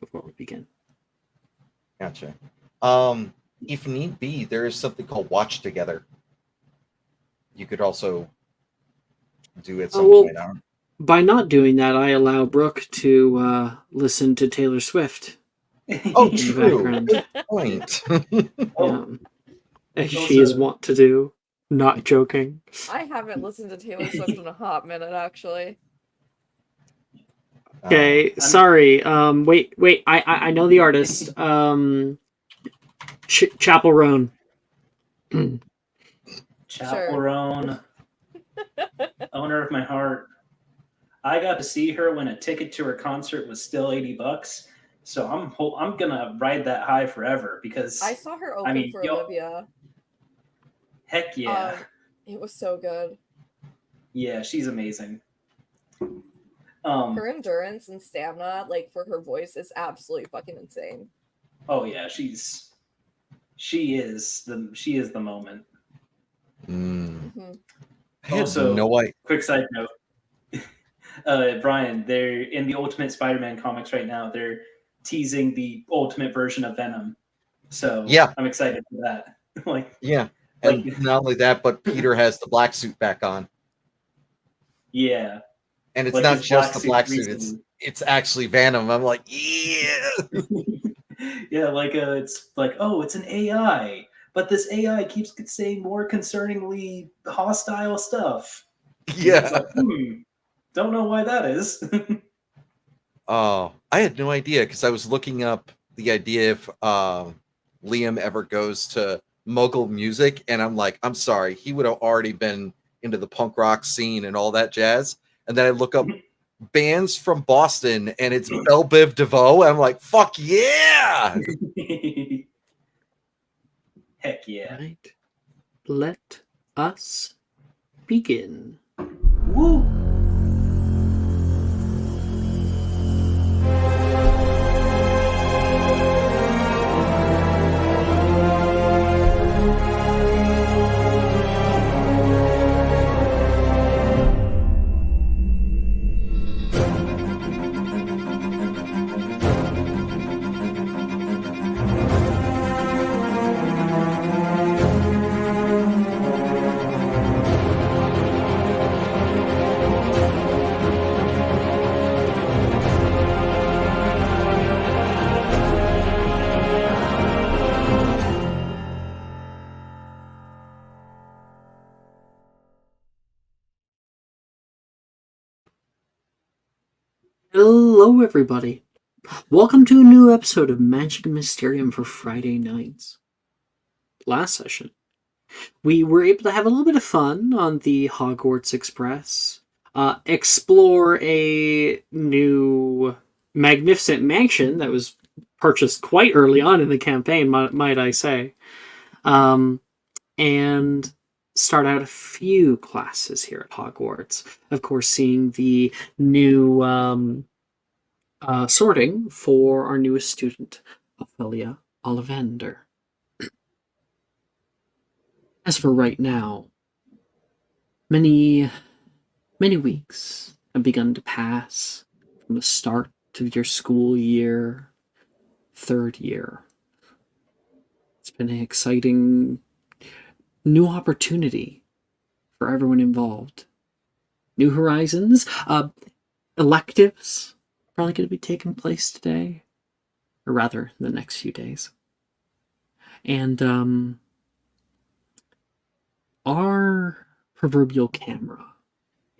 before we begin. Gotcha. If need be, there is something called Watch Together. You could also do at some point. By not doing that, I allow Brooke to listen to Taylor Swift. Oh, in the true. background. Good point. As she is wont to do. Not joking. I haven't listened to Taylor Swift in a hot minute, actually. Okay, sorry. Wait. I know the artist. Chapel Roan. Chapel Roan, owner of my heart. I got to see her when a ticket to her concert was still $80, so I'm gonna ride that high forever because I saw her open for Olivia. Heck yeah! It was so good. Yeah, she's amazing. Her endurance and stamina, like for her voice, is absolutely fucking insane. Oh yeah, she is the moment. Mm-hmm. Also, quick side note, Brian, they're in the Ultimate Spider-Man comics right now. They're teasing the ultimate version of Venom, so yeah, I'm excited for that. And not only that, but Peter has the black suit back on. Yeah, and it's not just the black suit; it's actually Venom. I'm like, yeah, yeah, it's like, oh, it's an AI. But this AI keeps saying more concerningly hostile stuff. Yeah. It's like, don't know why that is. Oh, I had no idea because I was looking up the idea if Liam ever goes to mogul music, and I'm like, I'm sorry, he would have already been into the punk rock scene and all that jazz. And then I look up bands from Boston, and it's Belle Biv DeVoe. And I'm like, fuck yeah! Heck yeah. Right. Let us begin. Woo! Hello, everybody. Welcome to a new episode of Magic and Mysterium for Friday nights. Last session, we were able to have a little bit of fun on the Hogwarts Express, explore a new magnificent mansion that was purchased quite early on in the campaign, might I say, and start out a few classes here at Hogwarts. Of course, seeing the new sorting for our newest student, Ophelia Ollivander. As for right now, many weeks have begun to pass from the start of your school year, third year. It's been an exciting new opportunity for everyone involved. New horizons, electives probably going to be taking place today, or rather the next few days. And our proverbial camera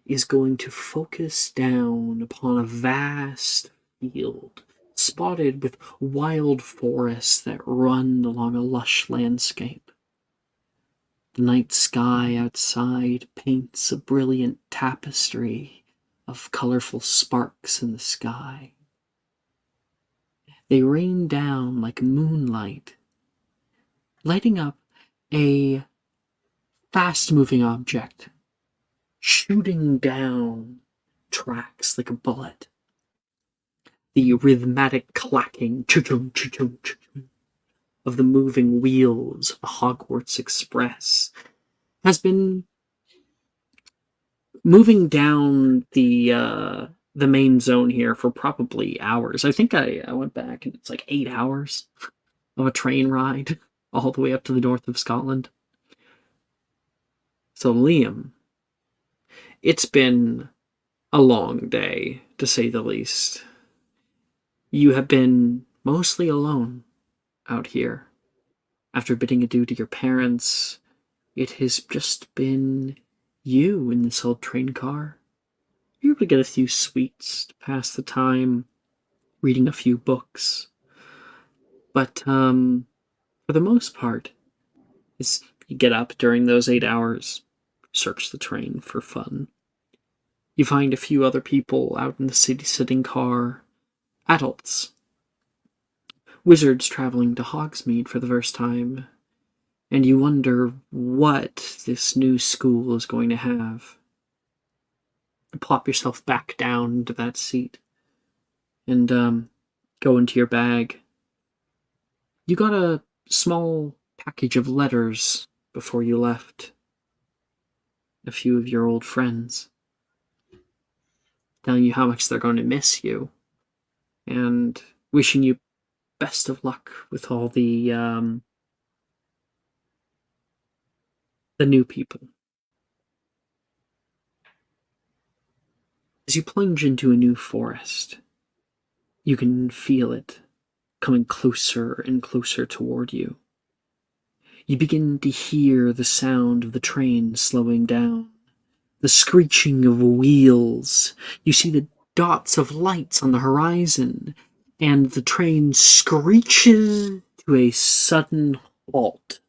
is going to focus down upon a vast field spotted with wild forests that run along a lush landscape. The night sky outside paints a brilliant tapestry of colorful sparks in the sky. They rain down like moonlight, lighting up a fast-moving object, shooting down tracks like a bullet. The rhythmic clacking choo-choo, choo-choo, choo-choo of the moving wheels of the Hogwarts Express has been moving down the the main zone here for probably hours. I think I went back and it's like 8 hours of a train ride all the way up to the north of Scotland. So, Liam, it's been a long day, to say the least. You have been mostly alone out here. After bidding adieu to your parents, it has just been you in this old train car. You're able to get a few sweets to pass the time, reading a few books. But, for the most part, is you get up during those 8 hours, search the train for fun. You find a few other people out in the city sitting car, adults, wizards traveling to Hogsmeade for the first time, and you wonder what this new school is going to have. You plop yourself back down into that seat and go into your bag. You got a small package of letters before you left. A few of your old friends telling you how much they're going to miss you and wishing you best of luck with all the new people. As you plunge into a new forest, you can feel it coming closer and closer toward you. You begin to hear the sound of the train slowing down, the screeching of wheels. You see the dots of lights on the horizon, and the train screeches to a sudden halt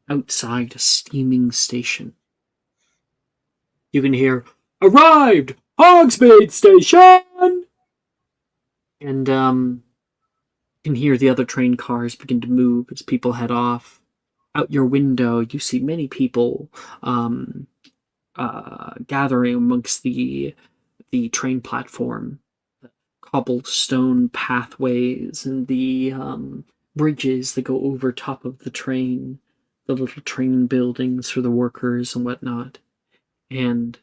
outside a steaming station. You can hear, "Arrived! Hogsmeade Station!" And, you can hear the other train cars begin to move as people head off. Out your window, you see many people, gathering amongst the train platform, the cobblestone pathways and the bridges that go over top of the train, the little train buildings for the workers and whatnot, and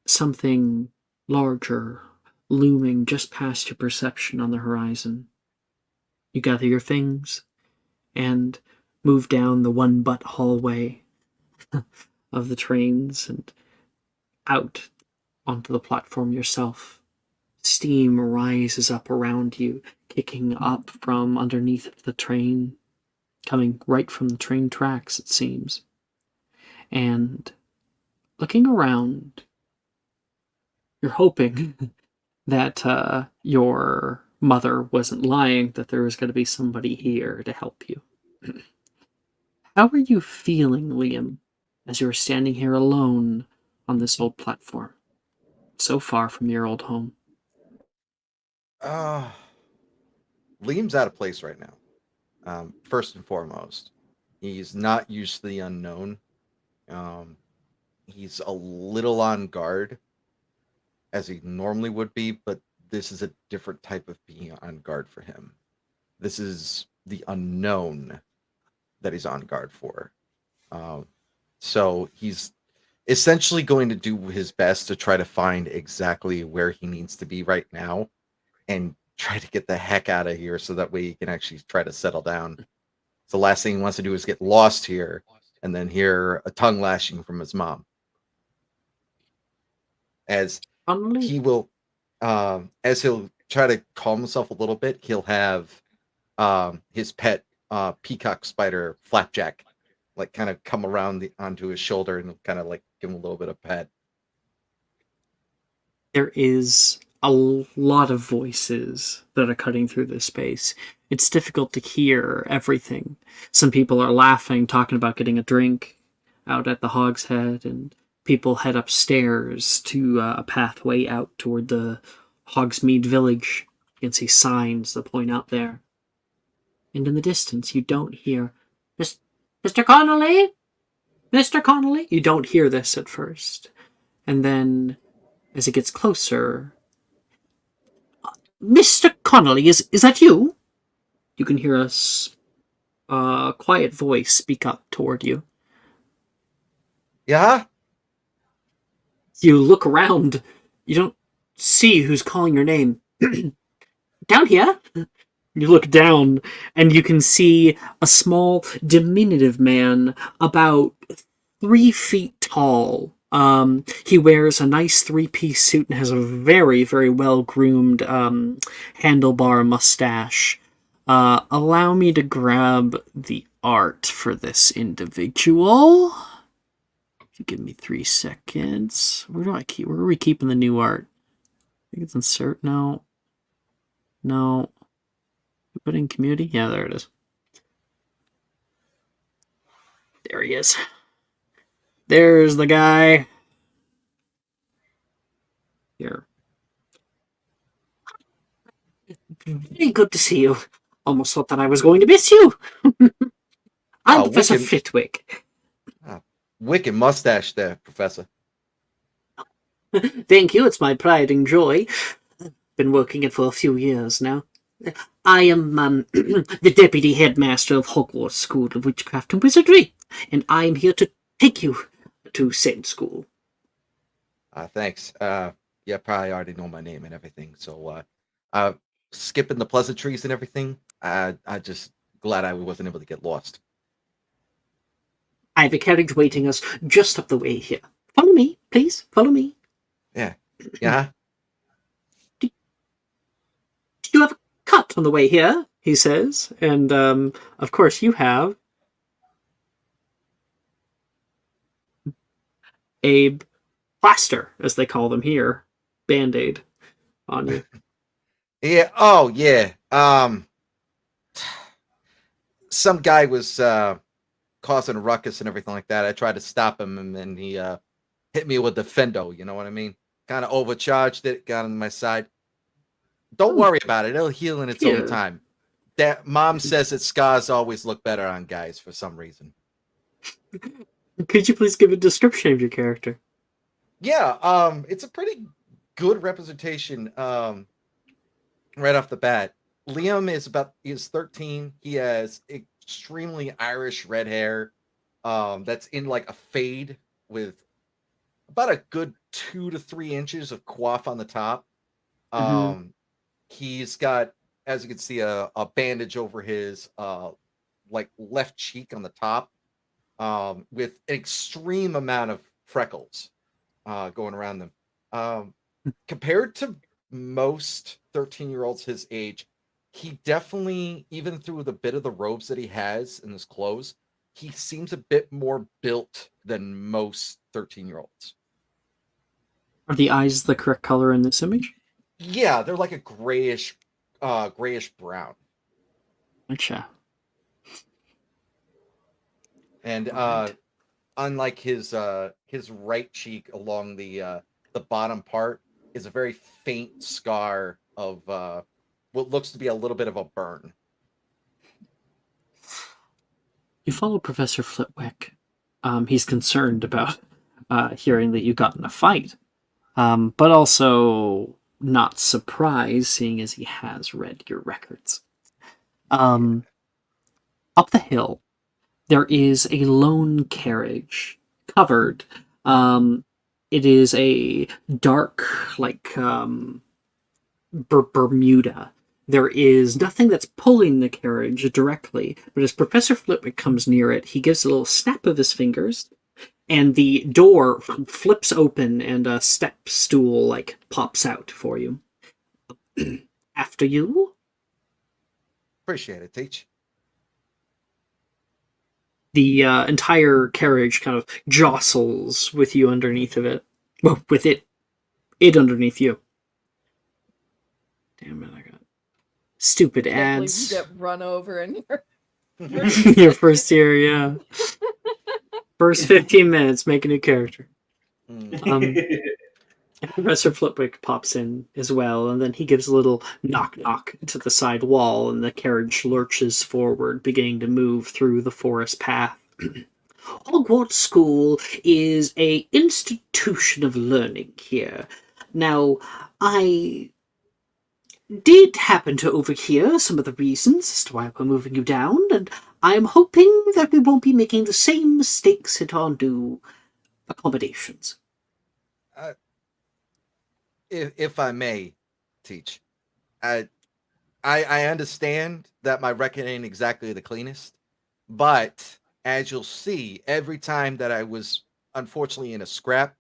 something larger looming just past your perception on the horizon. You gather your things and move down the one-butt hallway of the trains and out onto the platform yourself. Steam rises up around you, kicking up from underneath the train, coming right from the train tracks, it seems. And looking around, you're hoping that your mother wasn't lying, that there was going to be somebody here to help you. How are you feeling, Liam, as you're standing here alone on this old platform, so far from your old home? Liam's out of place right now. First and foremost, he's not used to the unknown. He's a little on guard, as he normally would be, but this is a different type of being on guard for him. This is the unknown that he's on guard for. So he's essentially going to do his best to try to find exactly where he needs to be right now and try to get the heck out of here so that way he can actually try to settle down. So the last thing he wants to do is get lost here and then hear a tongue lashing from his mom. As he will, as he'll try to calm himself a little bit, he'll have his pet peacock spider Flapjack like kind of come around onto his shoulder and kind of like give him a little bit of pet. There is a lot of voices that are cutting through this space. It's difficult to hear everything. Some people are laughing, talking about getting a drink out at the Hogshead, and people head upstairs to a pathway out toward the Hogsmeade village. You can see signs that point out there. And in the distance, you don't hear, "Mr. Connolly? Mr. Connolly?" You don't hear this at first. And then, as it gets closer, "Mr. Connolly, is that you?" You can hear a quiet voice speak up toward you. Yeah? You look around. You don't see who's calling your name. Down here? You look down, and you can see a small, diminutive man about 3 feet tall. He wears a nice 3-piece suit and has a very, very well-groomed handlebar mustache. Allow me to grab the art for this individual. If you give me 3 seconds. Where are we keeping the new art? I think it's insert. No. Put in community? Yeah, there it is. There he is. There's the guy. Here. Very good to see you. Almost thought that I was going to miss you. I'm Professor wicked. Flitwick. Wicked mustache there, Professor. Thank you. It's my pride and joy. Been working it for a few years now. I am the deputy headmaster of Hogwarts School of Witchcraft and Wizardry, and I am here to take you to said school. Thanks. Yeah, probably already know my name and everything. So, skipping the pleasantries and everything, I just glad I wasn't able to get lost. I have a carriage waiting us just up the way here. Follow me, please. Follow me. Yeah. Yeah. Do you have a cut on the way here? He says, and of course you have a plaster, as they call them here, Band-Aid on you. Yeah. Oh, yeah. Some guy was causing a ruckus and everything like that. I tried to stop him, and then he hit me with the fendo. You know what I mean? Kind of overcharged it, got on my side. Don't worry about it; it'll heal in its own time. That mom says that scars always look better on guys for some reason. Could you please give a description of your character? Yeah, it's a pretty good representation. Right off the bat, Liam is 13. He has extremely Irish red hair. That's in like a fade with about a good 2 to 3 inches of coif on the top. He's got, as you can see, a bandage over his like left cheek on the top, with an extreme amount of freckles going around them. Compared to most 13-year-olds his age, he definitely, even through the bit of the robes that he has in his clothes, he seems a bit more built than most 13-year-olds. Are the eyes the correct color in this image? Yeah, they're like a grayish brown. Gotcha. And unlike his right cheek along the bottom part is a very faint scar of what looks to be a little bit of a burn. You follow Professor Flitwick. He's concerned about hearing that you got in a fight, but also not surprised, seeing as he has read your records. Up the hill, there is a lone carriage covered. It is a dark, like Bermuda. There is nothing that's pulling the carriage directly, but as Professor Flitwick comes near it, he gives a little snap of his fingers, and the door flips open and a step stool like pops out for you. After you? Appreciate it, Teach. The entire carriage kind of jostles with you underneath of it. Well, with it underneath you. Damn it, I got stupid ads. You get run over in your your first year, yeah. First 15 minutes, make a new character. Professor Flitwick pops in as well, and then he gives a little knock-knock to the side wall, and the carriage lurches forward, beginning to move through the forest path. Hogwarts School is an institution of learning here. Now, I did happen to overhear some of the reasons as to why we're moving you down, and I'm hoping that we won't be making the same mistakes at our new accommodations. if I may, teach, I, I understand that my record ain't exactly the cleanest, but as you'll see, every time that I was unfortunately in a scrap,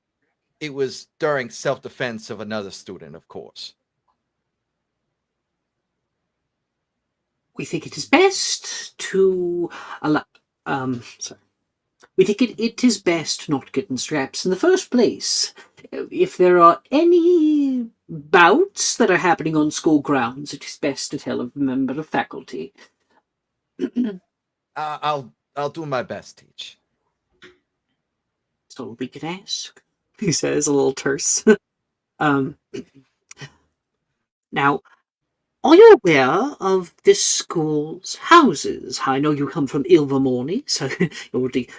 it was during self-defense of another student, of course. We think it is best to allow. Sorry. We think it is best not to get in straps in the first place. If there are any bouts that are happening on school grounds, it is best to tell a member of faculty. I'll do my best, teach. So we could ask, he says, a little terse. Now, are you aware of this school's houses? I know you come from Ilvermorny, so you already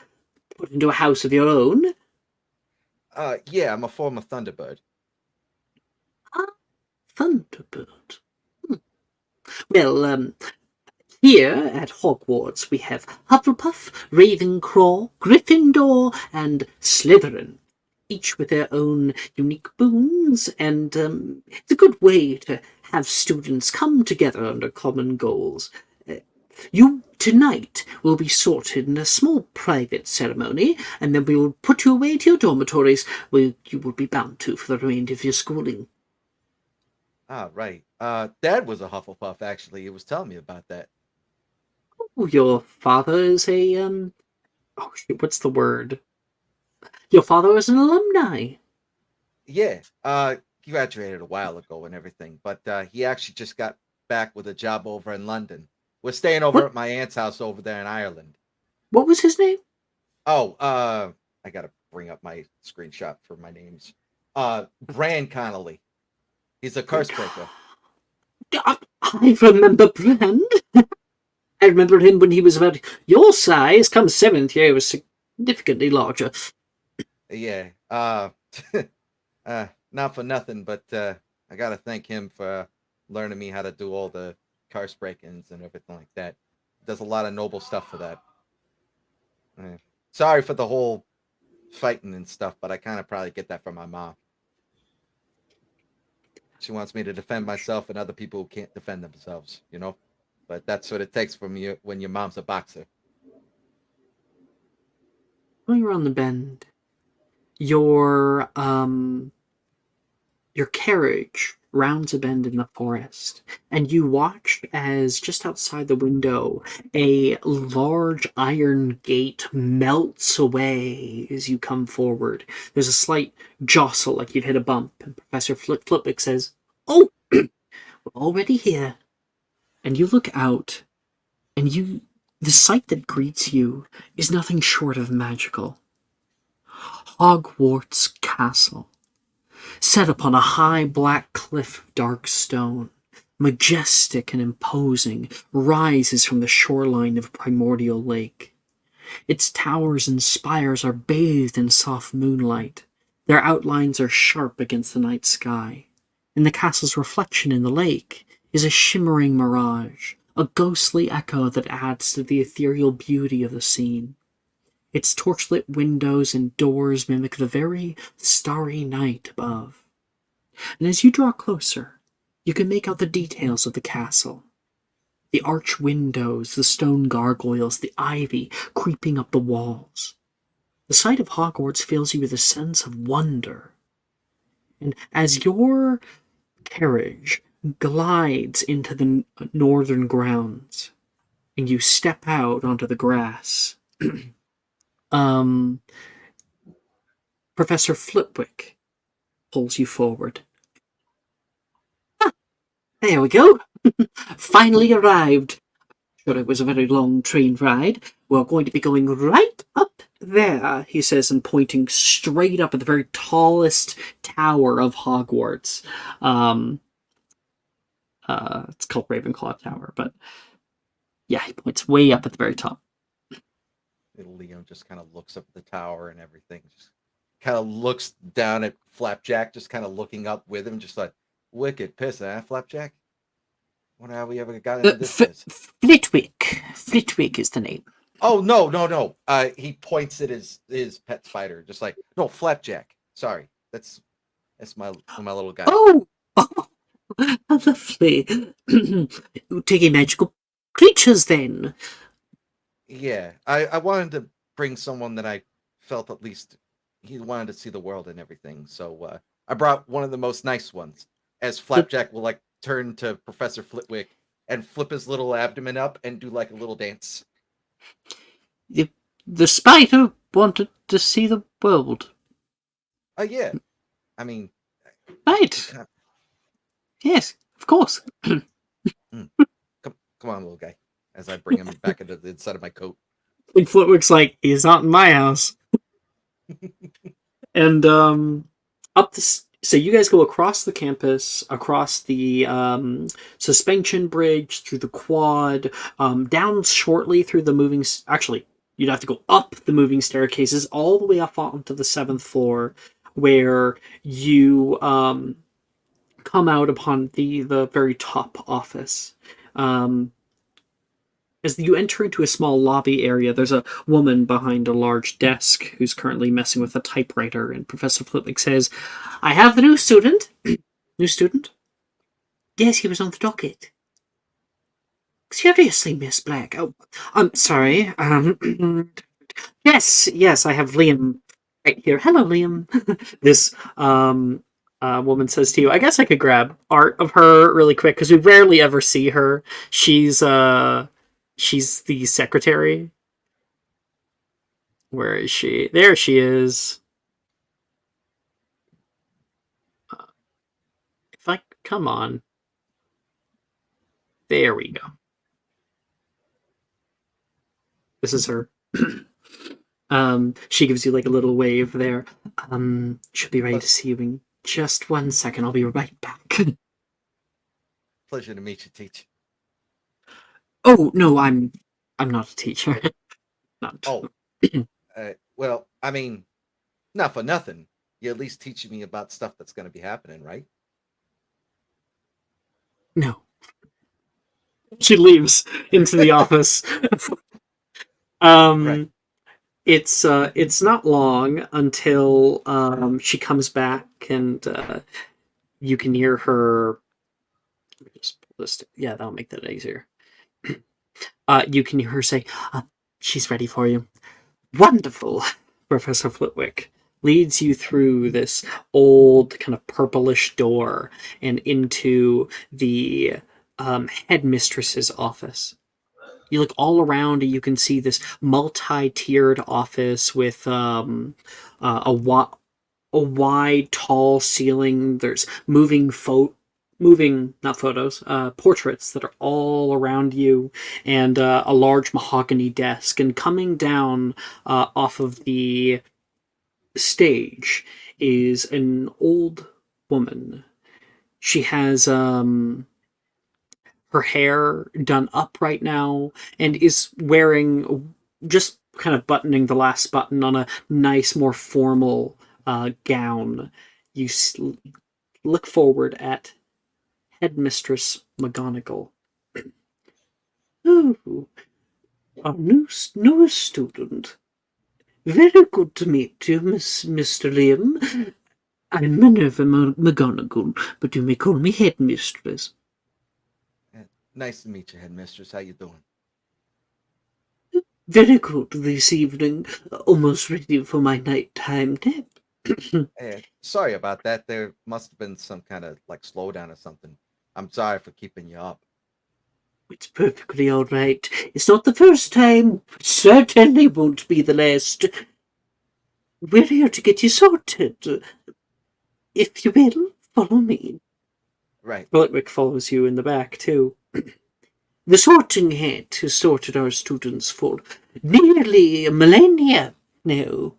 put into a house of your own. Yeah, I'm a former Thunderbird. Thunderbird. Well, here at Hogwarts we have Hufflepuff, Ravenclaw, Gryffindor, and Slytherin, each with their own unique boons, and it's a good way to have students come together under common goals. You tonight will be sorted in a small private ceremony, and then we will put you away to your dormitories, where you will be bound to for the remainder of your schooling. Ah, right. Dad was a Hufflepuff, actually. He was telling me about that. Oh, your father is a oh shit, what's the word? Your father is an alumni. Yeah, he graduated a while ago and everything, but he actually just got back with a job over in London. We're staying over What? at my aunt's house over there in Ireland. What was his name? Oh, I gotta bring up my screenshot for my names. Bran Connolly. He's a curse breaker. I remember Brand. I remember him when he was about your size. Come seventh year, he was significantly larger. Yeah. Not for nothing, but I gotta thank him for learning me how to do all the curse break-ins and everything like that. Does a lot of noble stuff for that. Sorry for the whole fighting and stuff, but I kind of probably get that from my mom. She wants me to defend myself and other people who can't defend themselves, you know? But that's what it takes from you when your mom's a boxer. Going around the bend, your carriage rounds a bend in the forest, and you watch as just outside the window a large iron gate melts away as you come forward. There's a slight jostle like you've hit a bump, and Professor Flitwick says, "Oh, we're already here." And you look out, and the sight that greets you is nothing short of magical. Hogwarts Castle, set upon a high black cliff of dark stone, majestic and imposing, rises from the shoreline of a primordial lake. Its towers and spires are bathed in soft moonlight. Their outlines are sharp against the night sky. And the castle's reflection in the lake is a shimmering mirage, a ghostly echo that adds to the ethereal beauty of the scene. Its torchlit windows and doors mimic the very starry night above. And as you draw closer, you can make out the details of the castle. The arched windows, the stone gargoyles, the ivy creeping up the walls. The sight of Hogwarts fills you with a sense of wonder. And as your carriage glides into the northern grounds, and you step out onto the grass, Professor Flitwick pulls you forward. Ah, there we go. Finally arrived. Sure, it was a very long train ride. We're going to be going right up there, he says, and pointing straight up at the very tallest tower of Hogwarts. It's called Ravenclaw Tower, but yeah, he points way up at the very top. Little Liam just kind of looks up at the tower and everything. Just kind of looks down at Flapjack, just kind of looking up with him, just like, wicked piss, huh, Flapjack? Wonder how we ever got into this piss. Flitwick. Flitwick is the name. Oh, no. He points at his pet spider, just like, no, Flapjack. Sorry. That's That's my little guy. Oh, oh, how lovely. Taking magical creatures then. Yeah, I wanted to bring someone that I felt at least he wanted to see the world and everything. So I brought one of the most nice ones. As The, Flapjack will like turn to Professor Flitwick and flip his little abdomen up and do like a little dance. the, the spider wanted to see the world. Oh yeah, I mean, he Right. kind of, Yes, of course. mm, come on, little guy. As I bring him back into the inside of my coat. And Flitwick's like, he's not in my house. And up this, so you guys go across the campus, across the suspension bridge, through the quad, down shortly through the moving. Actually, you'd have to go up the moving staircases all the way up onto the 7th floor, where you come out upon the very top office. As you enter into a small lobby area, there's a woman behind a large desk who's currently messing with a typewriter, and Professor Flitwick says, I have the new student. New student? Yes, he was on the docket. Seriously, Miss Black. Oh, I'm sorry. Yes, I have Liam right here. Hello, Liam. This woman says to you, I guess I could grab art of her really quick because we rarely ever see her. She's the secretary. Where is she? There she is. If I come on. There we go. This is her. She gives you like a little wave there. Should be ready to see you in just 1 second. I'll be right back. Pleasure to meet you, teacher. Oh no, I'm not a teacher. Not. Oh, well, I mean, not for nothing. You're at least teaching me about stuff that's going to be happening, right? No. She leaves into the office. Right. It's not long until she comes back and you can hear her. Just pull this. Yeah, that'll make that easier. You can hear her say, "She's ready for you." Wonderful. Professor Flitwick leads you through this old kind of purplish door and into the headmistress's office. You look all around and you can see this multi-tiered office with a wide, tall ceiling. There's not photos, portraits that are all around you, and a large mahogany desk. And coming down off of the stage is an old woman. She has her hair done up right now and is wearing just kind of buttoning the last button on a nice, more formal gown. You look forward at Headmistress McGonagall. Oh, our newest student. Very good to meet you, Mr. Liam. I'm Minerva McGonagall, but you may call me Headmistress. Nice to meet you, headmistress. How you doing? Very good this evening. Almost ready for my nighttime nap. Sorry about that. There must have been some kind of like slowdown or something. I'm sorry for keeping you up. It's perfectly all right. It's not the first time. It certainly won't be the last. We're here to get you sorted. If you will, follow me. Right. Flitwick follows you in the back, too. The sorting hat has sorted our students for nearly a millennia now.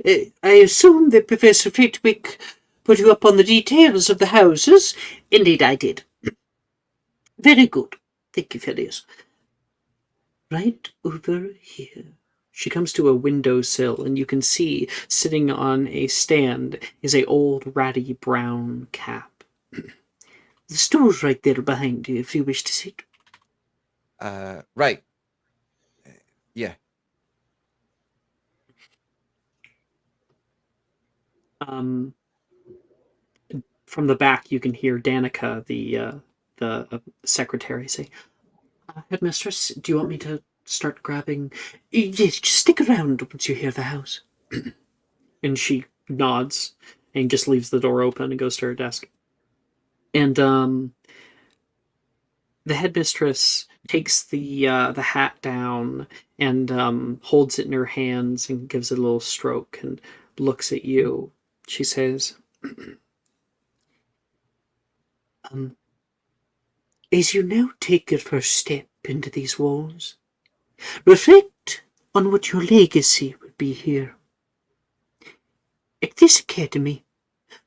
I assume that Professor Flitwick put you up on the details of the houses. Indeed, I did. Very good. Thank you, Phileas. Right over here. She comes to a windowsill, and you can see sitting on a stand is a old ratty brown cap. The stool's right there behind you if you wish to sit. Right. Yeah. Um, from the back, you can hear Danica, the secretary, say, Headmistress, do you want me to start grabbing? Yes, just stick around once you hear the house. And she nods and just leaves the door open and goes to her desk. And the headmistress takes the hat down and holds it in her hands and gives it a little stroke and looks at you. She says, as you now take your first step into these walls, reflect on what your legacy would be here. At this academy,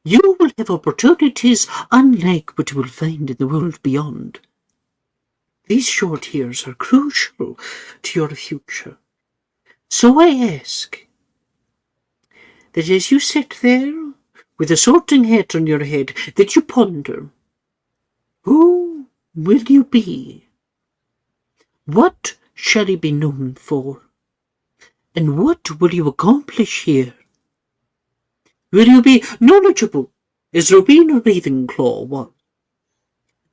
you will have opportunities unlike what you will find in the world beyond. These short years are crucial to your future. So I ask that as you sit there with a sorting hat on your head, that you ponder, who will you be? What shall you be known for? And what will you accomplish here? Will you be knowledgeable, as Rowena Ravenclaw was?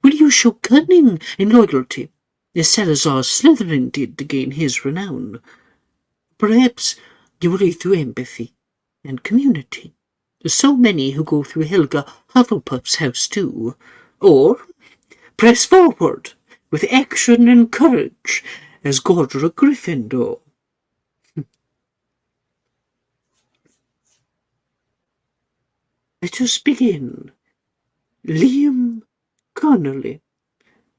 Will you show cunning and loyalty, as Salazar Slytherin did to gain his renown? Perhaps you will lead through empathy and community, as so many who go through Helga Hufflepuff's house do. Or press forward with action and courage, as Godric Gryffindor. Let us begin. Liam Connolly.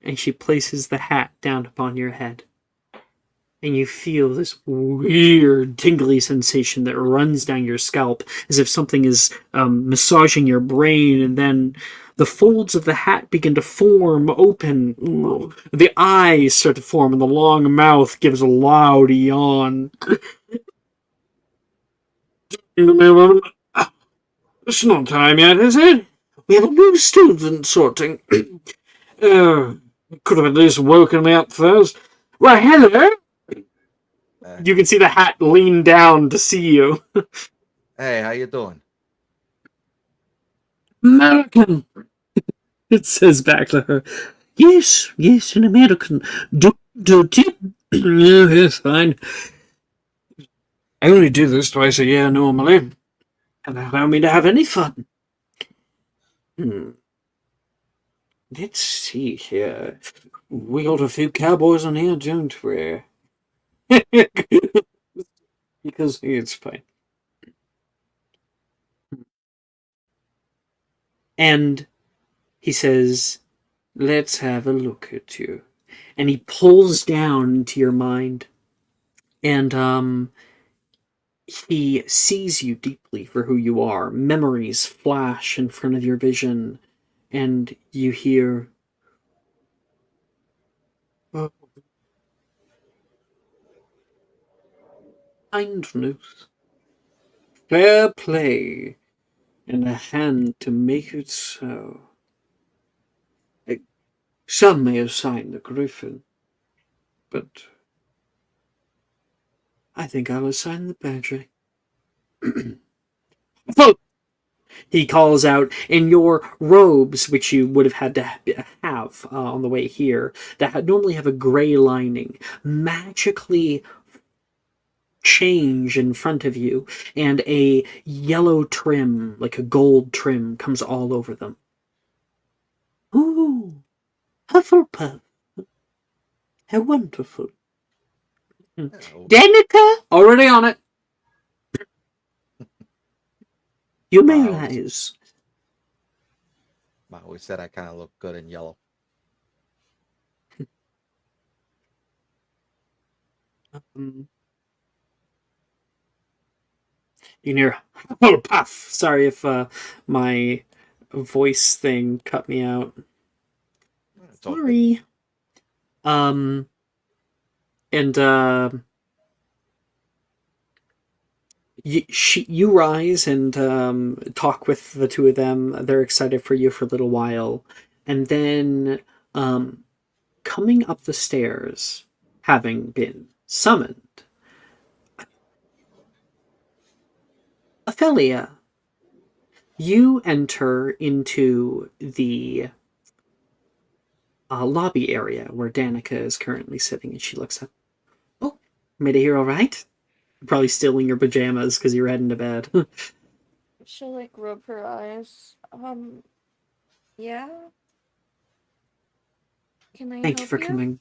And she places the hat down upon your head. And you feel this weird tingly sensation that runs down your scalp as if something is massaging your brain, and then the folds of the hat begin to form open. The eyes start to form, and the long mouth gives a loud yawn. It's not time yet, is it? We have a new student sorting. Could have at least woken me up first. Well, hello! You can see the hat lean down to see you. Hey, how you doing? American, it says back to her. Yes, an American. Do tip. Yes, fine. I only do this twice a year normally. And allow me to have any fun. Let's see here. We got a few cowboys on here, don't we? Because it's fine. And he says, let's have a look at you. And he pulls down into your mind. And he sees you deeply for who you are. Memories flash in front of your vision. And you hear, oh, kindness, fair play, and a hand to make it so. Some may assign the griffin, but I think I'll assign the badger. He calls out in your robes, which you would have had to have on the way here, that normally have a gray lining, magically change in front of you, and a yellow trim, like a gold trim, comes all over them. Ooh, Hufflepuff. How wonderful. Danica, already on it. You may rise. I always said I kind of look good in yellow. You hear Hufflepuff. Sorry if my voice thing cut me out. Sorry. And you rise and talk with the two of them. They're excited for you for a little while, and then coming up the stairs, having been summoned, Ophelia, You enter into the lobby area where Danica is currently sitting, and she looks up. Oh, made it here all right? You're probably still in your pajamas because you're heading to bed. She'll like rub her eyes. Yeah. Can I Thank you help for coming.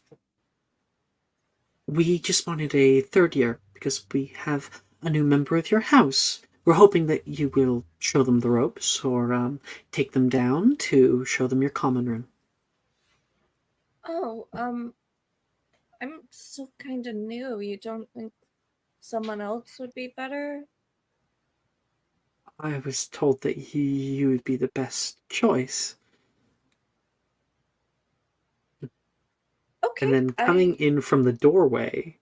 We just wanted a third year because we have a new member of your house. We're hoping that you will show them the ropes or take them down to show them your common room. Oh, I'm still kind of new. You don't think someone else would be better? I was told that you would be the best choice. Okay. And then coming in from the doorway,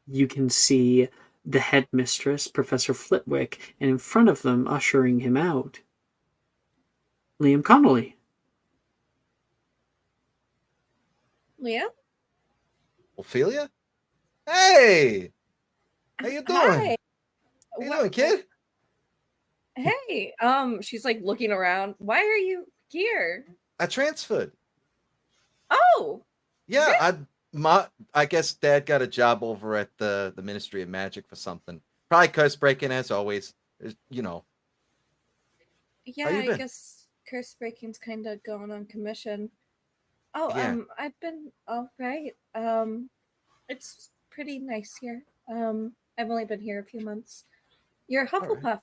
you can see the headmistress, Professor Flitwick, and in front of them, ushering him out, Liam Connolly. Leah? Ophelia? Hey! How you doing? Hi. How you doing, kid? Hey. She's like looking around. Why are you here? I transferred. Oh. Yeah, I guess Dad got a job over at the Ministry of Magic for something. Probably curse breaking as always. You know. Yeah, How you I been? guess curse breaking's kind of going on commission. Oh, Yeah. I've been all right. It's pretty nice here. I've only been here a few months. You're a All right. Hufflepuff.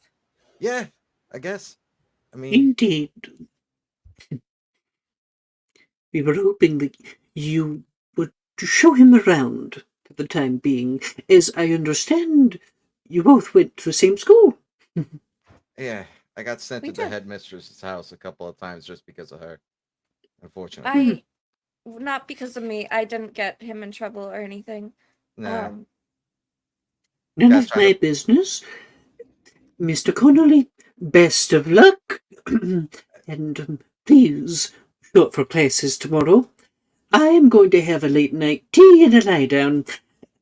Yeah, I guess. I mean, Indeed. We were hoping that you would show him around for the time being, as I understand you both went to the same school. yeah, I got sent We to the did. headmistress's house a couple of times just because of her. I Unfortunately. not because of me. I didn't get him in trouble or anything. Nah. None Guys of trying my to business. Mr. Connolly, best of luck. And please, show up for classes tomorrow. I am going to have a late night tea and a lie down,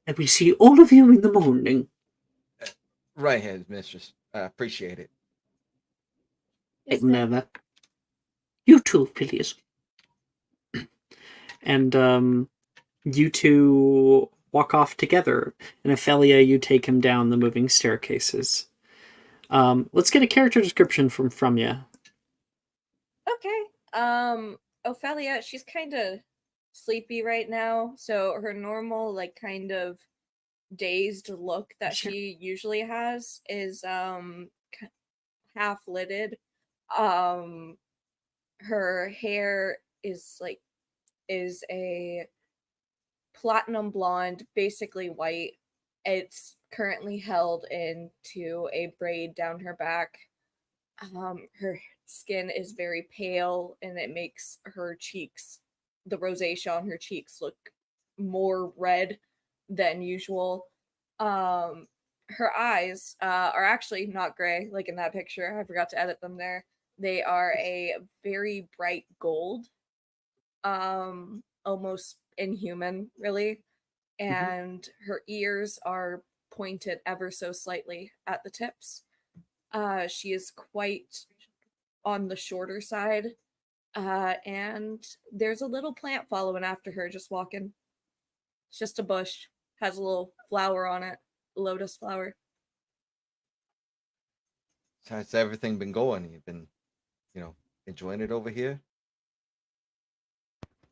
and we see all of you in the morning. right, headmistress. I appreciate it. Yes, ma'am. Never. You too, Phileas. And you two walk off together. And Ophelia, you take him down the moving staircases. Let's get a character description from you. Okay. Ophelia, she's kind of sleepy right now, so her normal like kind of dazed look that Sure. she usually has is half lidded. Um her hair is a platinum blonde, basically white. It's currently held into a braid down her back. Her skin is very pale and it makes her cheeks, the rosacea on her cheeks, look more red than usual. Her eyes are actually not gray like in that picture. I forgot to edit them there. They are a very bright gold, almost inhuman, really. And her ears are pointed ever so slightly at the tips. She is quite on the shorter side. And there's a little plant following after her, just walking. It's just a bush, has a little flower on it, a lotus flower. How's everything been going? You've been, enjoying it over here?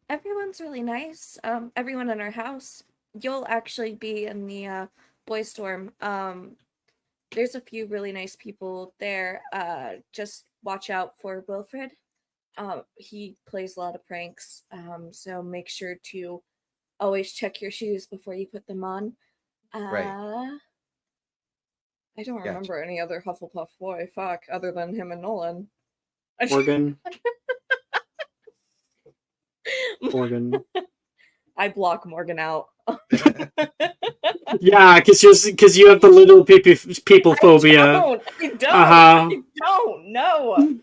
Everyone's really nice. Everyone in our house. You'll actually be in the boys' dorm. There's a few really nice people there. Just watch out for Wilfred. He plays a lot of pranks. So make sure to always check your shoes before you put them on. Right. I don't Gotcha. remember any other Hufflepuff boy, other than him and Nolan. Morgan. Morgan. I block Morgan out. Yeah, because you have the little people phobia. I don't. No.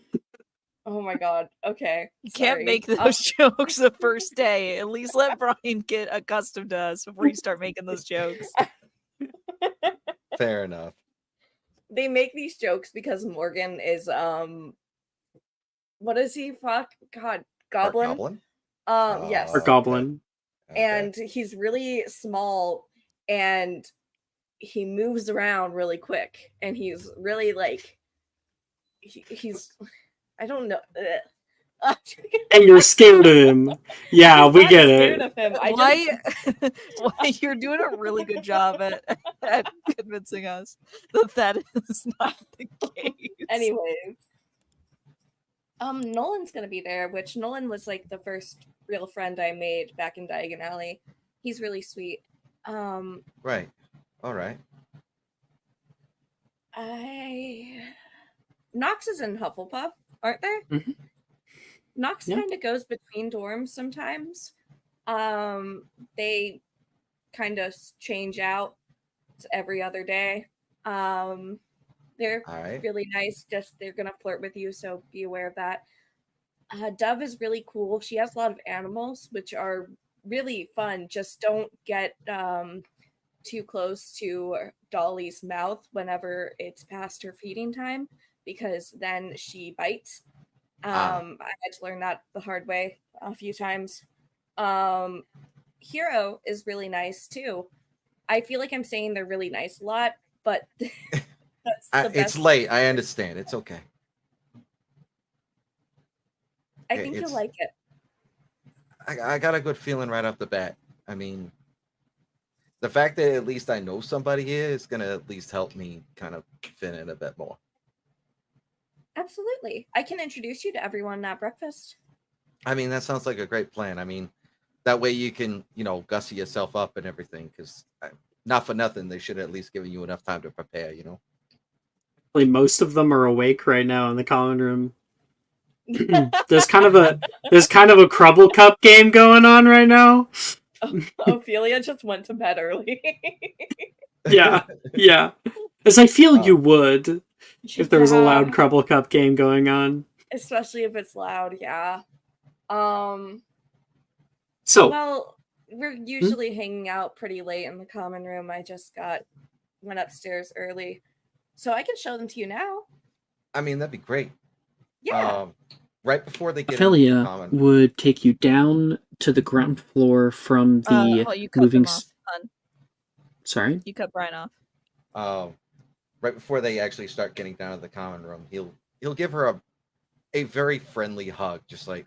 Oh my god. Okay. You can't make those jokes the first day. At least let Brian get accustomed to us before you start making those jokes. Fair enough. they make these jokes because Morgan is what is he? Fuck God, Part goblin. goblin? Yes. Or goblin. Okay. And he's really small and he moves around really quick and he's really like he's I don't know. And you're scared of him. Yeah, I'm we not get scared it. of him. Why? Why you're doing a really good job at convincing us that is not the case. Anyways, Nolan's gonna be there, which Nolan was like the first real friend I made back in Diagon Alley. He's really sweet. Right. All right. Nox is in Hufflepuff, aren't they? Mhm. Nox Yeah. kind of goes between dorms sometimes. They kind of change out every other day. They're All right. really nice. Just they're gonna flirt with you, so be aware of that. Dove is really cool. She has a lot of animals, which are really fun. Just don't get too close to Dolly's mouth whenever it's past her feeding time, because then she bites. I had to learn that the hard way a few times. Hero is really nice too. I feel like I'm saying they're really nice a lot, but that's the It's best. late. I understand. It's okay. I think you'll like it. I got a good feeling right off the bat. I mean, the fact that at least I know somebody here is going to at least help me kind of fit in a bit more. Absolutely. I can introduce you to everyone at breakfast. I mean, that sounds like a great plan. I mean, that way you can, gussy yourself up and everything, because not for nothing, they should have at least given you enough time to prepare, Like, most of them are awake right now in the common room. There's kind of a Crubble Cup game going on right now. Ophelia just went to bed early. Yeah. As I feel you would if there was a loud Yeah, Crubble Cup game going on. especially if it's loud, yeah. So, Well, we're usually hanging out pretty late in the common room. I just went upstairs early. So I can show them to you now. I mean, that'd be great. Yeah. Right before they get into the Ophelia common. would take you down to the ground floor from the You cut moving. them off, hun. Sorry? You cut Brian off. Right before they actually start getting down to the common room, he'll give her a very friendly hug, just like,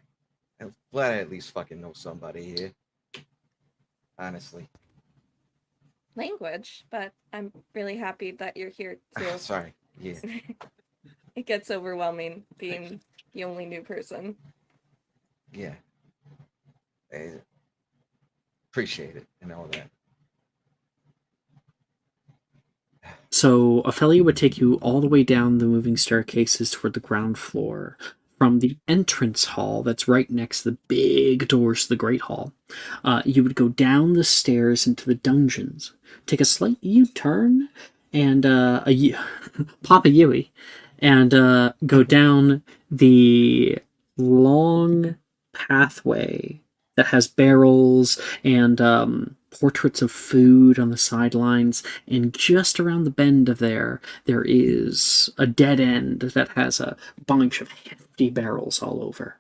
I'm glad I at least fucking know somebody here. Honestly. Language, but I'm really happy that you're here too. Sorry. Yeah. It gets overwhelming being the only new person. Yeah. I appreciate it and all that. So, Ophelia would take you all the way down the moving staircases toward the ground floor from the entrance hall that's right next to the big doors to the Great Hall. You would go down the stairs into the dungeons, take a slight U-turn, and pop a Yui, and go down the long pathway that has barrels and portraits of food on the sidelines, and just around the bend of there is a dead end that has a bunch of hefty barrels all over.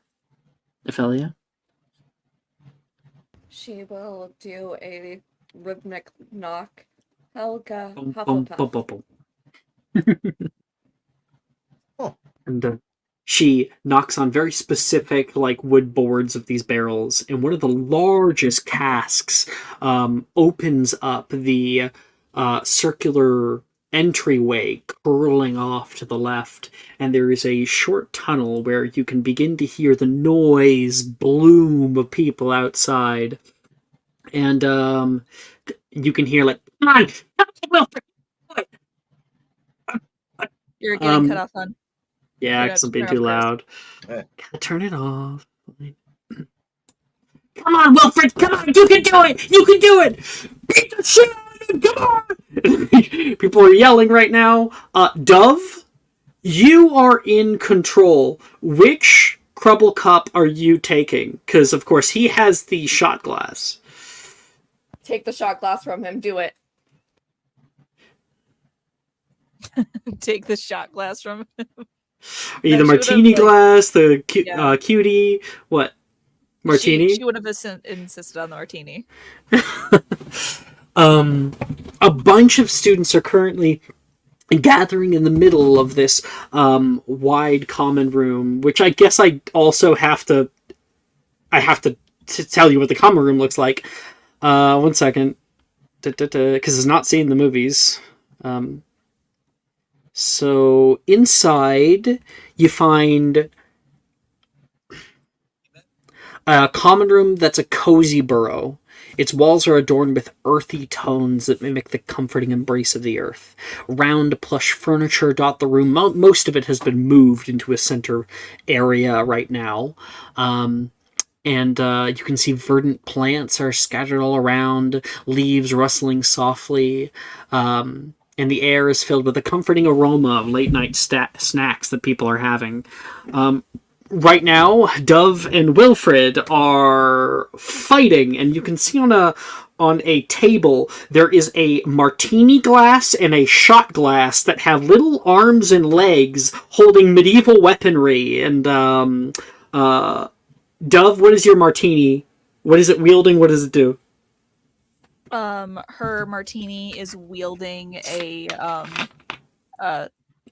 Ophelia? She will do a rhythmic knock. Helga Bum, bum, bum, Hufflepuff. bum, bum. And she knocks on very specific, wood boards of these barrels, and one of the largest casks opens up the circular entryway curling off to the left, and there is a short tunnel where you can begin to hear the noise bloom of people outside, and you can hear, come on, Wilfred! You're getting cut off, hun. Yeah, You're because gonna I'm being turn too off Chris. loud. Yeah. Gotta turn it off. Come on, Wilfred! Come on! You can do it! You can do it! Beat the shit out of him! Come on! People are yelling right now. Dove, you are in control. Which Crubble Cup are you taking? Because, of course, he has the shot glass. Take the shot glass from him. Do it. take the shot glass from him. The No, she would've, martini like- glass, the Yeah. cutie, what? Martini? She would have insisted on the martini. A bunch of students are currently gathering in the middle of this wide common room, which I guess I also have to tell you what the common room looks like. 1 second, because it's not seen the movies. So inside you find a common room that's a cozy burrow. Its walls are adorned with earthy tones that mimic the comforting embrace of the earth. Round, plush furniture dot the room. Most of it has been moved into a center area right now. And you can see verdant plants are scattered all around, leaves rustling softly. And the air is filled with a comforting aroma of late-night snacks that people are having. Right now, Dove and Wilfred are fighting, and you can see on a table there is a martini glass and a shot glass that have little arms and legs holding medieval weaponry. And Dove, what is your martini? What is it wielding? What does it do? Her martini is wielding a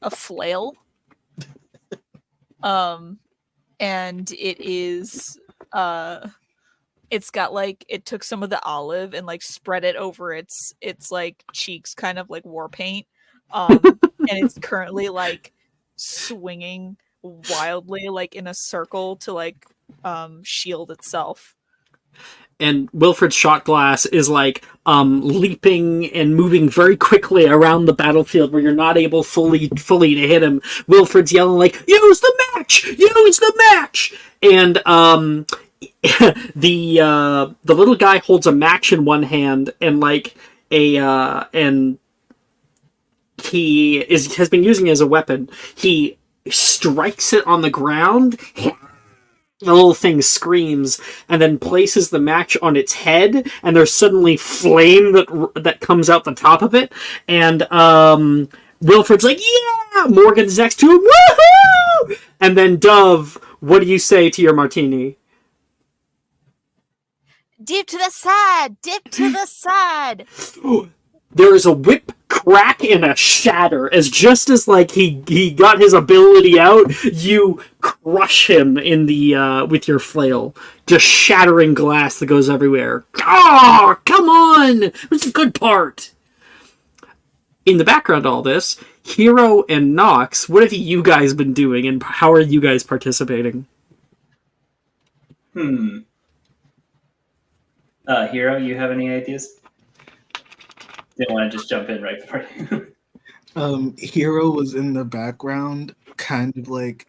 flail. And it is it's got like, it took some of the olive and like spread it over its like cheeks, kind of like war paint. And it's currently like swinging wildly like in a circle to like shield itself. And Wilfred's shot glass is like leaping and moving very quickly around the battlefield where you're not able fully to hit him. Wilfred's yelling like, "Use the match! Use the match!" And the little guy holds a match in one hand and like and has been using it as a weapon. He strikes it on the ground. The little thing screams and then places the match on its head, and there's suddenly flame that comes out the top of it. And Wilfred's like, "Yeah!" Morgan's next to him, "Woohoo!" And then Dove, what do you say to your martini? Dip to the side! Dip to the side! There is a whip crack and a shatter as just as like he got his ability out, you crush him in the with your flail, just shattering glass that goes everywhere. Oh, come on! That's the good part. In the background of all this, Hero and Nox, what have you guys been doing and how are you guys participating? Hero, you have any ideas? Didn't want to just jump in right before you. Hero was in the background, kind of like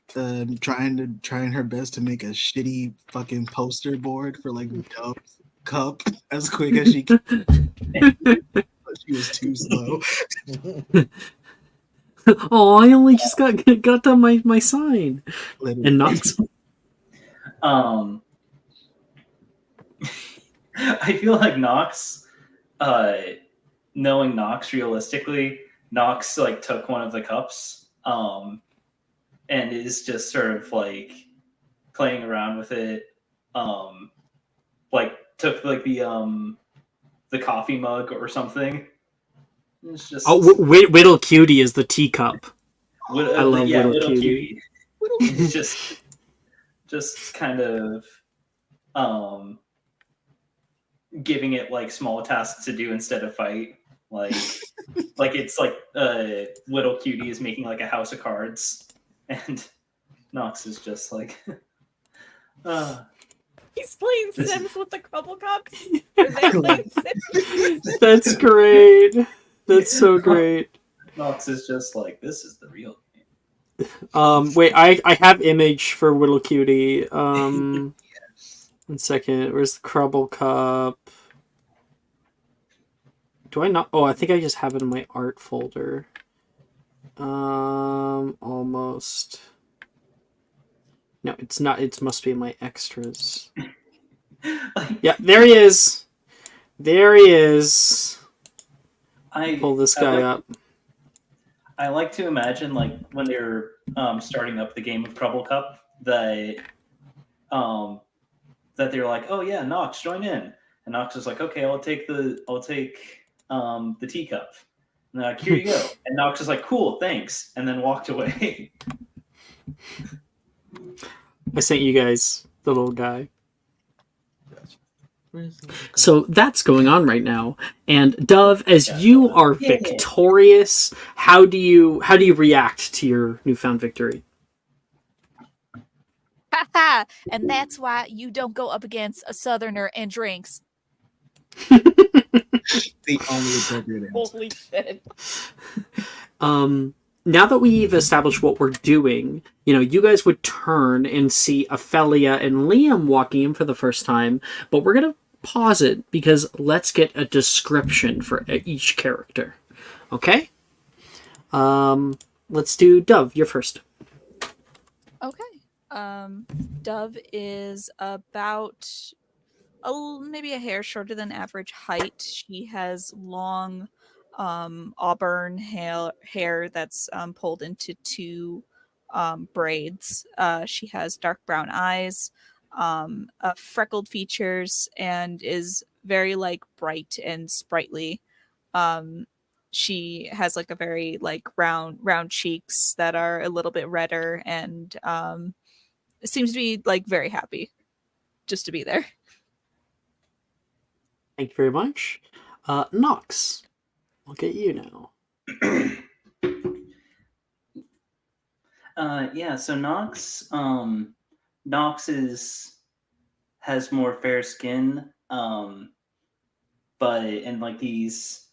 trying her best to make a shitty fucking poster board for like Dove's cup as quick as she can. But she was too slow. Oh, I only just got done my sign. Literally. And Nox. I feel like Nox, knowing Nox realistically, Nox like took one of the cups, and is just sort of like playing around with it. Like took like the coffee mug or something. It's just Whittle Cutie is the teacup. I love yeah, Whittle Whittle Cutie. Cutie. It's just kind of giving it like small tasks to do instead of fight. Like it's like Whittle Cutie is making like a house of cards, and Nox is just like He's playing Sims with the Crumble Cups. That's great. That's so great. Nox is just like, this is the real game. Wait, I have image for Whittle Cutie. 1 second. Where's the Crumble Cup? Do I not? Oh, I think I just have it in my art folder. Almost. No, it's not. It must be in my extras. Yeah, there he is. There he is. Pull this guy up. I like to imagine like when they're starting up the game of Trouble Cup um, that they're like, oh yeah, Nox, join in, and Nox is like, okay, I'll take the teacup. And they're like, here you go. And Nox is like, cool, thanks, and then walked away. I sent you guys the little guy. Where's the little guy? So that's going on right now. And Dove, as Yeah, you so- are Yeah. victorious, how do you react to your newfound victory? Haha! And that's why you don't go up against a southerner and drinks. The only appropriate answer. Holy shit. Now that we've established what we're doing, you guys would turn and see Ophelia and Liam walking in for the first time, but we're gonna pause it because let's get a description for each character. Okay? Let's do Dove. You're first. Okay. Dove is about maybe a hair shorter than average height. She has long auburn hair that's pulled into two braids. She has dark brown eyes, freckled features, and is very like bright and sprightly. She has like a very like round cheeks that are a little bit redder, and seems to be like very happy just to be there. Thank you very much. Nox, I'll get you now. Yeah, so Nox has more fair skin, but and like these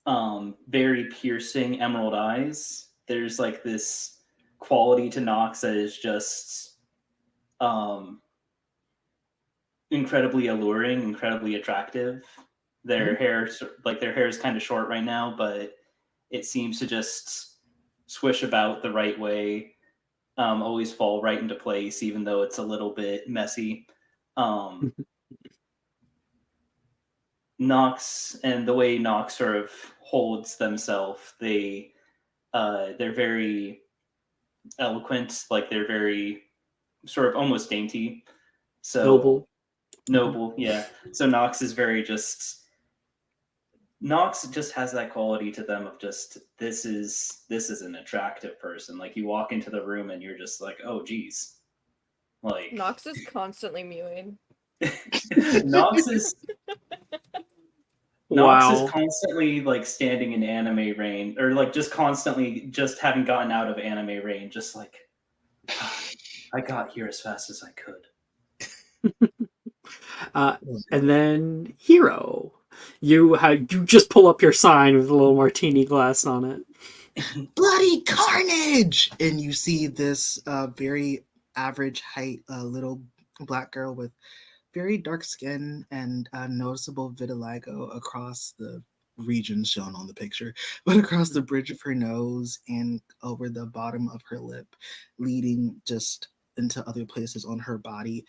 very piercing emerald eyes. There's like this quality to Nox that is just incredibly alluring, incredibly attractive. Their hair is kind of short right now, but it seems to just swish about the right way, always fall right into place, even though it's a little bit messy. Nox and the way Nox sort of holds themselves, they're very eloquent, like they're very sort of almost dainty. So noble, yeah. So Nox just has that quality to them of just this is an attractive person. Like you walk into the room and you're just like, oh geez. Like Nox is constantly mewing. Nox is Wow. constantly like standing in anime rain, or like just constantly just having gotten out of anime rain, just like I got here as fast as I could. And then Hero. You just pull up your sign with a little martini glass on it. Bloody carnage! And you see this very average height little black girl with very dark skin and noticeable vitiligo across the region shown on the picture, but across the bridge of her nose and over the bottom of her lip, leading just into other places on her body.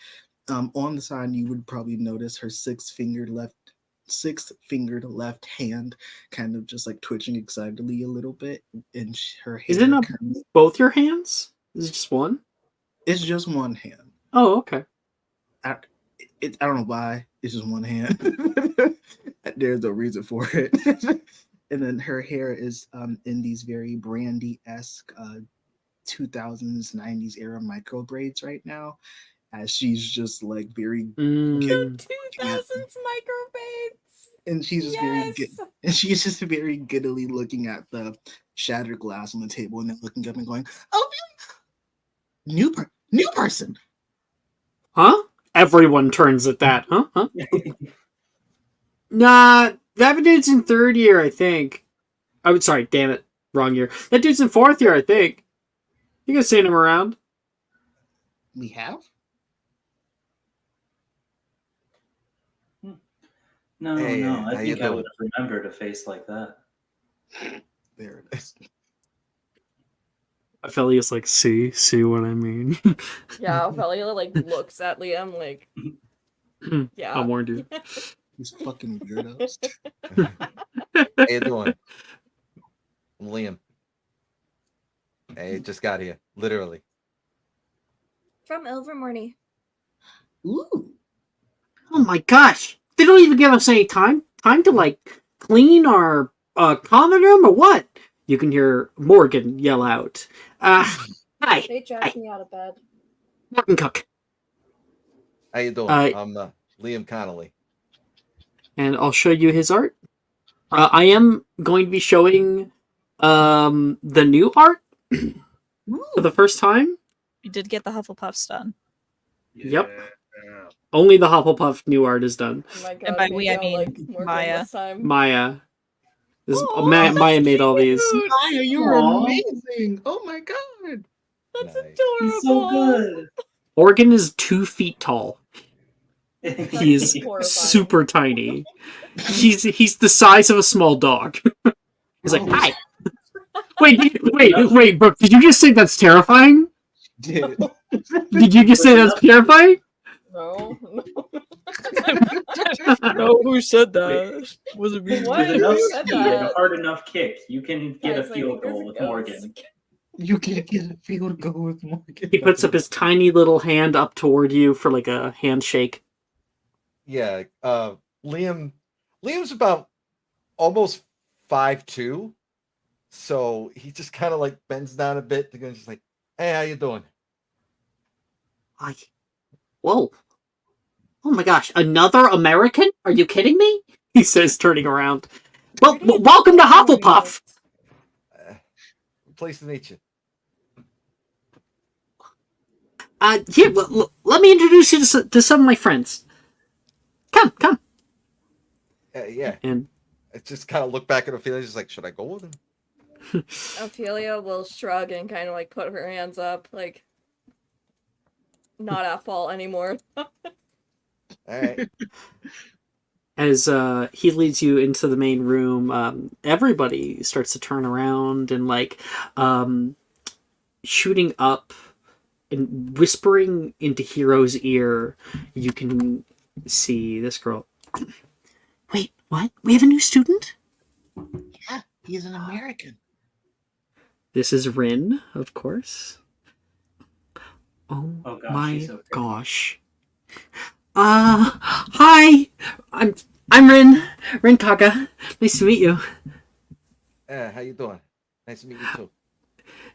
On the side, you would probably notice her six-fingered left hand kind of just like twitching excitedly a little bit, and her hair Is it not both your hands? Is it just one? it's just one hand. Oh, okay. I don't know why it's just one hand. There's no reason for it. And then her hair is in these very Brandy-esque 2000s 90s era micro braids right now, as she's just like very 2000s microbaits. and she's just very good, and she's just very giddily looking at the shattered glass on the table and then looking up and going, oh really? New person. Huh? Everyone turns at that. Huh? Nah, that dude's in third year, I think. Oh, sorry, damn it. Wrong year. That dude's in fourth year, I think. You guys seen him around? We have? No, Hey, no. how I you think I doing? would have remembered a face like that. There it is. Ophelia's like, see what I mean? Yeah, Ophelia like looks at Liam like, yeah. I warned you. These fucking weirdos. How you doing? I'm Liam. Hey, just got here, literally. From Ilvermorny. Ooh. Oh my gosh! They don't even give us any time to like clean our common room or what? You can hear Morgan yell out. Hi, They dragged me out of bed. Morgan Cook. How you doing? Uh, I'm Liam Connolly. And I'll show you his art. I am going to be showing the new art for the first time. You did get the Hufflepuffs done. Yep. Only the Hufflepuff new art is done. Oh my god. And by maybe we, I I'll mean like Morgan Maya. this time. Maya. Oh, Maya made all these. Maya, you're Aw. amazing. Oh my god. That's Nice. adorable. He's so good. Morgan is 2 feet tall. He's horrifying. super tiny. He's the size of a small dog. He's like, hi. Wait, Brooke, did you just say that's terrifying? Did. Did you just say that's terrifying? No. No, who said that? Was it me? What? With enough Who said speed and a that? hard enough kick, you can get Guys, a I field think there's goal a with ghost. Morgan. You can't get a field goal with Morgan. He puts up his tiny little hand up toward you for like a handshake. Yeah, Liam's about almost 5'2", so he just kind of like bends down a bit to go just like, hey, how you doing? Whoa. Oh my gosh, another American? Are you kidding me? He says, turning around. Well, Where do you welcome to think Morgan Hufflepuff. is? Pleased to meet you. Here, let me introduce you to some of my friends. Come. Yeah, And I just kind of look back at Ophelia, just like, should I go with him? Ophelia will shrug and kind of like put her hands up, like not at fault anymore. All right. as he leads you into the main room, everybody starts to turn around and like shooting up and whispering into Hero's ear. You can see this girl. Wait, what? We have a new student? Yeah, he's an American. This is Rin, of course. Oh, Oh gosh, my she's so pretty. gosh. Hi. I'm Rin Kaga. Nice to meet you. How you doing? Nice to meet you too.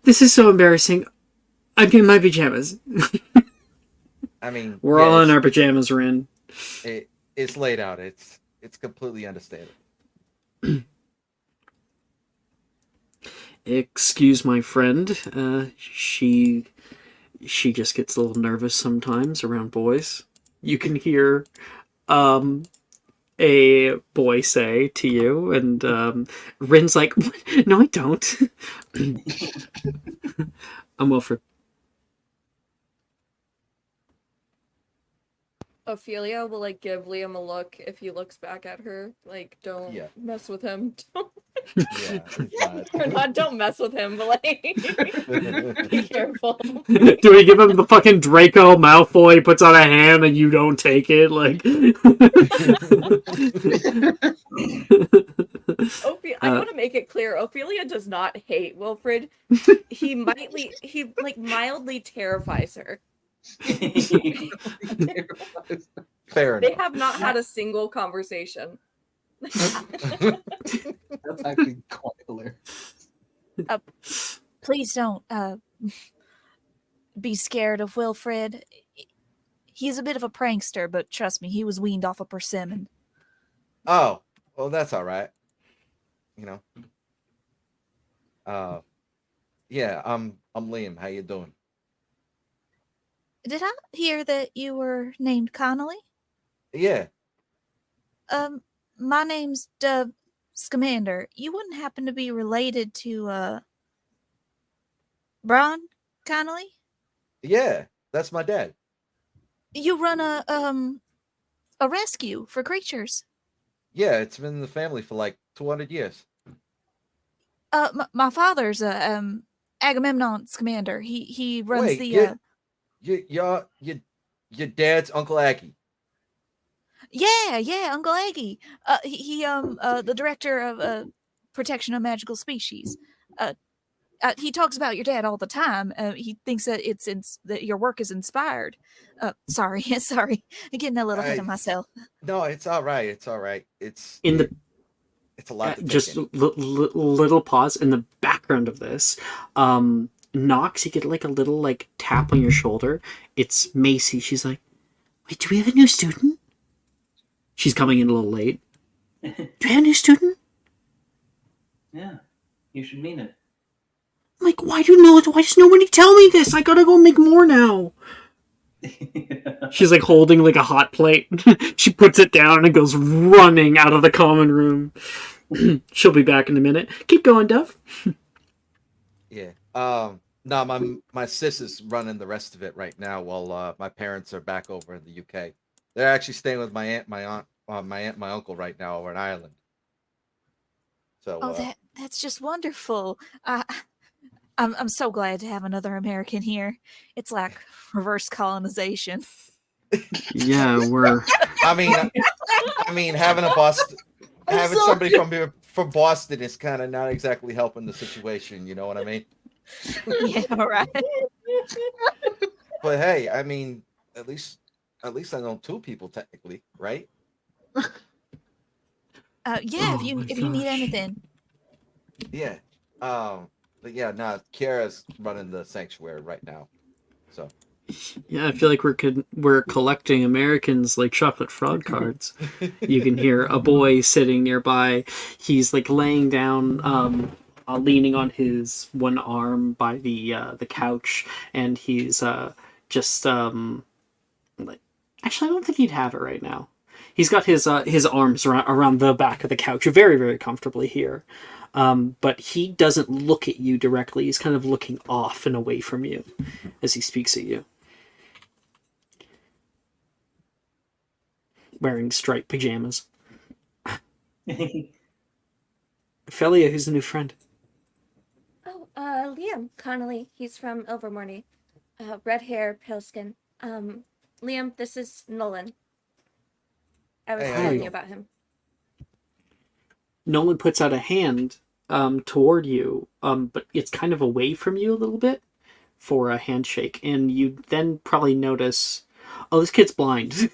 This is so embarrassing. I'm in my pajamas. I mean, We're all in our pajamas, Rin. It's laid out. It's completely understandable. Excuse my friend. She just gets a little nervous sometimes around boys. You can hear a boy say to you, and Rin's like, "No, I don't." I'm Wilfred. Ophelia will like give Liam a look if he looks back at her. Like, don't Yeah. mess with him. Yeah, it's Or not, don't mess with him, but like, be careful. Do we give him the fucking Draco Malfoy puts on a hand and you don't take it? Like, I want to make it clear, Ophelia does not hate Wilfred. He mildly terrifies her. fair They enough. have not had a single conversation. That's actually quite hilarious. Please don't be scared of Wilfred. He's a bit of a prankster, but trust me, he was weaned off a persimmon. Oh, well, that's all right. You know. Yeah, I'm Liam. How you doing? Did I hear that you were named Connolly? Yeah. My name's Dub Scamander. You wouldn't happen to be related to Braun Connolly? Yeah, that's my dad. You run a rescue for creatures. Yeah, it's been in the family for like 200 years. My father's Agamemnon Scamander. He runs Wait, the your dad's Uncle Aggie. Yeah, Uncle Aggie. He the director of protection of magical species. He talks about your dad all the time. He thinks that that your work is inspired. Sorry, sorry, I'm getting a little ahead of I myself. No, it's all right. It's all right. In the It's a lot to take just in. little pause in the background of this. Knox, you get like a little like tap on your shoulder. It's Macy. She's like, "Wait, do we have a new student?" She's coming in a little late. Do we have a new student? Yeah, you should mean it. I'm like, why does nobody tell me this? I gotta go make more now. She's like holding like a hot plate. She puts it down and goes running out of the common room. She'll be back in a minute. Keep going, Duff. Yeah. No, my sis is running the rest of it right now while my parents are back over in the UK. They're actually staying with my aunt, my uncle right now over in Ireland. So Oh, that's just wonderful. I'm so glad to have another American here. It's like reverse colonization. Yeah, we're. I mean, having sorry. somebody from Boston is kind of not exactly helping the situation. You know what I mean? Yeah, right. But hey, I mean, at least I know two people technically, right? Yeah, Oh my if you need gosh. anything. Yeah. But yeah, no, Kiara's running the sanctuary right now. So Yeah, I feel like we're collecting Americans like chocolate fraud cards. You can hear a boy sitting nearby. He's like laying down, leaning on his one arm by the couch, and he's just like. Actually, I don't think he'd have it right now. He's got his arms around the back of the couch, very very comfortably here. But he doesn't look at you directly. He's kind of looking off and away from you as he speaks at you. Wearing striped pajamas. Ophelia, who's the new friend? Oh, Liam Connolly. He's from Ilvermorny. Red hair, pale skin. Liam, this is Nolan. I was Hey, telling Hi. you about him. Nolan puts out a hand toward you, but it's kind of away from you a little bit for a handshake, and you then probably notice, oh, this kid's blind.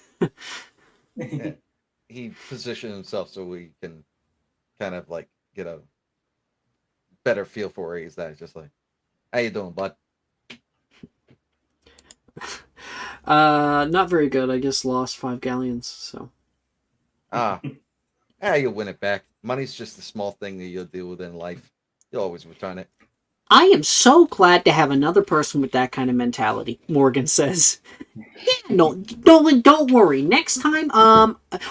yeah, he positioned himself so we can kind of like get a better feel for where he's at. Just like, how you doing, bud? Not very good. I just lost 5 galleons, so. Ah, you'll win it back. Money's just a small thing that you'll deal with in life. You'll always return it. I am so glad to have another person with that kind of mentality, Morgan says. No, Nolan, don't worry. Next time,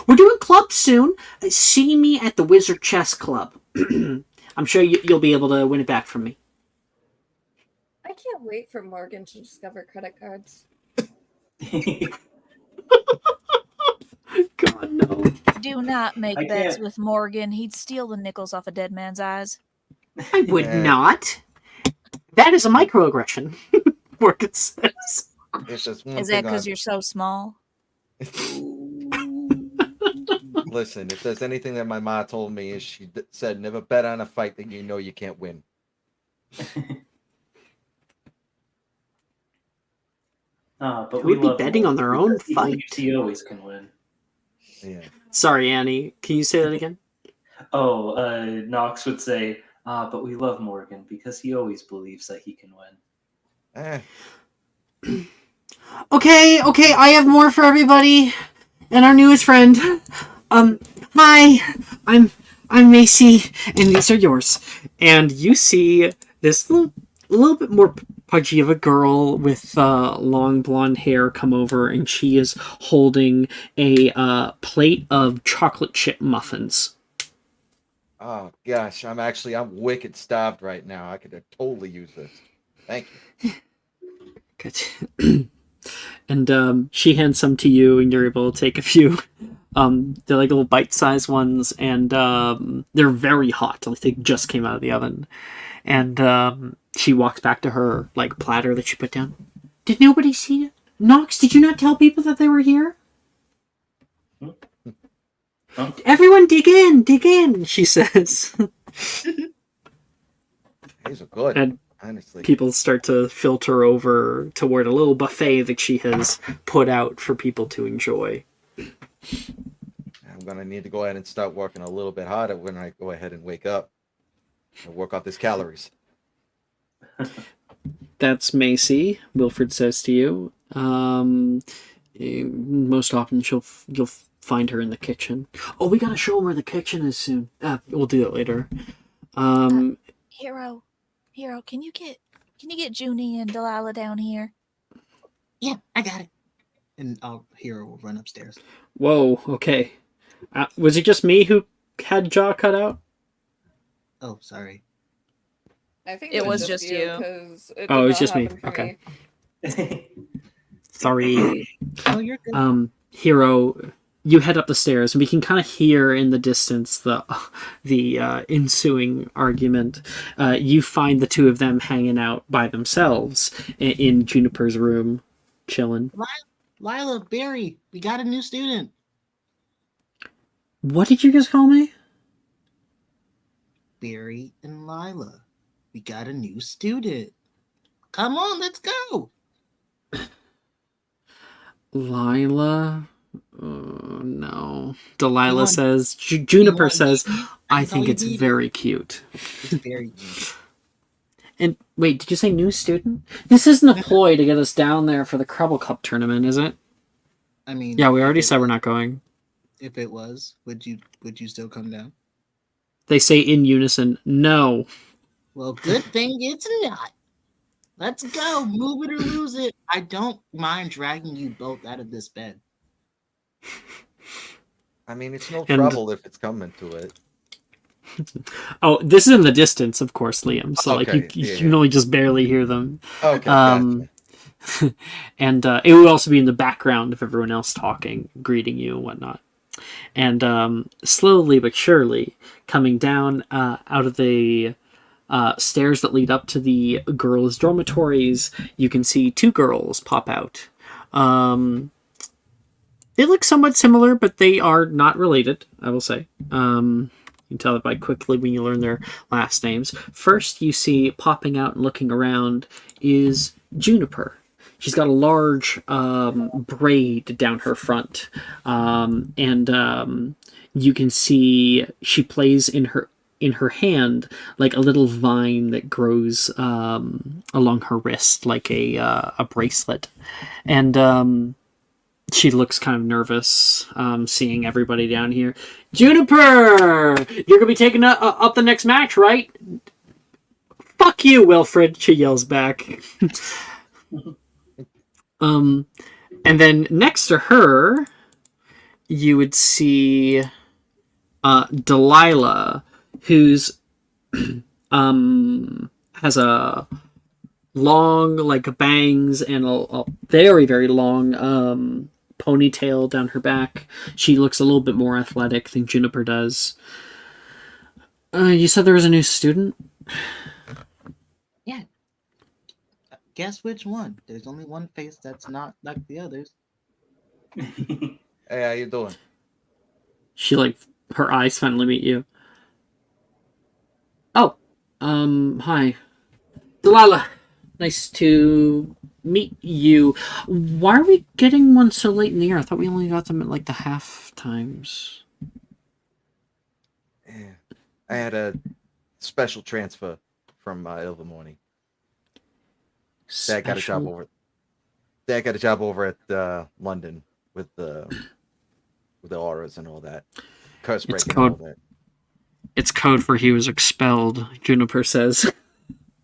we're doing clubs soon. See me at the Wizard Chess Club. I'm sure you'll be able to win it back from me. I can't wait for Morgan to discover credit cards. God, no. Do not make I bets can't- with Morgan. He'd steal the nickels off a dead man's eyes. I would Yeah. not. That is a microaggression, Morgan says. It's just one Is that thing because on. you're so small? Listen, if there's anything that my mom told me is she said never bet on a fight that you know you can't win. But Who we would be love betting on their own because he believes fight? He always can win. Yeah. Sorry, Annie. Can you say that again? Oh, Knox would say, but we love Morgan because he always believes that he can win. Okay, I have more for everybody. And our newest friend. Hi. I'm Macy, and these are yours. And you see this little bit more pudgy of a girl with long blonde hair come over, and she is holding a plate of chocolate chip muffins. Oh gosh, I'm wicked starved right now. I could totally use this. Thank you. Good. And she hands some to you, and you're able to take a few. They're like little bite-sized ones, and they're very hot. Like they just came out of the oven. And she walks back to her like platter that she put down. Did nobody see it? Knox, did you not tell people that they were here? Huh? Everyone dig in, she says. These are good. And honestly. people start to filter over toward a little buffet that she has put out for people to enjoy. I'm gonna need to go ahead and start working a little bit harder when I go ahead and wake up and work off these calories. That's Macy, Wilfred says to you. Most often you'll find her in the kitchen. Oh, we gotta show them where the kitchen is soon. We'll do that later. Hero, can you get Junie and Delilah down here? Yeah, I got it. And Hero will run upstairs. Whoa, okay. Was it just me who had jaw cut out? Oh, sorry. I think It was just you. 'cause it Oh, did it's not just me. happen for Okay. me. Sorry. Oh, you're good. Hero, you head up the stairs, and we can kind of hear in the distance the ensuing argument. You find the two of them hanging out by themselves in Juniper's room, chilling. Lila, Barry, we got a new student. What did you just call me? Barry and Lila. We got a new student. Come on, let's go. Lila? No. Delilah want- says. Juniper want says, baby? I That's all think you it's need? very cute. It's very cute. And wait, did you say new student? This isn't a ploy to get us down there for the Crubble Cup tournament, is it? I mean, Yeah, we if already it said we're was- not going. If it was, would you still come down? They say in unison, no. Well, good thing it's not. Let's go. Move it or lose it. I don't mind dragging you both out of this bed. I mean, it's no And- trouble if it's coming to it. Oh, this is in the distance, of course, Liam. So Okay, like you yeah, can only just barely hear them. Okay, Um, gotcha. And it would also be in the background of everyone else talking, greeting you and whatnot. And slowly but surely, coming down out of the stairs that lead up to the girls' dormitories, you can see two girls pop out. They look somewhat similar, but they are not related, I will say. You can tell it by quickly when you learn their last names. First, you see popping out and looking around is Juniper. She's got a large braid down her front, and you can see she plays in her hand like a little vine that grows along her wrist, like a bracelet, and she looks kind of nervous, seeing everybody down here. Juniper, you're gonna be taking up the next match, right? Fuck you, Wilfred, she yells back. And then next to her, you would see Delilah, who's has a long like bangs and a very very long ponytail down her back. She looks a little bit more athletic than Juniper does. You said there was a new student? Yeah. Guess which one? There's only one face that's not like the others. Hey, how you doing? She like her eyes finally meet you. Oh, hi. Delilah. Nice to meet you. Why are we getting one so late in the year? I thought we only got them at like the half times. Yeah. I had a special transfer from Ilvermorny. Dad got a job over. Dad got a job over at London with the auras and all that. Curse It's breaking code- and all that. It's code for he was expelled, Juniper says.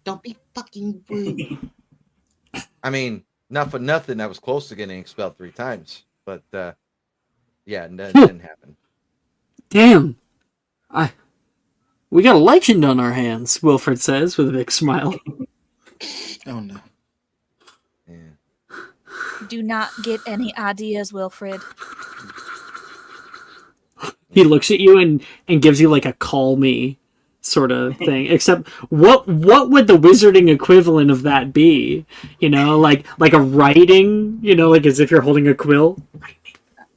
Don't be fucking rude. I mean, not for nothing, I was close to getting expelled 3 times, but yeah, that didn't happen. Damn. We got a legend on our hands, Wilfred says with a big smile. Oh no. Yeah. Do not get any ideas, Wilfred. He looks at you and gives you like a call me sort of thing. Except what would the wizarding equivalent of that be? You know, like a writing, you know, like as if you're holding a quill.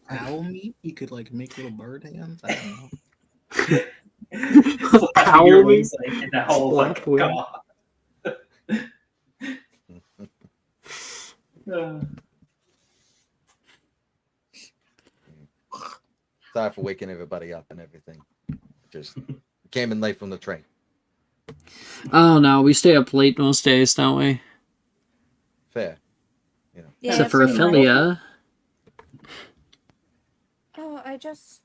Owl meat? You could like make little bird hands? I don't know. Owl Your meat? wings, like, and the whole like, Flap wing. God. sorry for waking everybody up and everything. Just came in late from the train. Oh no, we stay up late most days, don't we? Fair. You know. Yeah, Except for pretty much. Ophelia. Oh, I just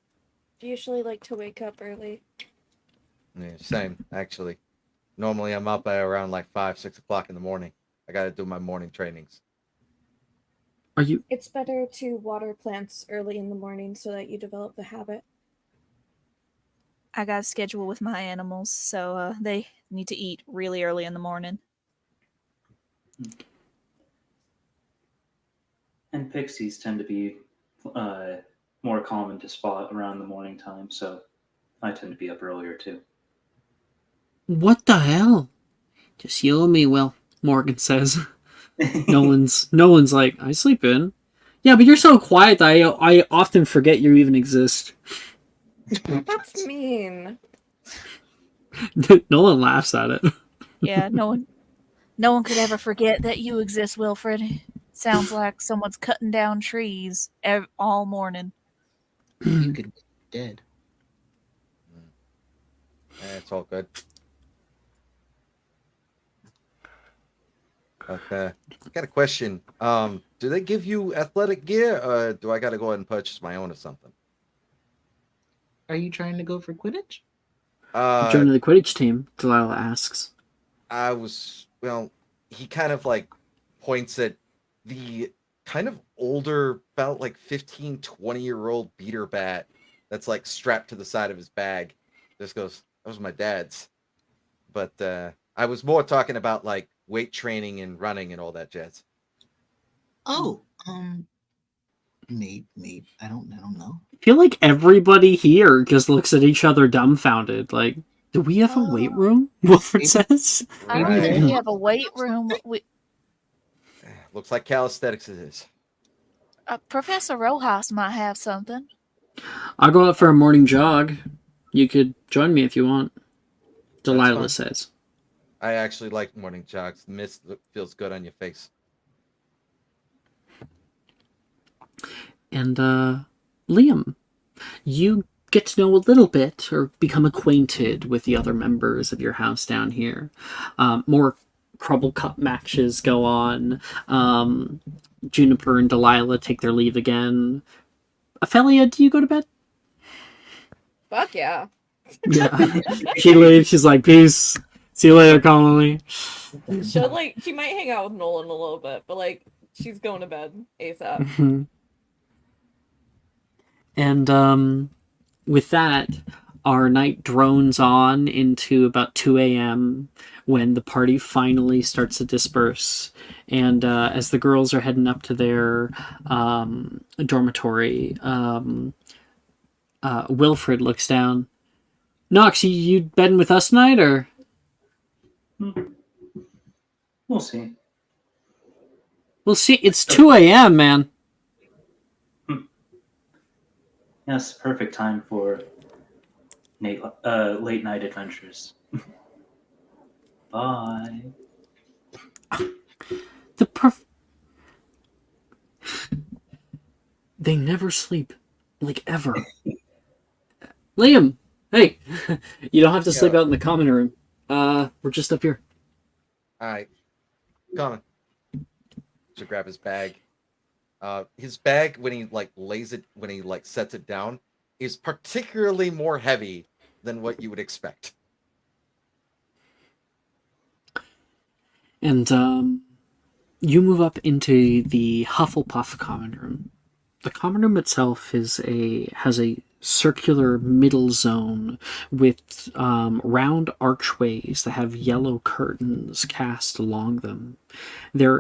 usually like to wake up early. Yeah, same, actually. Normally I'm up by around like 5, 6 o'clock in the morning. I gotta do my morning trainings. Are you? It's better to water plants early in the morning so that you develop the habit. I got a schedule with my animals, so they need to eat really early in the morning. And pixies tend to be more common to spot around the morning time, so I tend to be up earlier too. What the hell? Just you and me, Will. Morgan says. Nolan's like, I sleep in. Yeah, but you're so quiet that I often forget you even exist. That's mean. Nolan laughs at it. Yeah, no one could ever forget that you exist, Wilfred. Sounds like someone's cutting down trees all morning. You could be dead. It's all good. Okay. I got a question. Do they give you athletic gear, or do I gotta go ahead and purchase my own or something? Are you trying to go for Quidditch? Joining the Quidditch team, Delilah asks. Well, he kind of like points at the kind of older, about like 15, 20-year-old beater bat that's like strapped to the side of his bag. Just goes, that was my dad's. But I was more talking about like weight training and running and all that jazz. Oh, maybe I don't know. I feel like everybody here just looks at each other dumbfounded. Like, do we have a weight room? Wilfred maybe- says. I don't Right. think we have a weight room. Looks like calisthenics it is. Professor Rojas might have something. I'll go out for a morning jog. You could join me if you want. Delilah fine. says. I actually like morning jogs. The mist feels good on your face. And Liam, you get to know a little bit or become acquainted with the other members of your house down here. More Crumble Cup matches go on. Juniper and Delilah take their leave again. Ophelia, do you go to bed? Fuck yeah. Yeah. She leaves. She's like, peace. See you later, Connolly. She might hang out with Nolan a little bit, but like she's going to bed ASAP. And with that, our night drones on into about 2 a.m. when the party finally starts to disperse. And as the girls are heading up to their dormitory, Wilfred looks down. Nox, you bedding with us tonight, or? We'll see. We'll see. It's 2 a.m., man. Yes, perfect time for late night adventures. Bye. They never sleep, like ever. Liam, hey, you don't have to sleep out in the common room. We're just up here. All right, coming. To grab his bag. His bag, when he sets it down, is particularly more heavy than what you would expect. And you move up into the Hufflepuff common room. The common room itself has a circular middle zone with round archways that have yellow curtains cast along them.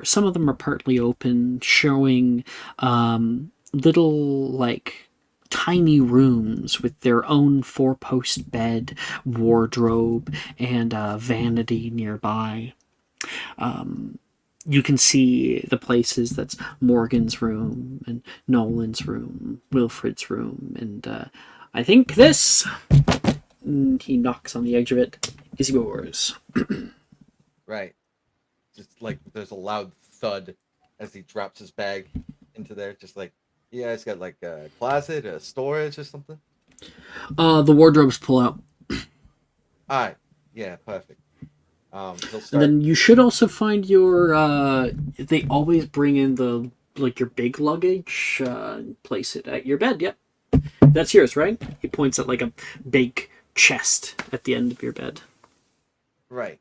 Some of them are partly open, showing little like tiny rooms with their own four-post bed, wardrobe, and vanity nearby. You can see the places that's Morgan's room and Nolan's room, Wilfred's room, and I think this, and he knocks on the edge of it, is yours. Right. Just like there's a loud thud as he drops his bag into there. Just like, Yeah, it's got like a closet, a storage, or something. The wardrobes pull out. All right. Yeah, perfect. He'll And start. then you should also find your. They always bring in the your big luggage. Place it at your bed. Yep, that's yours, right? He points at like a big chest at the end of your bed. Right.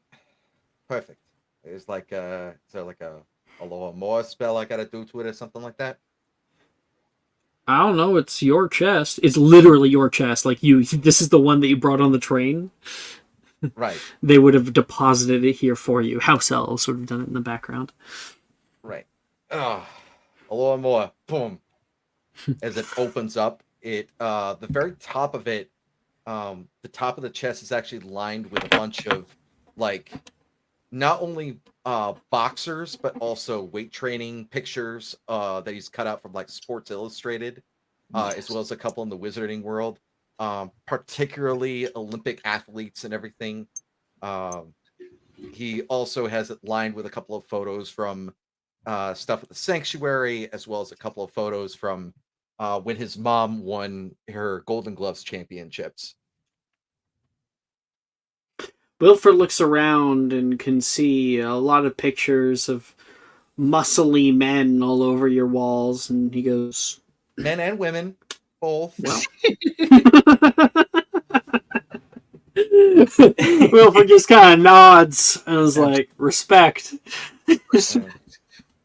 Perfect. It's like is there like a little more spell I gotta do to it or something like that? I don't know. It's your chest. It's literally your chest. Like you. This is the one that you brought on the train. Right. They would have deposited it here for you. House elves would have done it in the background. Right. Oh, a little more. Boom. As it opens up, the very top of it, the top of the chest is actually lined with a bunch of like not only boxers but also weight training pictures that he's cut out from like Sports Illustrated, as well as a couple in the wizarding world, particularly Olympic athletes and everything. He also has it lined with a couple of photos from stuff at the sanctuary, as well as a couple of photos from when his mom won her Golden Gloves championships. Wilford looks around and can see a lot of pictures of muscly men all over your walls, and he goes, Men and women, both. well. Wilford just kind of nods and is like, respect.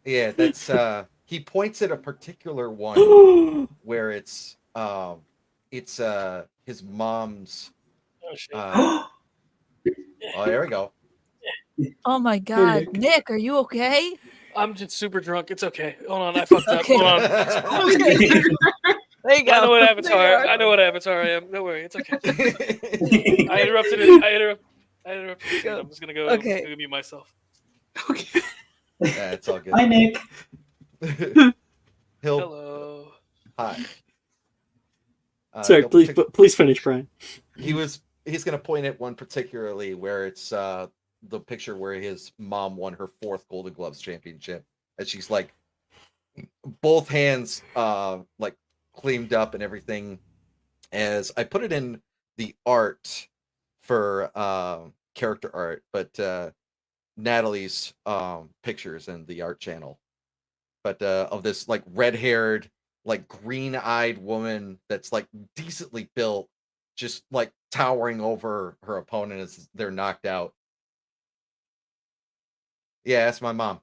Yeah, that's he points at a particular one where it's his mom's Oh shit. oh, there we go. Oh my god, Nick. Nick, are you okay? I'm just super drunk. It's okay. Hold on, I fucked up. Okay. Hold on. Okay. There you go. I know what There avatar. you are. I know what avatar I am. Don't worry, it's okay. I interrupted it. I interrupted it. Go. I'm just gonna go. Okay. I'm gonna mute myself. Okay. Yeah, it's all good. Hi, Nick. He'll Hello. hi. Sorry, he'll please finish, Brian. He's gonna point at one particularly where it's the picture where his mom won her 4th Golden Gloves championship, and she's like both hands like cleaned up and everything. As I put it in the art for character art, but Natalie's pictures in the art channel, but of this like red-haired, like green-eyed woman that's like decently built, just like towering over her opponent as they're knocked out. Yeah, that's my mom.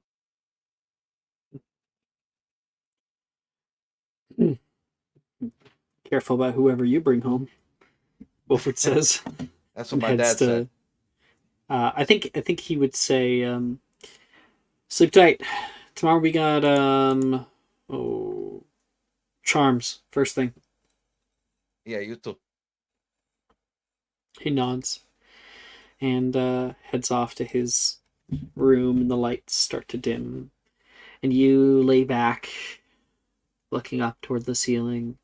Careful about whoever you bring home, Wilford says. That's what And my heads dad said. I think he would say, sleep tight. Tomorrow we got charms first thing. Yeah, you too. He nods and heads off to his room, and the lights start to dim. And you lay back, looking up toward the ceiling.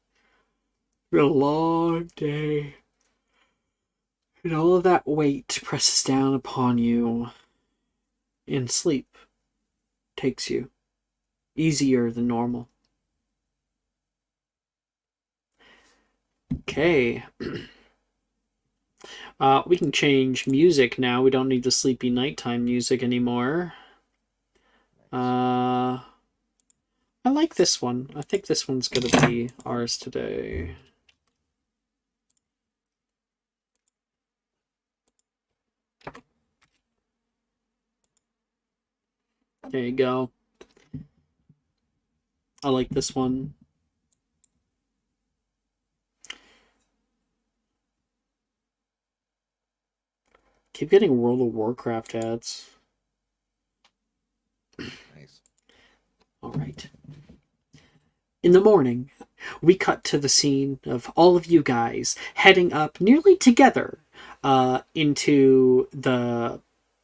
It's been a long day. And all of that weight presses down upon you, and sleep takes you easier than normal. Okay. We can change music now. We don't need the sleepy nighttime music anymore. I like this one. I think this one's gonna be ours today. There you go. I like this one. Keep getting World of Warcraft ads. Nice. All right. In the morning, we cut to the scene of all of you guys heading up nearly together into the,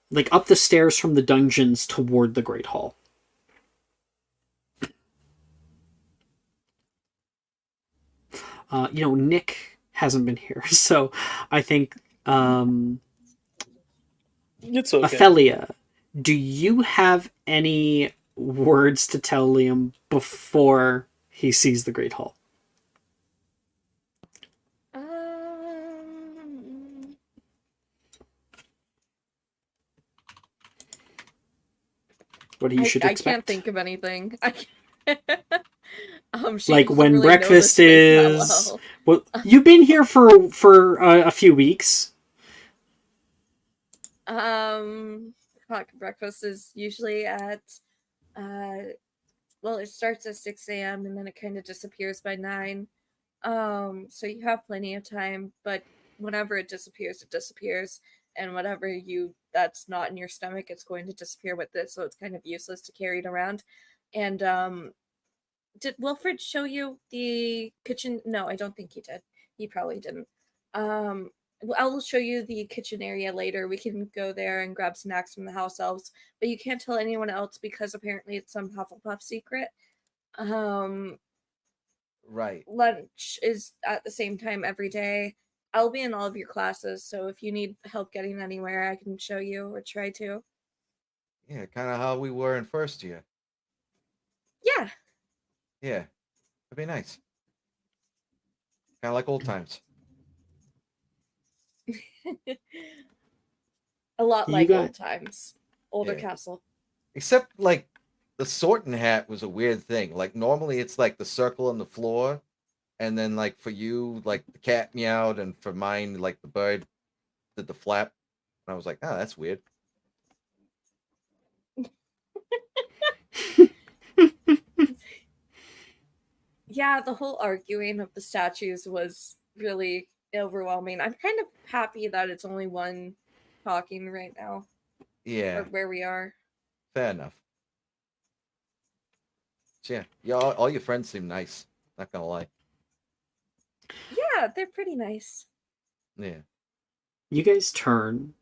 like, up the stairs from the dungeons toward the Great Hall. Nick hasn't been here, so I think It's okay. Ophelia, do you have any words to tell Liam before he sees the Great Hall. What you should I expect. can't think of anything. I can't. She Like doesn't when really know this breakfast place that is. well. Well, you've been here for a few weeks. Fuck, breakfast is usually at well, it starts at 6 a.m. and then it kind of disappears by 9. So you have plenty of time, but whenever it disappears, and whatever that's not in your stomach, it's going to disappear with it, so it's kind of useless to carry it around. And did Wilfred show you the kitchen? No, I don't think he did. He probably didn't. I'll show you the kitchen area later. We can go there and grab snacks from the house elves, but you can't tell anyone else because apparently it's some Hufflepuff secret. Right. Lunch is at the same time every day. I'll be in all of your classes, so if you need help getting anywhere, I can show you or try to. Yeah, kind of how we were in first year. Yeah. Yeah, that'd be nice. Kind of like old times. A lot You like got- old times. Older Yeah. castle. Except like the sorting hat was a weird thing. Like normally it's like the circle on the floor, and then like for you, like the cat meowed, and for mine, like the bird did the flap. And I was like, oh, that's weird. Yeah, the whole arguing of the statues was really overwhelming. I'm kind of happy that it's only one talking right now, Yeah, or where we are. fair enough. So, yeah, all your friends seem nice. Not gonna lie. Yeah, they're pretty nice. Yeah. You guys turn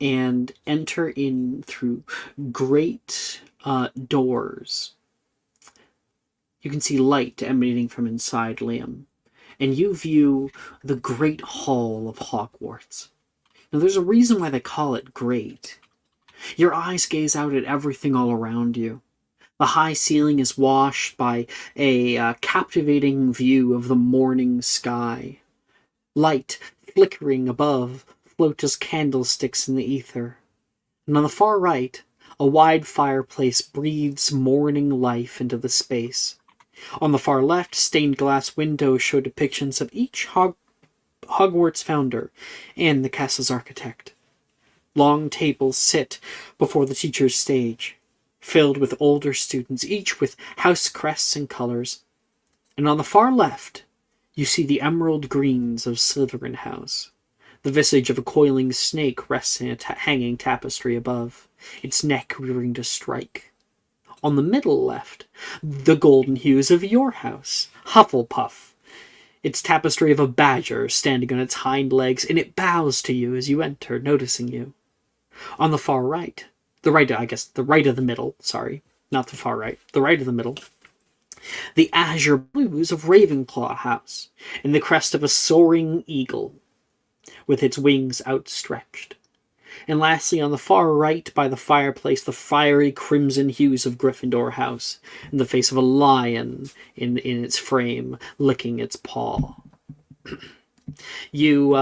and enter in through great doors. You can see light emanating from inside Liam, and you view the Great Hall of Hogwarts. Now, there's a reason why they call it great. Your eyes gaze out at everything all around you. The high ceiling is washed by a captivating view of the morning sky. Light flickering above float as candlesticks in the ether. And on the far right, a wide fireplace breathes morning life into the space. On the far left, stained glass windows show depictions of each Hogwarts founder and the castle's architect. Long tables sit before the teacher's stage, filled with older students, each with house crests and colors. And on the far left, you see the emerald greens of Slytherin House. The visage of a coiling snake rests in a hanging tapestry above, its neck rearing to strike. On the middle left, the golden hues of your house, Hufflepuff. Its tapestry of a badger standing on its hind legs, and it bows to you as you enter, noticing you. On the far right, the right of the middle, sorry, not the far right, the right of the middle, the azure blues of Ravenclaw House, and the crest of a soaring eagle, with its wings outstretched. And lastly, on the far right by the fireplace, the fiery crimson hues of Gryffindor House, and the face of a lion in its frame, licking its paw. You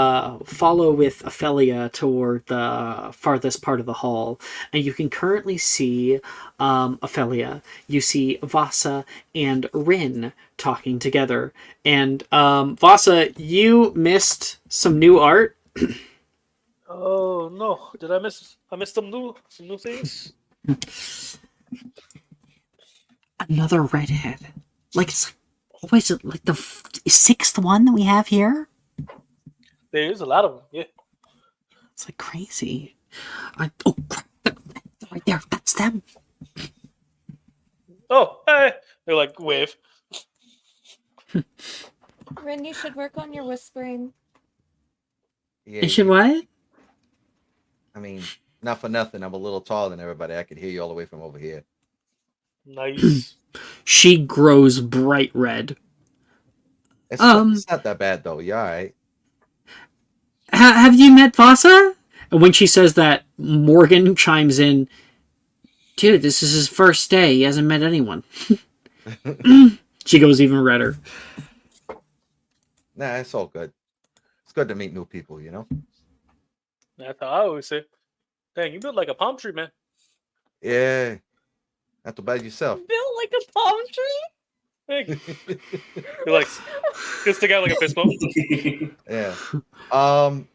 follow with Ophelia toward the farthest part of the hall, and you can currently see Ophelia. You see Vasa and Rin talking together. And Vasa, you missed some new art. Oh no! Did I miss? I missed some new things. Another redhead. Like it's what is it? Like the sixth one that we have here? There is a lot of them. Yeah. It's like crazy. Oh, crap. Right there. That's them. Oh, hey! They're like wave. Rin, you should work on your whispering. Yeah. You should what? I mean, not for nothing. I'm a little taller than everybody. I could hear you all the way from over here. Nice. She grows bright red. It's not that bad though. You all right? Have you met Vasa? And when she says that, Morgan chimes in, dude, this is his first day. He hasn't met anyone. She goes even redder. Nah, it's all good. It's good to meet new people, you know? That's how I always say. Dang, you built like a palm tree, man. Yeah. Not too bad yourself. Built like a palm tree. Thank you. You're like, just stick out like a fist bump. Yeah. I'm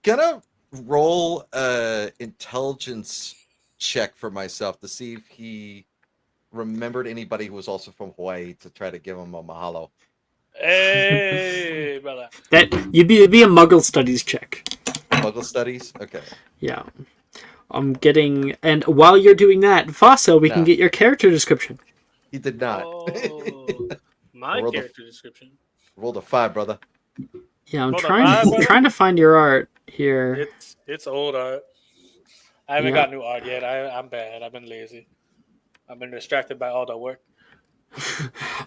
gonna roll a intelligence check for myself to see if he remembered anybody who was also from Hawaii to try to give him a mahalo. Hey, brother. That it'd be a Muggle studies check. Muggle studies? Okay. Yeah. I'm getting, and while you're doing that, Vasa, we can No. get your character description. He did not. Oh, my Roll the- character description. Rolled a 5, brother. Yeah, I'm Roll the trying five, brother? trying to find your art here. It's old art. I haven't Yeah. got new art yet. I'm bad. I've been lazy. I've been distracted by all the work.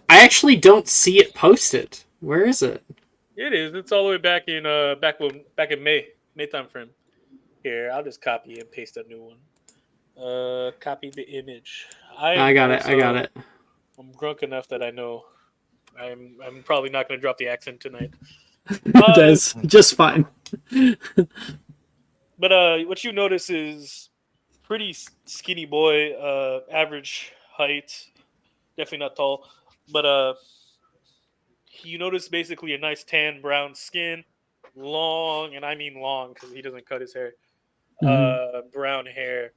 I actually don't see it posted. Where is it? It is. It's all the way back in back in May time frame. Here, I'll just copy and paste a new one. Copy the image. I got it. I'm drunk enough that I know. I'm probably not going to drop the accent tonight. That's just fine. But what you notice is pretty skinny boy, average height, definitely not tall, but you notice basically a nice tan brown skin, long, and I mean long because he doesn't cut his hair, brown hair.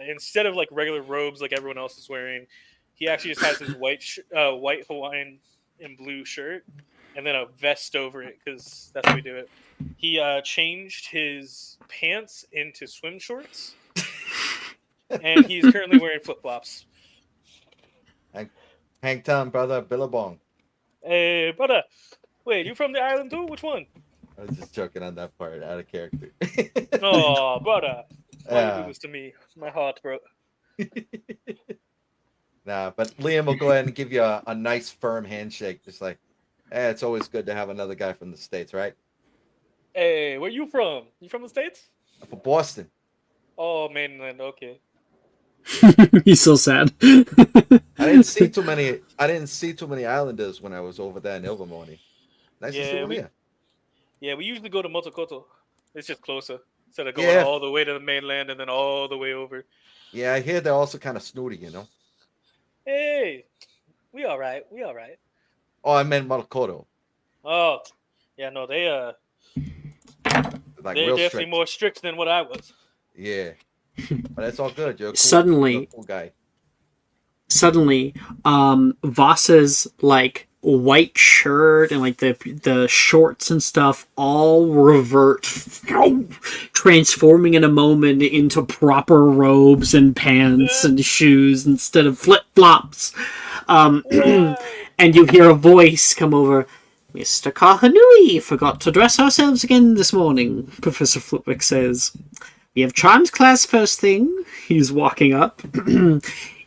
Instead of like regular robes like everyone else is wearing, he actually just has his white Hawaiian and blue shirt, and then a vest over it because that's how we do it. He changed his pants into swim shorts, and he's currently wearing flip flops. Hang time, brother. Billabong. Hey, brother. Wait, you from the island too? Which one? I was just joking on that part, out of character. Oh, brother. Why you Yeah. do this to me? My heart, bro. Nah, but Liam will go ahead and give you a nice firm handshake. Just like, hey, it's always good to have another guy from the States, right? Hey, where you from? You from the States? I'm from Boston. Oh, mainland. Okay. He's so sad. I didn't see too many islanders when I was over there in Ilvermorny. Nice to see Yeah, one here. Yeah, we usually go to Motokoto. It's just closer. Instead of going Yeah. all the way to the mainland and then all the way over. Yeah, I hear they're also kind of snooty, you know. Hey, we all right. We all right. Oh, I meant Malakoto. Oh, yeah, no, Like they're real definitely strict. more strict than what I was. Yeah, but that's all good. You're a cool, Suddenly- you're a cool guy. Suddenly, Vasa's like white shirt and like the shorts and stuff all revert, transforming in a moment into proper robes and pants and shoes instead of flip flops. And you hear a voice come over. Mr. Kahanui forgot to dress ourselves again this morning, Professor Flitwick says. We have Charms class first thing. He's walking up.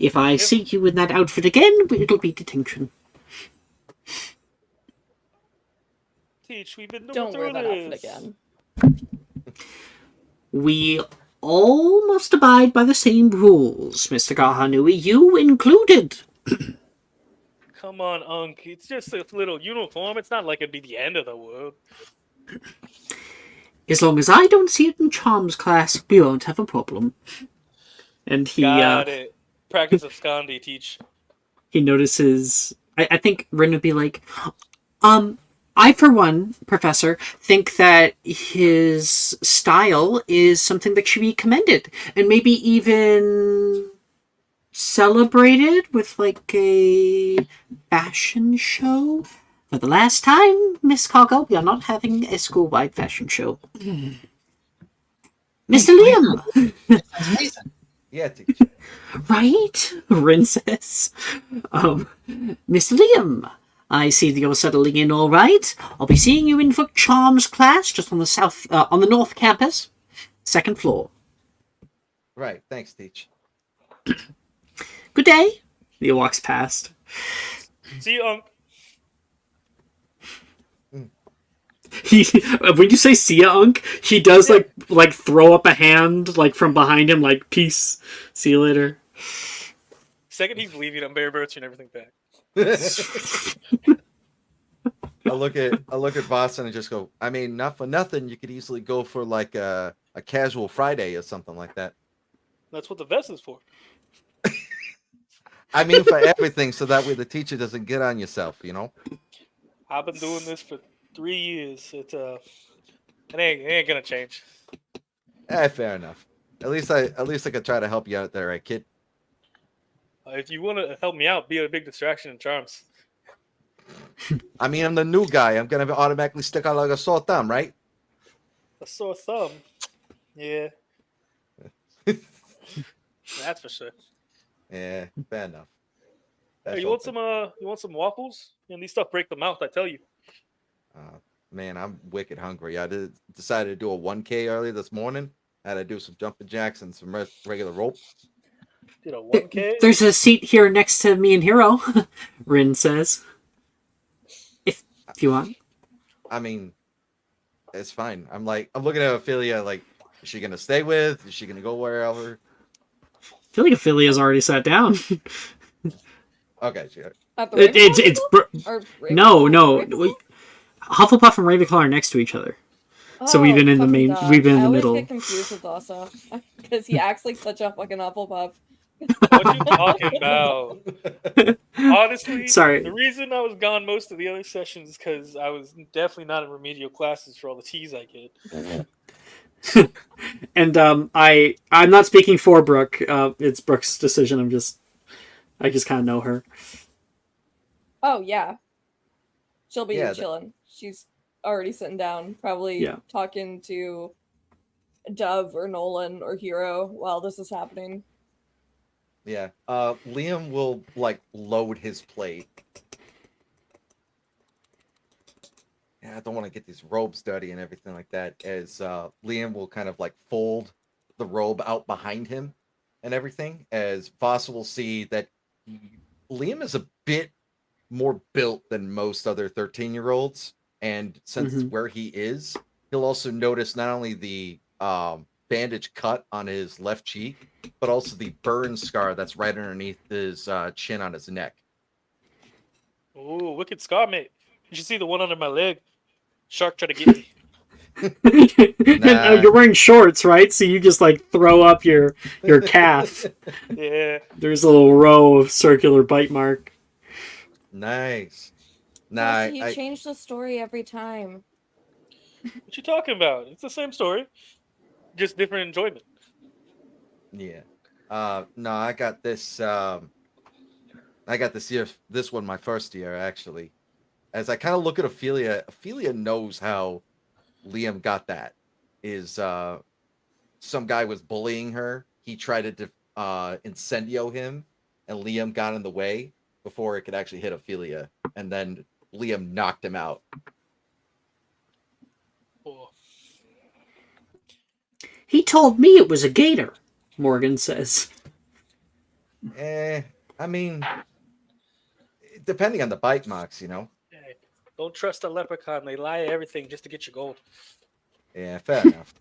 If I see you in that outfit again, it'll be detention. Teach, we've been Don't wear through that outfit this. again. We all must abide by the same rules, Mr. Kahanui, you included. Come on, Unc. It's just a little uniform. It's not like it'd be the end of the world. As long as I don't see it in Charms class, we won't have a problem. And he Got it. Practice of Skandi, Teach. he notices. I think Rin would be like, I for one, Professor, think that his style is something that should be commended, and maybe even celebrated with like a fashion show. For the last time, Miss Cargo, we are not having a school-wide fashion show. Mr. Liam! That's amazing. Yeah, teacher. Right? Rin says. Mr. Liam, I see that you're settling in all right. I'll be seeing you in for Charms class, just on the north campus, second floor. Right. Thanks, teach. Good day. He walks past. See you, Unc. He, when you say "see ya, Unc," he does like throw up a hand like from behind him, like "peace, see you later." Second he's leaving, I'm bare and everything back. I look at Voss and I just go, I mean, not for nothing, you could easily go for like a casual Friday or something like that. That's what the vest is for. I mean, for everything, so that way the teacher doesn't get on yourself, you know? I've been doing this for 3 years. It ain't gonna change. Fair enough. At least I could try to help you out there, right, kid? If you want to help me out, be a big distraction in charms. I mean, I'm the new guy. I'm gonna automatically stick out like a sore thumb, right? A sore thumb. Yeah. That's for sure. Yeah, fair enough. That's Hey, you want open. some waffles? And these stuff break the mouth, I tell you. Man, I'm wicked hungry. I decided to do a 1K early this morning. I had to do some jumping jacks and some regular rope. Did a 1K? There's a seat here next to me and Hero, Rin says. If you want. I mean, it's fine. I'm looking at Ophelia like, is she gonna stay with? Is she gonna go wherever? I feel like Ophelia's already sat down. Okay, sure. At the It's Or no. Ravenclaw? Hufflepuff and Ravenclaw are next to each other. So we've been in the fucking main. duh. We've been in I the always middle. get confused with Asa because he acts like such a fucking Hufflepuff. What you talking about? Honestly, Sorry. the reason I was gone most of the other sessions is because I was definitely not in remedial classes for all the T's I get. And I'm not speaking for Brooke. It's Brooke's decision. I just kind of know her. Oh yeah, she'll be Yeah, chilling. She's already sitting down, probably Yeah. talking to Dove or Nolan or Hero while this is happening. Yeah. Liam will load his plate. Yeah, I don't want to get these robes dirty and everything like that. As Liam will kind of fold the robe out behind him and everything. As Voss will see that Liam is a bit more built than most other 13-year-olds, and since where he is, he'll also notice not only the bandage cut on his left cheek, but also the burn scar that's right underneath his chin on his neck. Ooh, wicked scar, mate. You should see the one under my leg. Shark tried to get me. Nah. You're wearing shorts, right? So you just throw up your calf. Yeah. There's a little row of circular bite mark. Nice. Nah, Plus, you change the story every time. What you talking about? It's the same story, just different enjoyment. yeah. No, I got this. I got this one my first year actually. As I kind of look at Ophelia, Ophelia knows how Liam got that. Is some guy was bullying her. He tried to incendio him, and Liam got in the way before it could actually hit Ophelia, and then Liam knocked him out. Oh. He told me it was a gator, Morgan says. I mean, depending on the bite marks, you know. Hey, don't trust a leprechaun. They lie everything just to get your gold. Yeah, fair enough.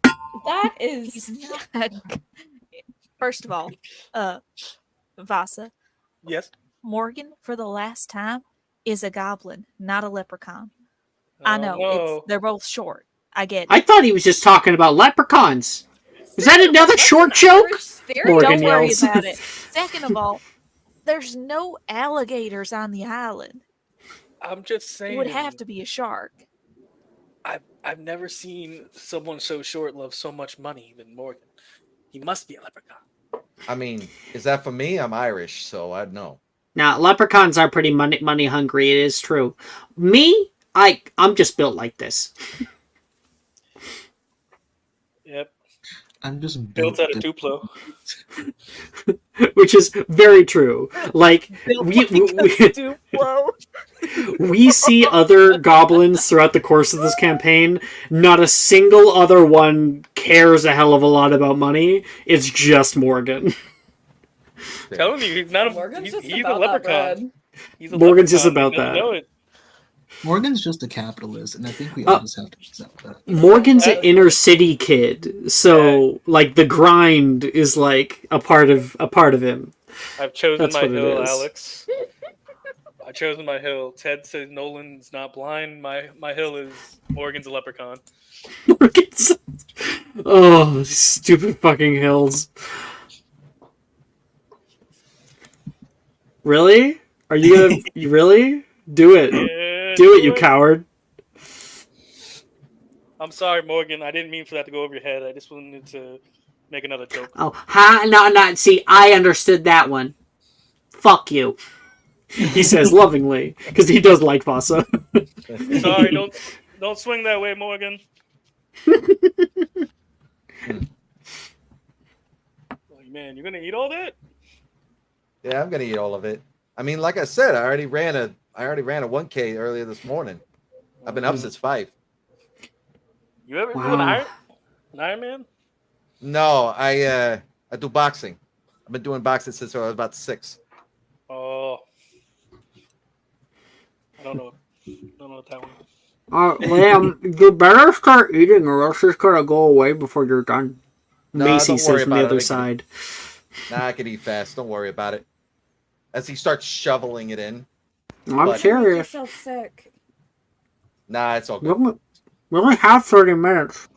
That He's is not. First of all, Vasa, Yes. Morgan, for the last time, is a goblin, not a leprechaun. I know. No. They're both short. I get it. I thought he was just talking about leprechauns. Is that another short joke? Morgan Don't worry yells. about it. Second of all, there's no alligators on the island. I'm just saying. It would have to be a shark. I've never seen someone so short love so much money than Morgan. He must be a leprechaun. I mean, is that for me? I'm Irish, so I'd know. Now, leprechauns are pretty money hungry. It is true. Me, I'm just built like this. Yep. I'm just Built out of Duplo. Which is very true. We see other goblins throughout the course of this campaign. Not a single other one cares a hell of a lot about money. It's just Morgan. Telling you, he's not a. Morgan's just He's a about that leprechaun. bread. He's a Morgan's just leprechaun. about He doesn't that. know it. Morgan's just a capitalist, and I think we all just have to accept that. Morgan's an inner city kid, so the grind is a part of him. I've chosen That's my what it hill, is. Alex. I chose my hill. Ted says Nolan's not blind. My hill is Morgan's a leprechaun. Oh, stupid fucking hills. Really? Are you gonna you really? Do it. Yeah, Do it, you coward. I'm sorry, Morgan. I didn't mean for that to go over your head. I just wanted to make another joke. Oh, no. See, I understood that one. Fuck you. He says lovingly, because he does like Vasa. Sorry, don't swing that way, Morgan. Man, you're gonna eat all that? Yeah, I'm gonna eat all of it. I mean, like I said, I already ran a 1K earlier this morning. I've been up since 5. You ever do Wow. an Iron Man? No, I do boxing. I've been doing boxing since I was about 6. Oh, I don't know what that one is. Liam, you better start eating or else it's gonna go away before you're done. No, Macy don't worry says from the about it. other I can side. Nah, I can eat fast. Don't worry about it. As he starts shoveling it in. I'm But- Make serious. yourself sick. Nah, it's all We good. only have 30 minutes.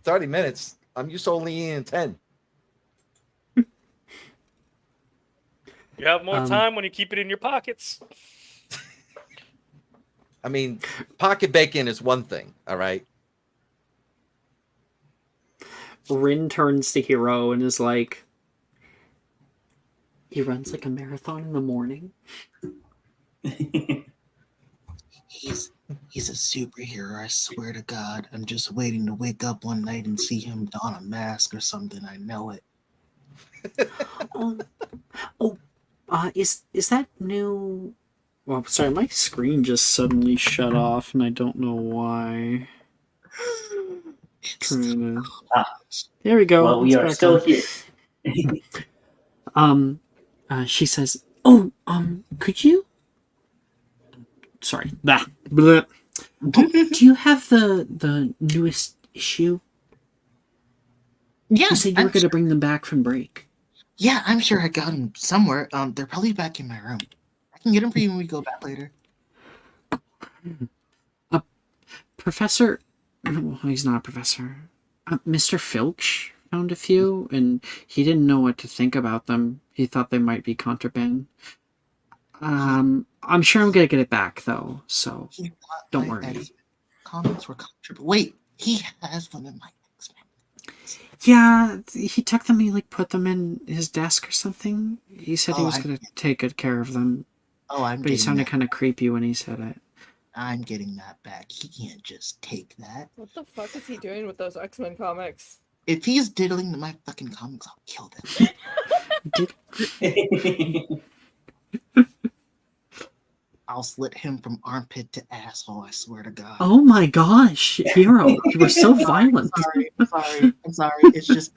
30 minutes. I'm used to only eating 10. You have more Um, time when you keep it in your pockets. I mean, pocket bacon is one thing, all right? Rin turns to Hiro and is like, he runs like a marathon in the morning. He's a superhero, I swear to God. I'm just waiting to wake up one night and see him don a mask or something. I know it. Is that new? Well, sorry, my screen just suddenly shut off, and I don't know why. It's Trying to- Ah. There we go. Well, we it's are back still on. here. She says, "Oh, could you? Sorry, blah. Oh, do you have the newest issue? Yeah, You said you were going to bring them back from break." yeah, I'm sure I got them somewhere. They're probably back in my room. I can get them for you when we go back later. Professor, well, he's not a professor. Mr. Filch found a few, and he didn't know what to think about them. He thought they might be contraband. I'm sure I'm gonna get it back though, so He thought don't my worry. X comments were controversial. Wait, he has one in my X-Men. Yeah, he took them. He put them in his desk or something. He said he Oh, was gonna take good care of them, Oh, I'm but he getting sounded that. kind of creepy when he said it. I'm getting that back. He can't just take that. What the fuck is he doing with those X-Men comics? If he's diddling my fucking comics, I'll kill them. I'll slit him from armpit to asshole, I swear to God. Oh my gosh, Hero, you were so violent. I'm sorry. It's just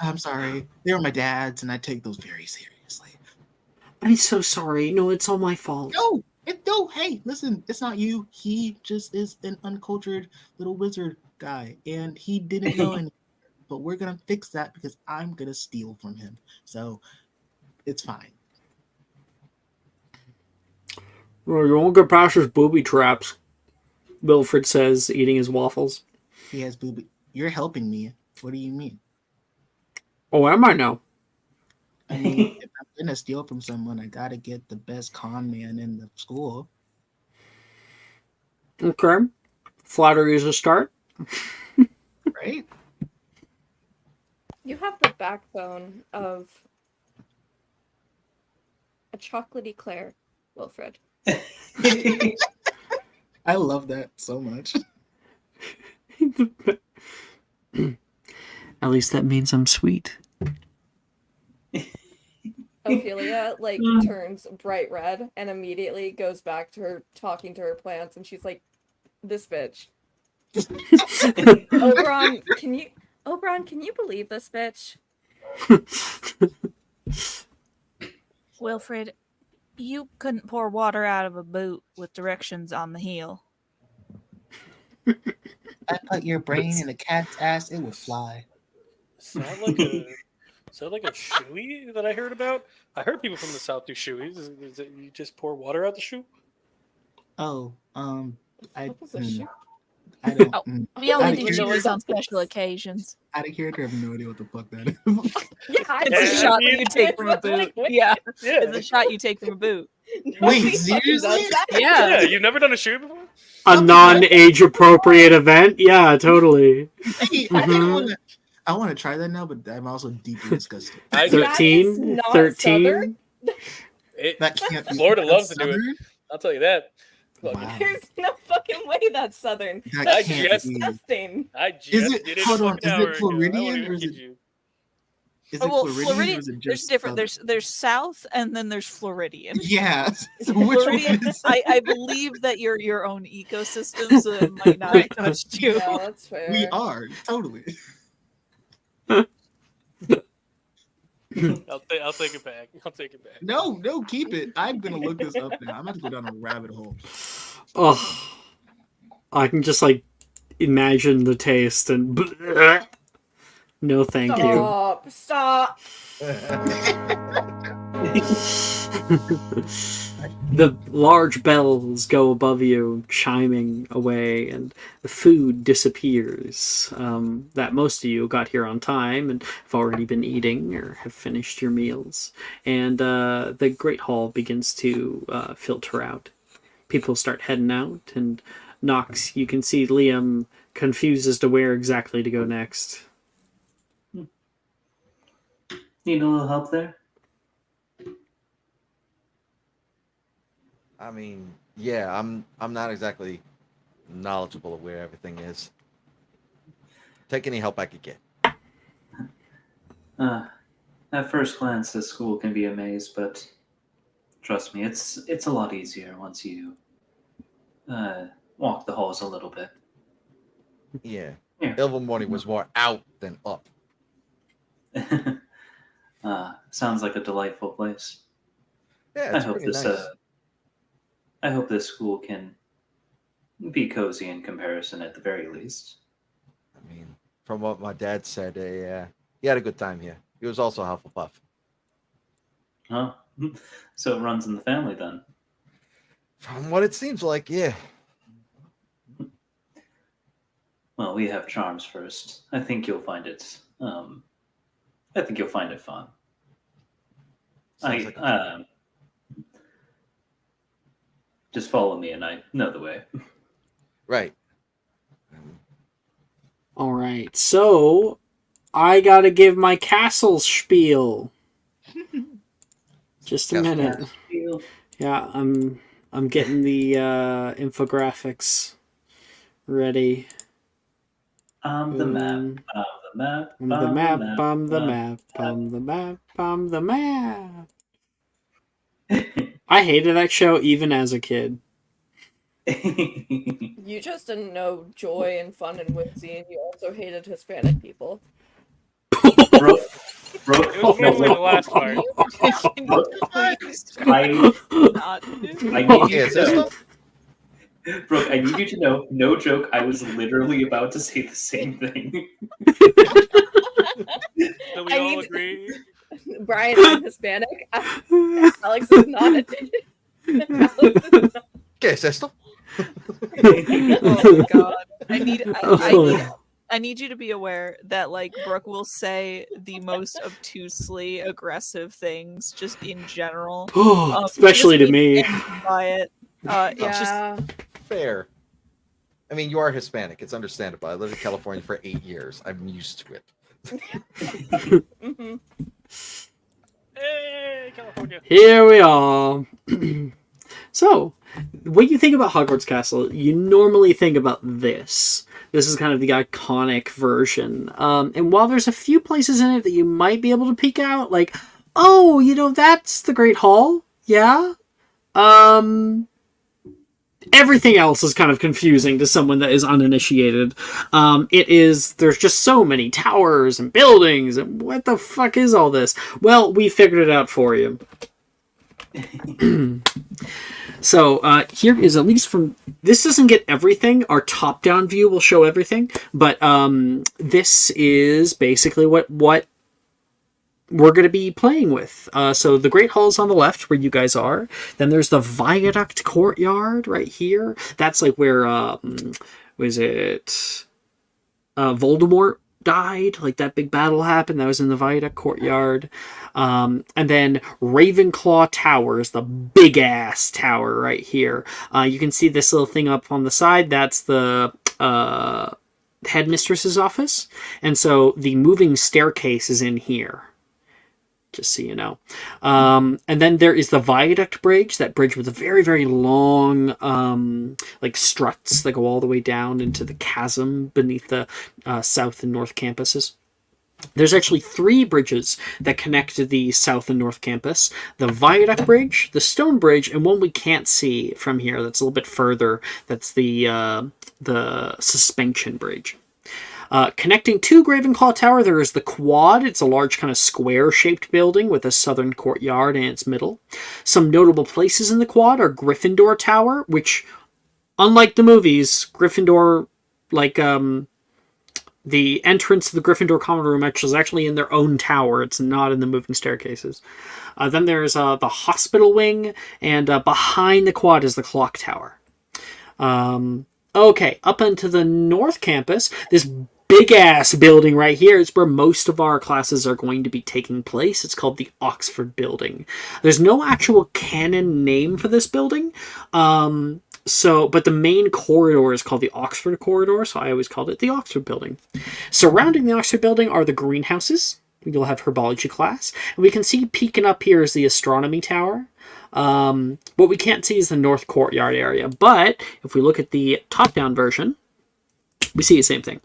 I'm sorry. They were my dad's, and I take those very seriously. I'm so sorry. No, it's all my fault. No, hey, listen, it's not you. He just is an uncultured little wizard guy, and he didn't know anything. But we're gonna fix that because I'm gonna steal from him. So it's fine. Well, you won't get past his booby traps, Wilfred says, eating his waffles. He has booby. You're helping me. What do you mean? Oh, am I now? I mean, if I'm gonna steal from someone, I gotta get the best con man in the school. Okay. Flattery is a start. Right? You have the backbone of a chocolatey Claire, Wilfred. I love that so much. At least that means I'm sweet. Ophelia turns bright red and immediately goes back to her talking to her plants, and she's like, "This bitch." Oberon, can you believe this bitch? Wilfred, you couldn't pour water out of a boot with directions on the heel. I put your brain in a cat's ass, it would fly. Sound like a Is that like a shoey that I heard about? I heard people from the south do shoeys. Is it you just pour water out the shoe? Oh, I, What was a shoe? I don't. Oh, We Out only of do curiosity- shoeys on special occasions. Out of character, I have no idea what the fuck that is. Yeah, I It's a Yeah, shot I mean- you take from a It's like, boot. wait. Yeah, Yeah. it's a shot you take from a boot. Wait, Nobody fucking does seriously? that. Yeah. Yeah, you've never done a shoey before? A non-age appropriate event? Yeah, totally. Hey, Mhm. I want to try that now, but I'm also deeply disgusted. I, That is 13? not 13? Southern. That can't be. Florida that's loves to do it. Southern? I'll tell you that. Look, Wow. There's no fucking way that's Southern. That That's can't just- be. disgusting. I just Is it- did it hold a on, fucking is it hour ago. I won't Floridian even or is kid it- you. Is Oh, it well, Floridian or Floridian. is it There's just different. Southern? There's South and then there's Floridian. Yeah. So which one Floridian. is? I believe that you're your own ecosystem, so it might not have touched you. Yeah, that's fair. We are totally. I'll take it back. I'll take it back. No, keep it. I'm gonna look this up now. I'm about to go down a rabbit hole. Oh, I can just like imagine the taste and no, thank you. Stop. The large bells go above you, chiming away, and the food disappears. That most of you got here on time and have already been eating or have finished your meals. And the Great Hall begins to filter out. People start heading out, and Knox, you can see Liam confused as to where exactly to go next. Need a little help there? I mean, yeah, I'm not exactly knowledgeable of where everything is. Take any help I could get. At first glance, this school can be a maze, but trust me, it's a lot easier once you walk the halls a little bit. Yeah. Yeah. Ilvermorny was more out than up. Sounds like a delightful place. Yeah, I it's hope pretty this nice. I hope this school can be cozy in comparison at the very least. I mean, from what my dad said, he had a good time here. He was also Hufflepuff. Huh? So it runs in the family then. From what it seems like, yeah. Well, we have charms first. I think you'll find it. I think you'll find it fun. Sounds like a Just follow me, and I know the way. right. All right, so I gotta give my castle spiel. Just a Castle. minute. Yeah, I'm getting the infographics ready. The map. The map. I'm the map. I'm the map. I'm the map. I'm the map. I hated that show even as a kid. You just didn't know joy and fun and whimsy, and you also hated Hispanic people. Brooke, It was mainly the last part. I need you Yeah, to so know. Brooke, I need you to know, no joke, I was literally about to say the same thing. So we I all need- agree. Brian, I'm Hispanic. Alex is not. ¿Qué es esto? Oh my god! I need Oh. I need you to be aware that like Brooke will say the most obtusely aggressive things just in general. Especially just to me. offended by it. It's just Yeah. Fair. I mean, you are Hispanic. It's understandable. I lived in California for 8 years. I'm used to it. Mhm. Hey, California. Here we are. So, when you think about Hogwarts Castle, you normally think about this. This is kind of the iconic version. And while there's a few places in it that you might be able to peek out, like, oh, that's the Great Hall. Yeah. Everything else is kind of confusing to someone that is uninitiated. There's just so many towers and buildings, and what the fuck is all this? Well, we figured it out for you. So here is, at least from, this doesn't get everything. Our top-down view will show everything, but this is basically what we're going to be playing with. So the Great Hall is on the left where you guys are. Then there's the Viaduct Courtyard right here. That's like where, was it Voldemort died? Like that big battle happened. That was in the Viaduct Courtyard. And then Ravenclaw Tower is the big ass tower right here. You can see this little thing up on the side. That's the headmistress's office. And so the moving staircase is in here, just so you know. And then there is the Viaduct Bridge, that bridge with the very, very long like struts that go all the way down into the chasm beneath the South and North campuses. There's actually 3 bridges that connect to the South and North campus. The Viaduct Bridge, the Stone Bridge, and one we can't see from here that's a little bit further. That's the Suspension Bridge. Connecting to Ravenclaw Tower, there is the Quad. It's a large kind of square-shaped building with a southern courtyard in its middle. Some notable places in the Quad are Gryffindor Tower, which, unlike the movies, Gryffindor, like, the entrance to the Gryffindor Common Room is actually in their own tower. It's not in the moving staircases. Then there's the Hospital Wing, and behind the Quad is the Clock Tower. Okay, up into the North Campus, this big-ass building right here is where most of our classes are going to be taking place. It's called the Oxford Building. There's no actual canon name for this building, but the main corridor is called the Oxford Corridor, so I always called it the Oxford Building. Surrounding the Oxford Building are the greenhouses. You'll have herbology class. And we can see peeking up here is the Astronomy Tower. What we can't see is the North Courtyard area, but if we look at the top-down version, we see the same thing.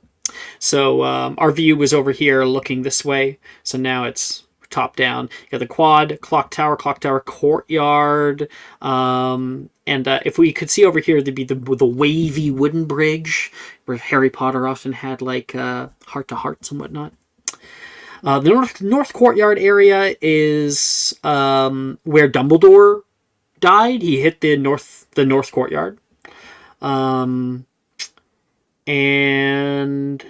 So our view was over here looking this way, so now it's top-down. You got the Quad, Clock Tower, Courtyard, and if we could see over here, there'd be the wavy wooden bridge, where Harry Potter often had, like, heart-to-hearts and whatnot. The North Courtyard area is where Dumbledore died. He hit the North Courtyard. And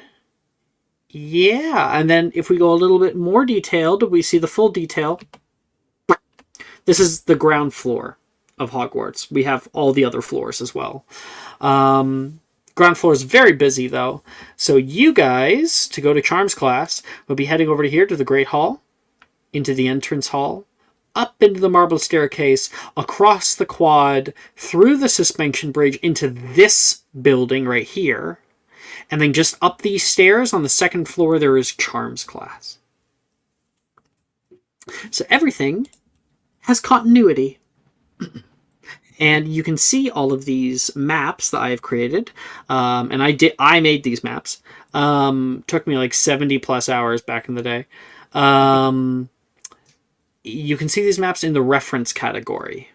yeah, and then if we go a little bit more detailed, we see the full detail. This is the ground floor of Hogwarts. We have all the other floors as well. Ground floor is very busy, though. So you guys, to go to Charms class, will be heading over to here to the Great Hall, into the entrance hall, up into the marble staircase, across the Quad, through the Suspension Bridge, into this building right here. And then just up these stairs on the second floor, there is Charms class. So everything has continuity. And you can see all of these maps that I have created. And I made these maps. Took me like 70 plus hours back in the day. You can see these maps in the reference category.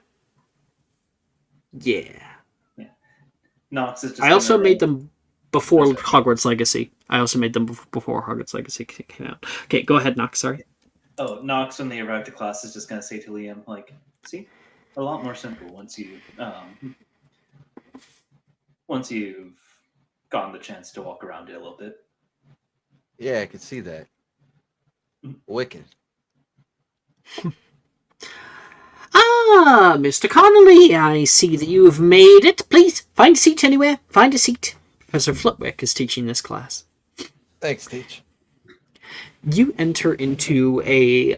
Yeah. Nox is just I also gonna made roll. them before Sorry. Hogwarts Legacy. I also made them before Hogwarts Legacy came out. Okay, go ahead, Nox. Sorry. Oh, Nox, when they arrive to class, is just going to say to Liam, like, see, a lot more simple once you've gotten the chance to walk around it a little bit. Yeah, I can see that. Wicked. Ah, Mr. Connolly, I see that you have made it. Please, find a seat anywhere. Find a seat. Professor Flitwick is teaching this class. Thanks, Teach. You enter into a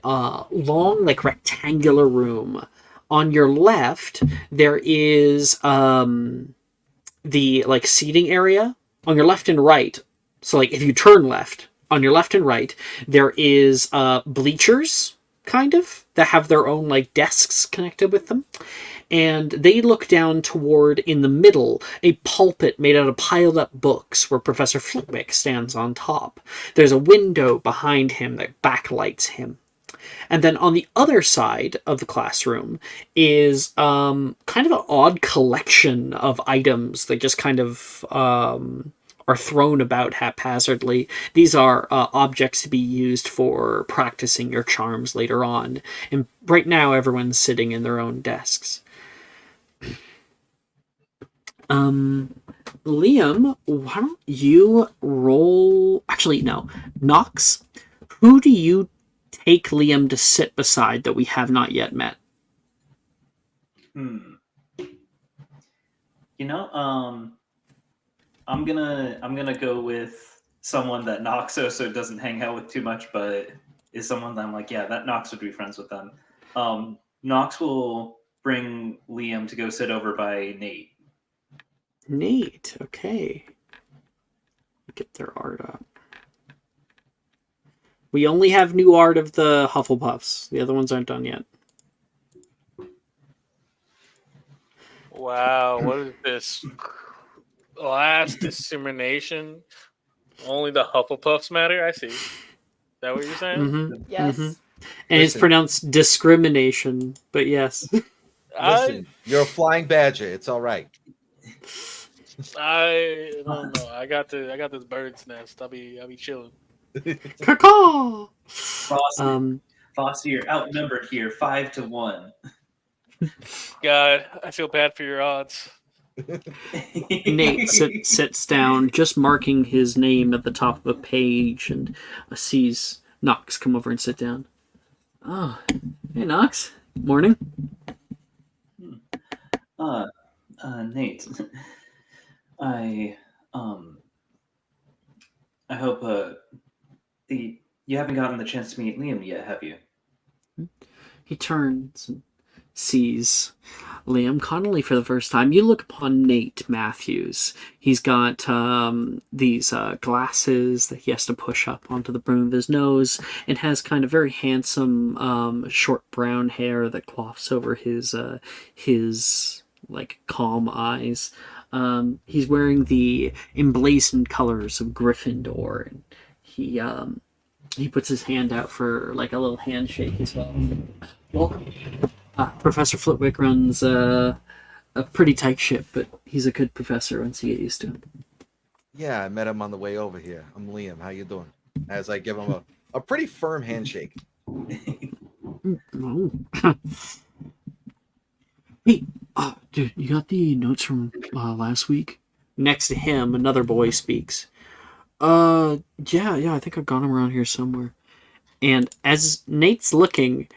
long, like, rectangular room. On your left, there is the, like, seating area. On your left and right, so, like, if you turn left, on your left and right, there is bleachers, kind of, that have their own, like, desks connected with them. And they look down toward, in the middle, a pulpit made out of piled up books where Professor Flitwick stands on top. There's a window behind him that backlights him. And then on the other side of the classroom is kind of an odd collection of items that just kind of are thrown about haphazardly. These are objects to be used for practicing your charms later on. And right now, everyone's sitting in their own desks. Liam, why don't you roll... Actually, no. Nox, who do you take Liam to sit beside that we have not yet met? You know, I'm gonna go with someone that Nox also doesn't hang out with too much, but is someone that I'm like, yeah, that Nox would be friends with them. Nox will bring Liam to go sit over by Nate. Nate, okay. Get their art up. We only have new art of the Hufflepuffs. The other ones aren't done yet. Wow, what is this? Last dissemination? Only the Hufflepuffs matter? I see. Is that what you're saying? Mm-hmm. Yes. Mm-hmm. And it's Listen. pronounced discrimination, but yes. Listen, you're a flying badger. It's all right. I don't know. I got this bird's nest. I'll be chilling. Caw-caw! Foster, you're outnumbered here 5-1. God, I feel bad for your odds. Nate sits down, just marking his name at the top of a page, and sees Knox come over and sit down. Oh, hey Knox. Morning. Nate, I hope you haven't gotten the chance to meet Liam yet, have you? He turns and sees Liam Connolly for the first time. You look upon Nate Matthews. He's got these glasses that he has to push up onto the brim of his nose, and has kind of very handsome short brown hair that coifs over his like calm eyes. He's wearing the emblazoned colors of Gryffindor, and he puts his hand out for like a little handshake as well. Welcome. Professor Flitwick runs a pretty tight ship, but he's a good professor once you get used to him. Yeah, I met him on the way over here. I'm Liam. How you doing? As I give him a pretty firm handshake. Oh. Hey, dude, you got the notes from last week? Next to him, another boy speaks. Yeah, I think I've got him around here somewhere. And as Nate's looking,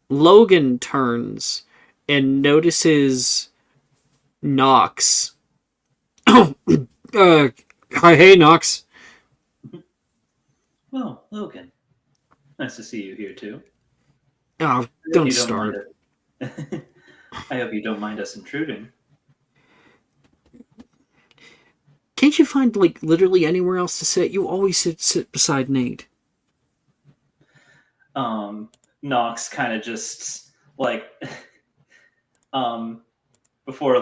Logan turns and notices Knox. Hi, hey, Knox. Well, Logan, nice to see you here too. Oh, don't start. I hope you don't mind us intruding. Can't you find, like, literally anywhere else to sit? You always sit beside Nate. Knox kind of just like before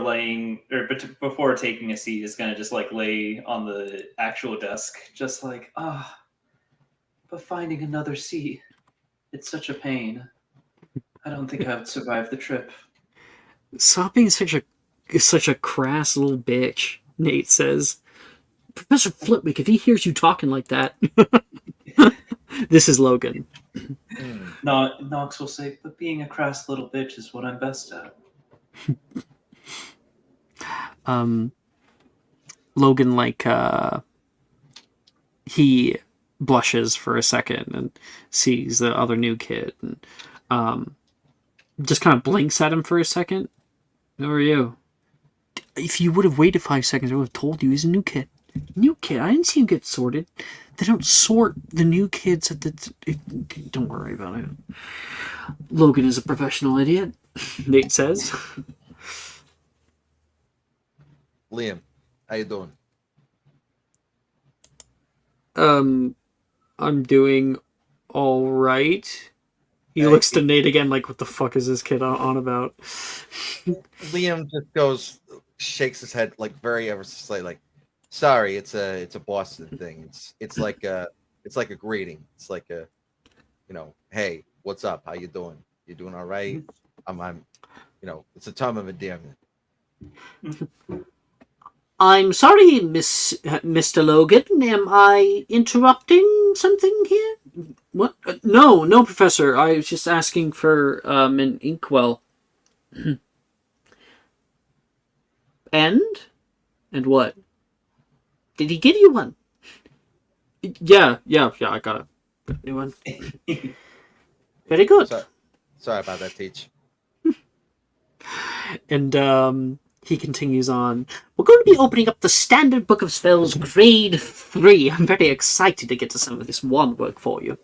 before taking a seat is gonna just like lay on the actual desk, just like but finding another seat, it's such a pain. I don't think I would survive the trip. Stop being such a crass little bitch, Nate says. Professor Flitwick, if he hears you talking like that. This is Logan. No, Knox will say, but being a crass little bitch is what I'm best at. Logan, like, he blushes for a second and sees the other new kid and just kind of blinks at him for a second. Who are you? If you would have waited 5 seconds, I would have told you he's a new kid. New kid? I didn't see him get sorted. They don't sort the new kids at the... Don't worry about it. Logan is a professional idiot, Nate says. Liam, how you doing? I'm doing all right. He looks to Nate again like, what the fuck is this kid on about? Liam just goes, shakes his head like very ever so slightly, like, sorry, it's a Boston thing. It's like a greeting. It's like a, hey, what's up? How you doing? You doing all right? I'm it's a term of endearment. I'm sorry, Mr. Logan. Am I interrupting something here? What? No, Professor. I was just asking for an inkwell. And what? Did he give you one? Yeah. I got a new one. Very good. Sorry about that, Teach. And he continues on. We're going to be opening up the Standard Book of Spells Grade 3. I'm very excited to get to some of this wand work for you.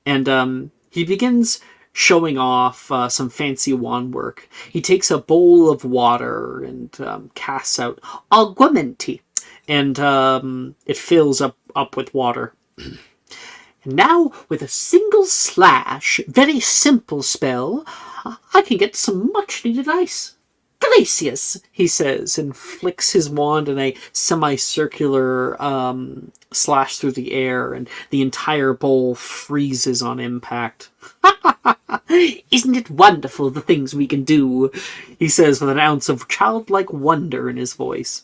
And he begins showing off some fancy wand work. He takes a bowl of water and casts out Augmenti, and it fills up with water. And now, with a single slash, very simple spell, I can get some much-needed ice. Glacius, he says, and flicks his wand in a semicircular slash through the air, and the entire bowl freezes on impact. Isn't it wonderful the things we can do? He says with an ounce of childlike wonder in his voice.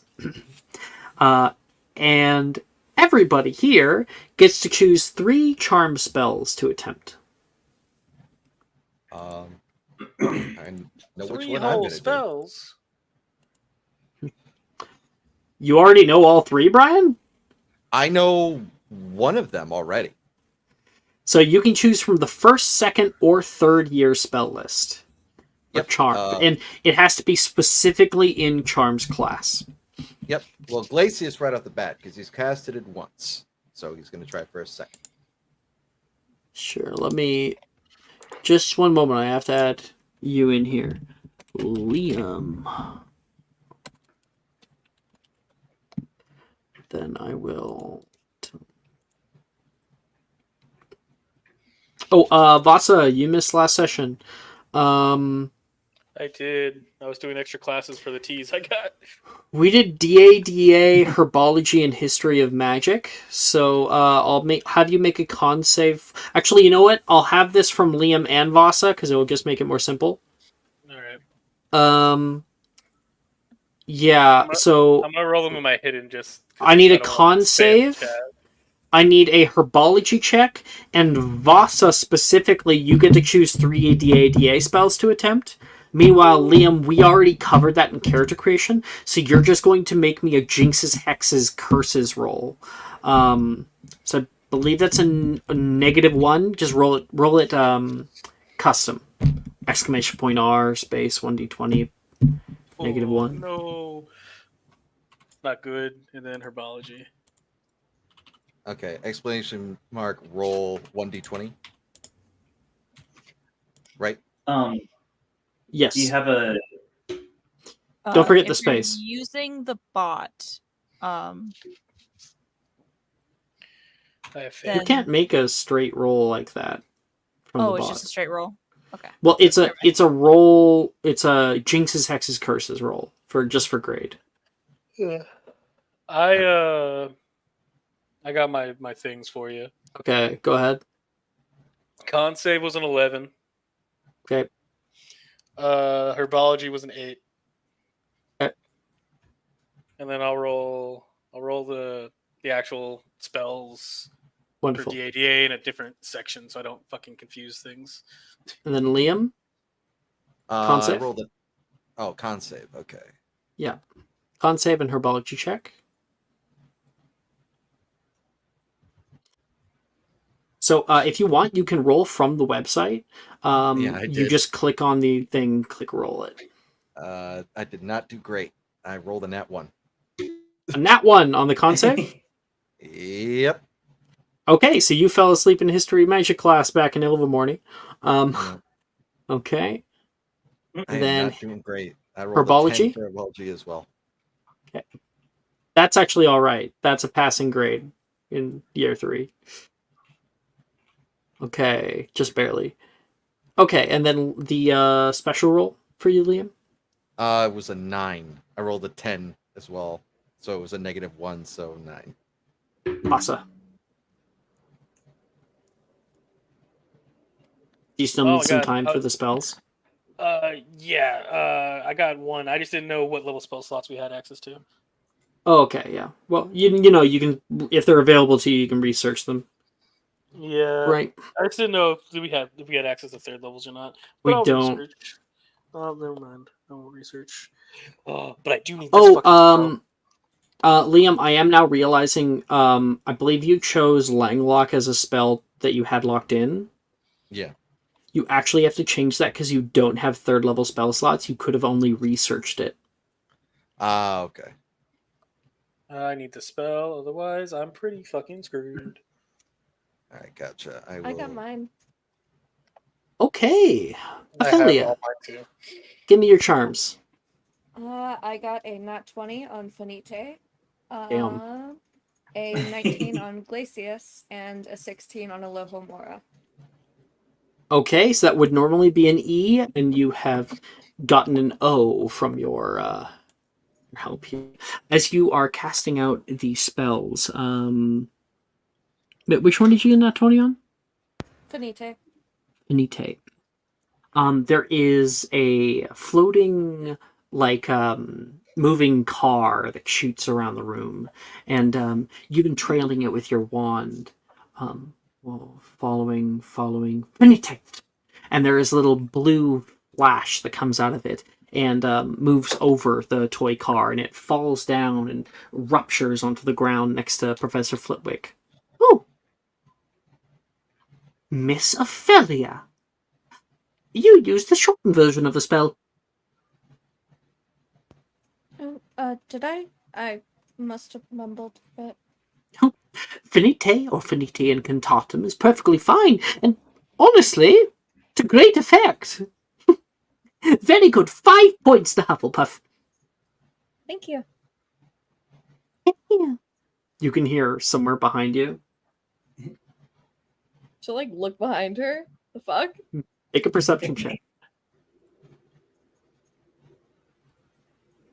And everybody here gets to choose 3 charm spells to attempt. I know which 3 one I'm whole gonna do. spells. You already know all 3, Brian? I know one of them already. So you can choose from the first, second, or third year spell list. Or Yep, charm. And it has to be specifically in Charms class. Yep. Well, Glacius right off the bat because he's casted it once, so he's going to try for a second. Sure, let me... Just one moment, I have to add you in here. Liam. Then I will... Oh, Vasa, you missed last session. I did. I was doing extra classes for the T's I got. We did DADA, Herbology, and History of Magic. So I'll have you make a con save. Actually, you know what? I'll have this from Liam and Vasa because it will just make it more simple. All right. Yeah. So I'm gonna roll them in my hidden. Just I need a don't want con to spam save. chat. I need a Herbology check, and Vasa specifically, you get to choose 3 DADA spells to attempt. Meanwhile, Liam, we already covered that in character creation, so you're just going to make me a Jinxes, Hexes, Curses roll. So I believe that's a -1. Just roll it custom. Exclamation point R, space, 1d20, -1. No, not good. And then herbology. Okay. Exclamation mark. Roll 1d20. Right. Yes. Do you have a? Don't forget the if you're space. using the bot. I have faith. You can't make a straight roll like that from the It's bot. just a straight roll. Okay. Well, it's Never a roll. It's a Jinxes, Hexes, Curses roll for grade. Yeah. I got my things for you. Okay, go ahead. Con save was an 11. Okay. Herbology was an 8. Okay. And then I'll roll the actual spells Wonderful. for DADA in a different section so I don't fucking confuse things. And then Liam. Con save? I rolled it. Oh, con save. Okay. Yeah. Con save and Herbology check. So if you want, you can roll from the website. Yeah, I You did. just click on the thing, click roll it. I did not do great. I rolled a nat 1. A nat 1 on the con save? Yep. Okay, so you fell asleep in History of Magic class back in Ilvermorny. Yeah. Okay. I am Then not doing great. I rolled Herbology? a 10 for herbology as well. That's actually all right. That's a passing grade in year 3. Okay, just barely. Okay, and then the special roll for you, Liam? It was a 9. I rolled a 10 as well. So it was a -1, so 9. Masa. Do you still Oh, need some God. time for the spells? Yeah. I got 1. I just didn't know what level spell slots we had access to. Oh, okay, yeah. Well, you know, you can, if they're available to you, you can research them. Yeah. Right. I just didn't know if we had access to 3rd levels or not. We But I'll don't. research. Oh, never mind. I won't research. But I do need this fucking spell. Liam, I am now realizing, I believe you chose Langlock as a spell that you had locked in. Yeah. You actually have to change that because you don't have 3rd level spell slots. You could have only researched it. Ah, okay. I need to spell, otherwise I'm pretty fucking screwed. All right, gotcha. I I got will. mine. Okay. I have Ophelia, all mine too. give me your charms. I got a nat 20 on Finite, Damn. a 19 on Glacius, and a 16 on Alohomora. Okay, so that would normally be an E, and you have gotten an O from your help here. As you are casting out the spells, but which one did you get that 20 on? Finite. Finite. There is a floating, like, moving car that shoots around the room, and you've been trailing it with your wand, well, following, Finite. And there is a little blue flash that comes out of it and moves over the toy car, and it falls down and ruptures onto the ground next to Professor Flitwick. Oh, Miss Ophelia. You used the shortened version of the spell. Oh, did I? I must have mumbled a bit. Finite or finite incantatum is perfectly fine, and honestly, to great effect. Very good. 5 points to Hufflepuff. Thank you. Yeah. You can hear somewhere behind you. She'll like look behind her. The fuck? Make a perception check.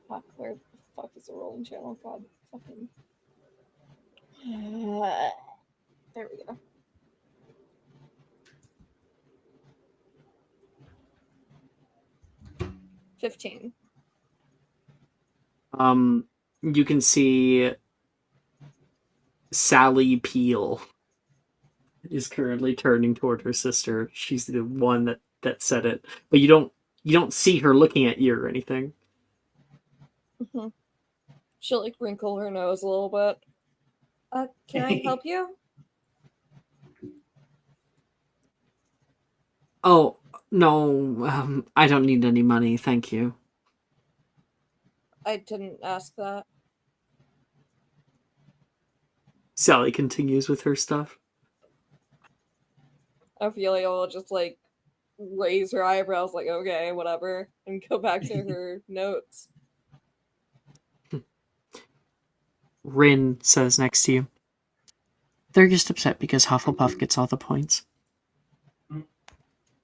Fuck, where the fuck is the rolling channel? God, fucking. There we go. $15. You can see Sally Peel is currently turning toward her sister. She's the one that said it, but you don't see her looking at you or anything. She'll like wrinkle her nose a little bit. Can I help you? Oh no, I don't need any money, thank you. I didn't ask that. Sally continues with her stuff. Ophelia will just like raise her eyebrows, like, okay, whatever, and go back to her notes. Rin says next to you. They're just upset because Hufflepuff gets all the points.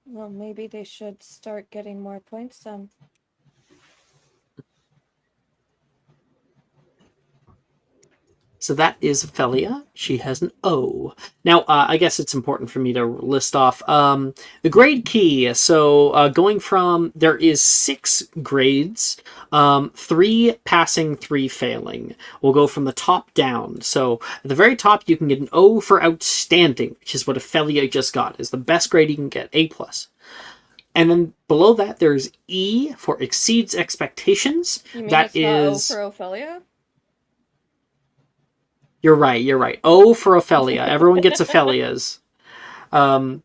Well, maybe they should start getting more points then. So that is Ophelia. She has an O. Now, I guess it's important for me to list off the grade key. So going from, there is 6 grades, 3 passing, 3 failing. We'll go from the top down. So at the very top, you can get an O for outstanding, which is what Ophelia just got. Is the best grade you can get, A+. And then below that, there's E for exceeds expectations. You mean That it's not O is... for Ophelia? You're right. O for Ophelia. Everyone gets Ophelias.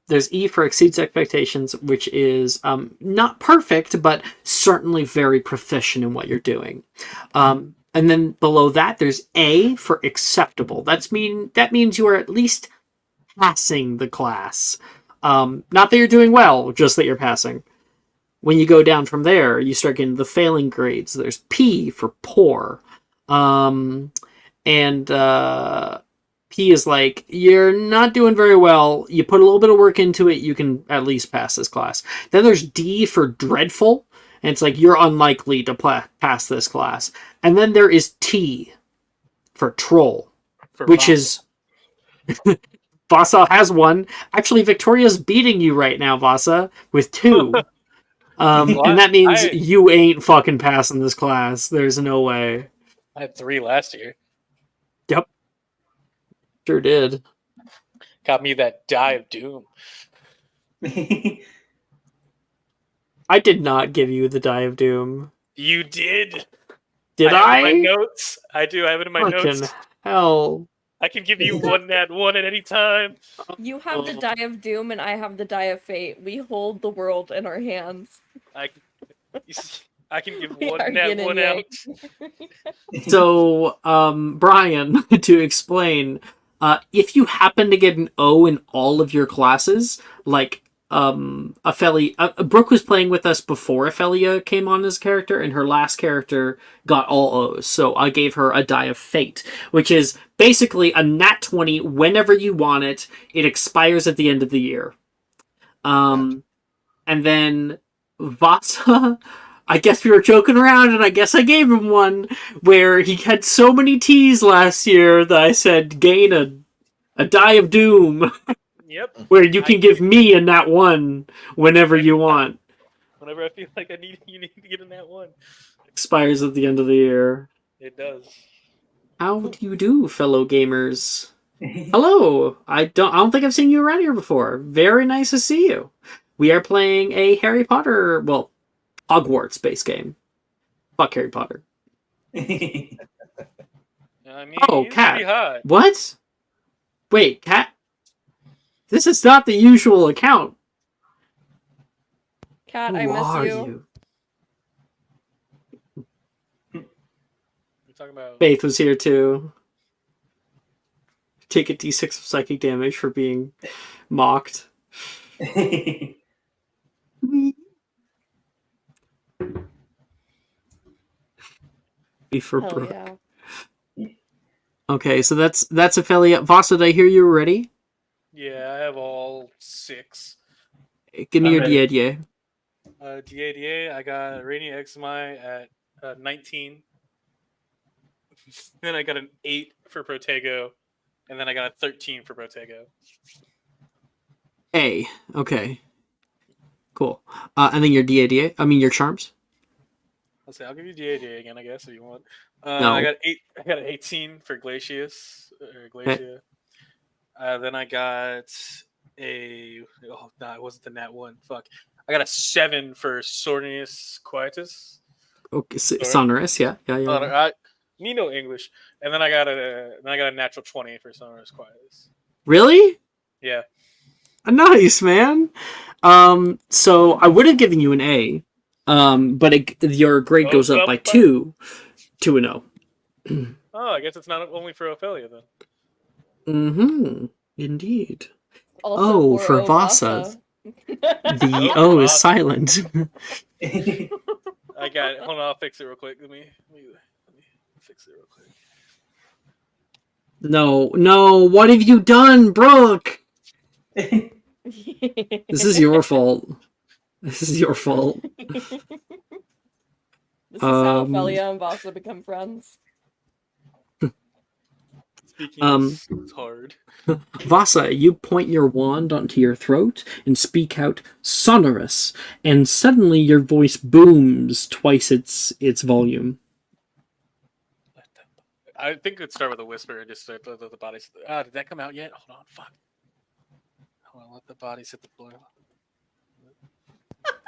There's E for exceeds expectations, which is not perfect, but certainly very proficient in what you're doing. And then below that, there's A for acceptable. That means you are at least passing the class. Not that you're doing well, just that you're passing. When you go down from there, you start getting the failing grades. There's P for poor. And P is like, you're not doing very well. You put a little bit of work into it, you can at least pass this class. Then there's D for dreadful, and it's like, you're unlikely to pass this class. And then there is T for troll, which is... Vasa has 1. Actually, Victoria's beating you right now, Vasa, with 2. And that means you ain't fucking passing this class. There's no way. I had 3 last year. Yep. Sure did. Got me that Die of Doom. I did not give you the Die of Doom. You did. Did I have I? it in my notes. I do. I have it in my Fucking notes. hell. I can give you one nat one at any time. You have the die of doom, and I have the die of fate. We hold the world in our hands. I can give We one are nat yin and one yang. out. So, Brian, to explain, if you happen to get an O in all of your classes, like Brooke was playing with us before Ophelia came on as a character, and her last character got all O's. So I gave her a die of fate, which is basically a nat 20 whenever you want it. It expires at the end of the year. And then Vasa, I guess we were joking around, and I guess I gave him one where he had so many T's last year that I said gain a die of doom, Yep. where you can give me a nat 1 whenever you want. Whenever I feel like you need to get a nat one. Expires at the end of the year. It does. How do you do, fellow gamers? Hello. I don't think I've seen you around here before. Very nice to see you. We are playing a Harry Potter, well, Hogwarts based game. Fuck Harry Potter. I mean, Oh, he's Cat. pretty hot. What? Wait, Cat? This is not the usual account. Cat, Who I miss are you. We're talking about Faith was here too. Take a d6 of psychic damage for being mocked. Be for Hell Brooke. yeah. Okay, so that's Ophelia. Vasa, did I hear you were ready? Yeah, I have all 6. Give me I'm your ready. DADA. DADA, I got Rainy Exmi at 19. Then I got an 8 for Protego. And then I got a 13 for Protego. A. Okay. Cool. And then your DADA. I mean your charms. Let's see, I'll give you DADA again, I guess, if you want. No. I got an 18 for Glacius or Glacia. Then I got it wasn't the nat 1. Fuck. I got a 7 for Sornius Quietus. Okay, sonorous. Yeah. Me no English. And then I got a natural 20 for Sonorous Quietus. Really? Yeah. Nice, man. So I would have given you an A. But your grade goes up by 2 to an O. Oh, I guess it's not only for Ophelia then. Mm-hmm. Indeed. Also for Vasa. The O is silent. I got it. Hold on, I'll fix it real quick. Let me fix it real quick. No, what have you done, Brooke? This is your fault. This is your fault. This is how Ophelia and Vasa become friends. Speaking is hard. Vasa, you point your wand onto your throat and speak out sonorous, and suddenly your voice booms twice its volume. I think it'd start with a whisper and just let the bodies. Did that come out yet? Hold on, fuck. Hold on, let the bodies hit the floor.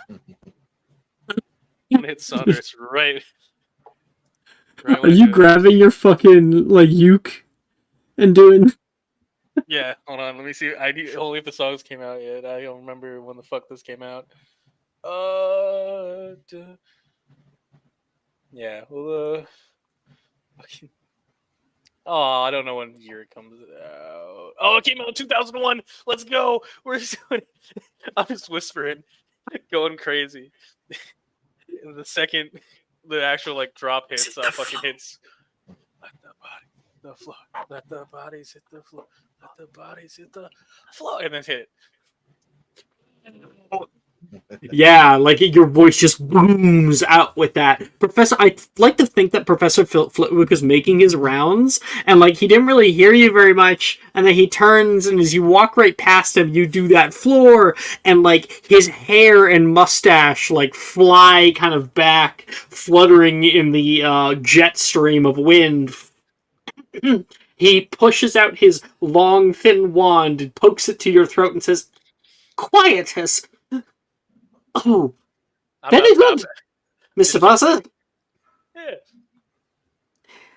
I'm gonna hit sonorous right. Are you grabbing your fucking uke and doing? Yeah, hold on. Let me see. I need only if the songs came out yet. I don't remember when the fuck this came out. Yeah. Well, fucking. Oh, I don't know when year it comes out. Oh, it came out in 2001. Let's go. We're just doing. I'm just whispering, going crazy. And the second the actual drop hits, fucking hits. Let the body, the floor. Let the bodies hit the floor. Let the bodies hit the floor, and then hit. Yeah, your voice just booms out with that. I like to think that Professor Flitwick was making his rounds, and he didn't really hear you very much, and then he turns, and as you walk right past him, you do that floor, and his hair and mustache fly kind of back, fluttering in the jet stream of wind. He pushes out his long, thin wand and pokes it to your throat and says, "Quietus." Oh, very good, Mr. Vasa.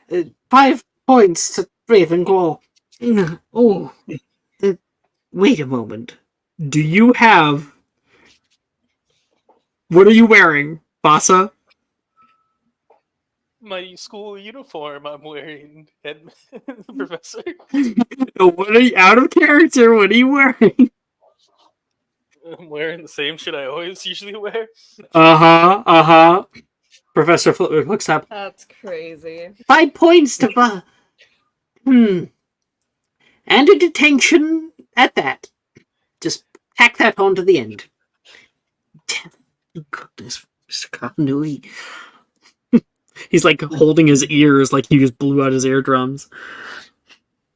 Yeah. 5 points to Ravenclaw. Oh, wait a moment. Do you have... What are you wearing, Basa? My school uniform I'm wearing, Professor. What are you... Out of character, what are you wearing? I'm wearing the same shit I always usually wear. Professor Flitwick looks up. That's crazy. 5 points to and a detention at that. Just tack that on to the end. Goodness, Mr. Continuity. He's like holding his ears like he just blew out his eardrums.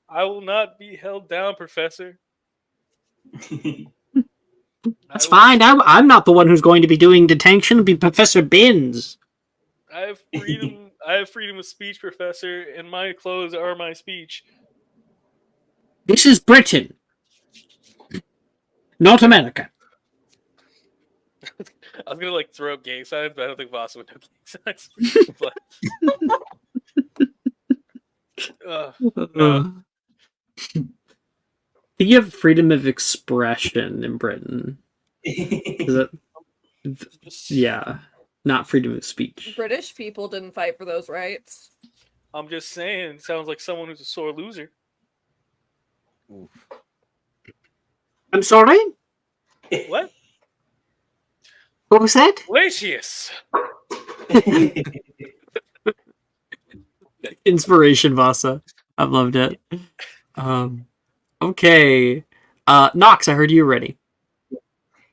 I will not be held down, Professor. That's fine. I'm not the one who's going to be doing detention. It'll be Professor Binns. I have freedom. I have freedom of speech, Professor, and my clothes are my speech. This is Britain, not America. I was gonna like throw up gang signs, but I don't think Voss would know gang signs. But no. You have freedom of expression in Britain. Is it? Yeah, not freedom of speech. British people didn't fight for those rights. I'm just saying, it sounds like someone who's a sore loser. Oof. I'm sorry? What? What was that? Glacius! Inspiration, Vasa. I've loved it. Okay. Nox, I heard you were ready.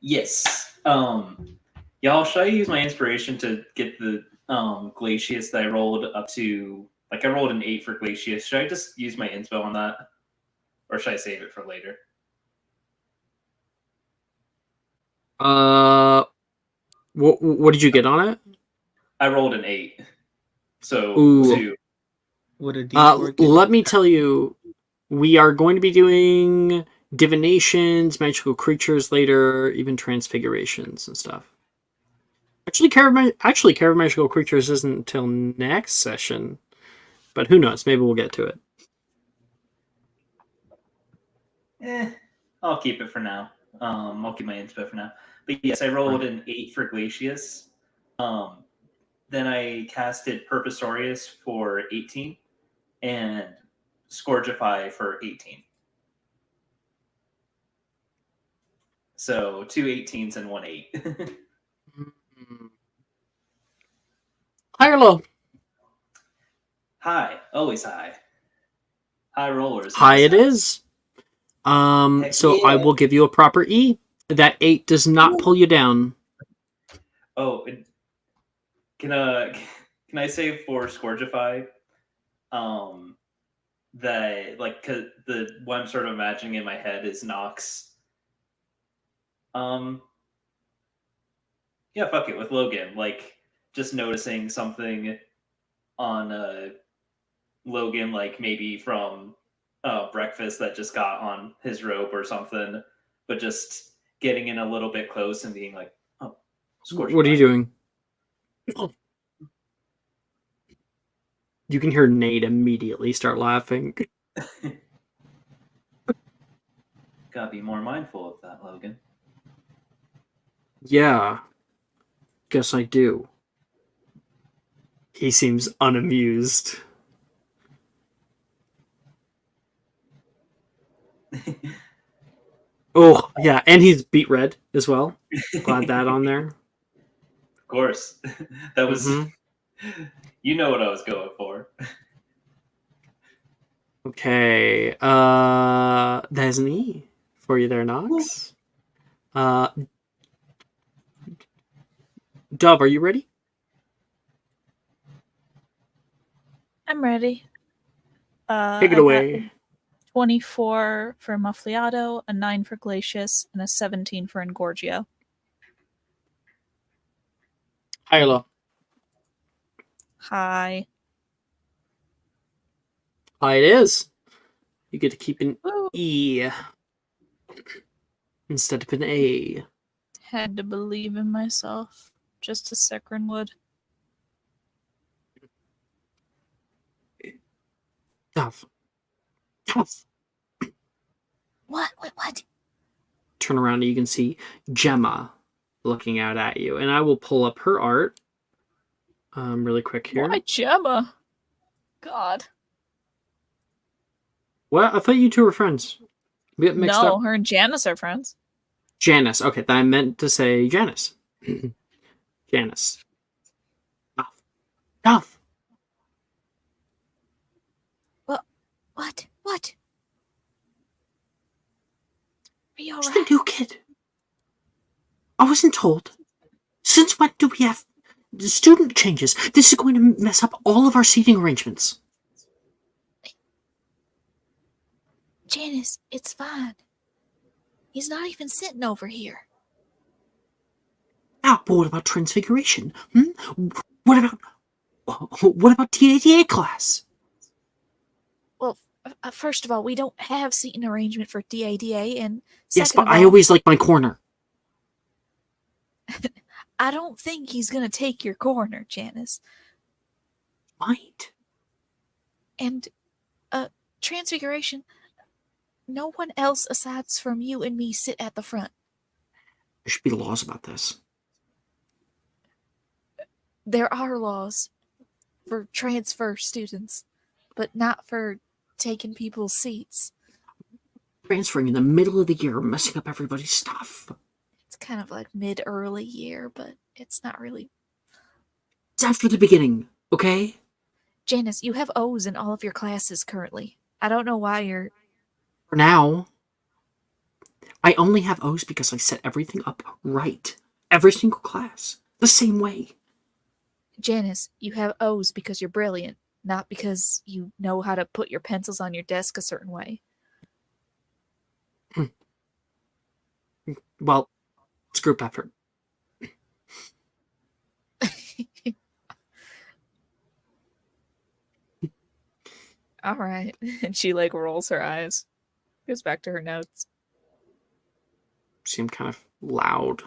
Yes. Y'all, should I use my inspiration to get the Glacius that I rolled up to? Like, I rolled an 8 for Glacius. Should I just use my inspo on that? Or should I save it for later? What did you get on it? I rolled an 8. So, Ooh. 2. What a D4 can Let me tell you, we are going to be doing divinations, magical creatures later, even transfigurations and stuff. Actually, care of magical creatures isn't until next session, but who knows? Maybe we'll get to it. I'll keep it for now. I'll keep my inspo for now. But yes, I rolled an 8 for Glacius. Then I casted Purposorius for 18 and Scourgify for 18. So 2 18s and 1 8. High or low? High, always high. High rollers. High it is. Heck So yeah. I will give you a proper E. That 8 does not pull you down. Oh, can I say for Scourgify? That like the what I'm sort of imagining in my head is Nox. Yeah, fuck it with Logan. Like just noticing something on Logan, like maybe from breakfast that just got on his robe or something, but just getting in a little bit close and being like, "Oh, What are you doing?" You can hear Nate immediately start laughing. Gotta be more mindful of that, Logan. Yeah. Guess I do. He seems unamused. Oh, yeah, and he's beet red as well. Glad that on there. Of course. That was Mhm. You know what I was going for. Okay. There's an E for you there, Nox. Dub, are you ready? I'm ready. Take it I got away. 24 for Muffliato, a 9 for Glacius, and a 17 for Engorgio. High or low? High. High it is. You get to keep an Woo. E instead of an A. Had to believe in myself. Just a second would. Tough. What? What? Turn around and you can see Gemma looking out at you. And I will pull up her art really quick here. Why Gemma? God. What? I thought you two were friends. We get mixed No, up. her and Janice are friends. Janice. Okay, I meant to say Janice. Janice. Duff. What? What? Are you Who's alright? the new kid? I wasn't told. Since when do we have student changes? This is going to mess up all of our seating arrangements. Janice, it's fine. He's not even sitting over here. Now, but what about transfiguration? What about TATA class? Well, first of all, we don't have seating arrangement for DADA, and Yes, second but of I all, always like my corner. I don't think he's gonna take your corner, Janice. Might. And, Transfiguration, no one else aside from you and me sit at the front. There should be laws about this. There are laws for transfer students, but not for taking people's seats. Transferring in the middle of the year, messing up everybody's stuff. It's kind of like mid-early year, but it's not really. It's after the beginning, okay? Janice, you have O's in all of your classes currently. I don't know why you're. For now, I only have O's because I set everything up right. Every single class. The same way. Janice, you have O's because you're brilliant, not because you know how to put your pencils on your desk a certain way. Well, it's group effort. All right. And she like rolls her eyes. Goes back to her notes. Seemed kind of loud.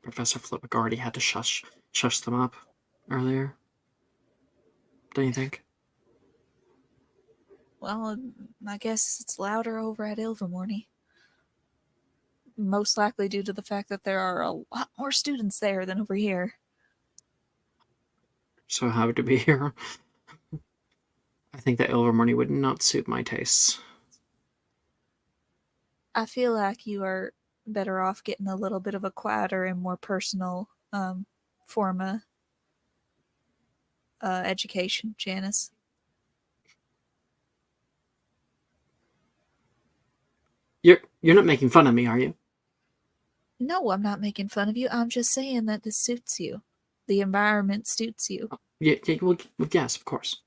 Professor Flippick already had to shush them up earlier. Don't you think? Well, I guess it's louder over at Ilvermorny. Most likely due to the fact that there are a lot more students there than over here. So happy to be here. I think that Ilvermorny would not suit my tastes. I feel like you are better off getting a little bit of a quieter and more personal form of education, Janice. You're not making fun of me, are you? No, I'm not making fun of you. I'm just saying that this suits you. The environment suits you. Yeah, well, yes, of course.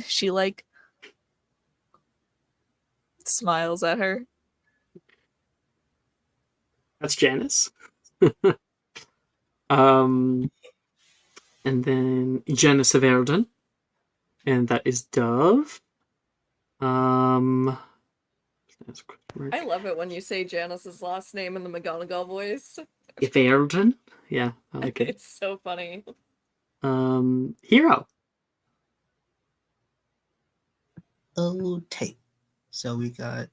She like smiles at her. That's Janice. And then Janice of Erden. And that is Dove. I love it when you say Janice's last name in the McGonagall voice. If Erden. Yeah, I like it. It's so funny. Hero. Okay. So we got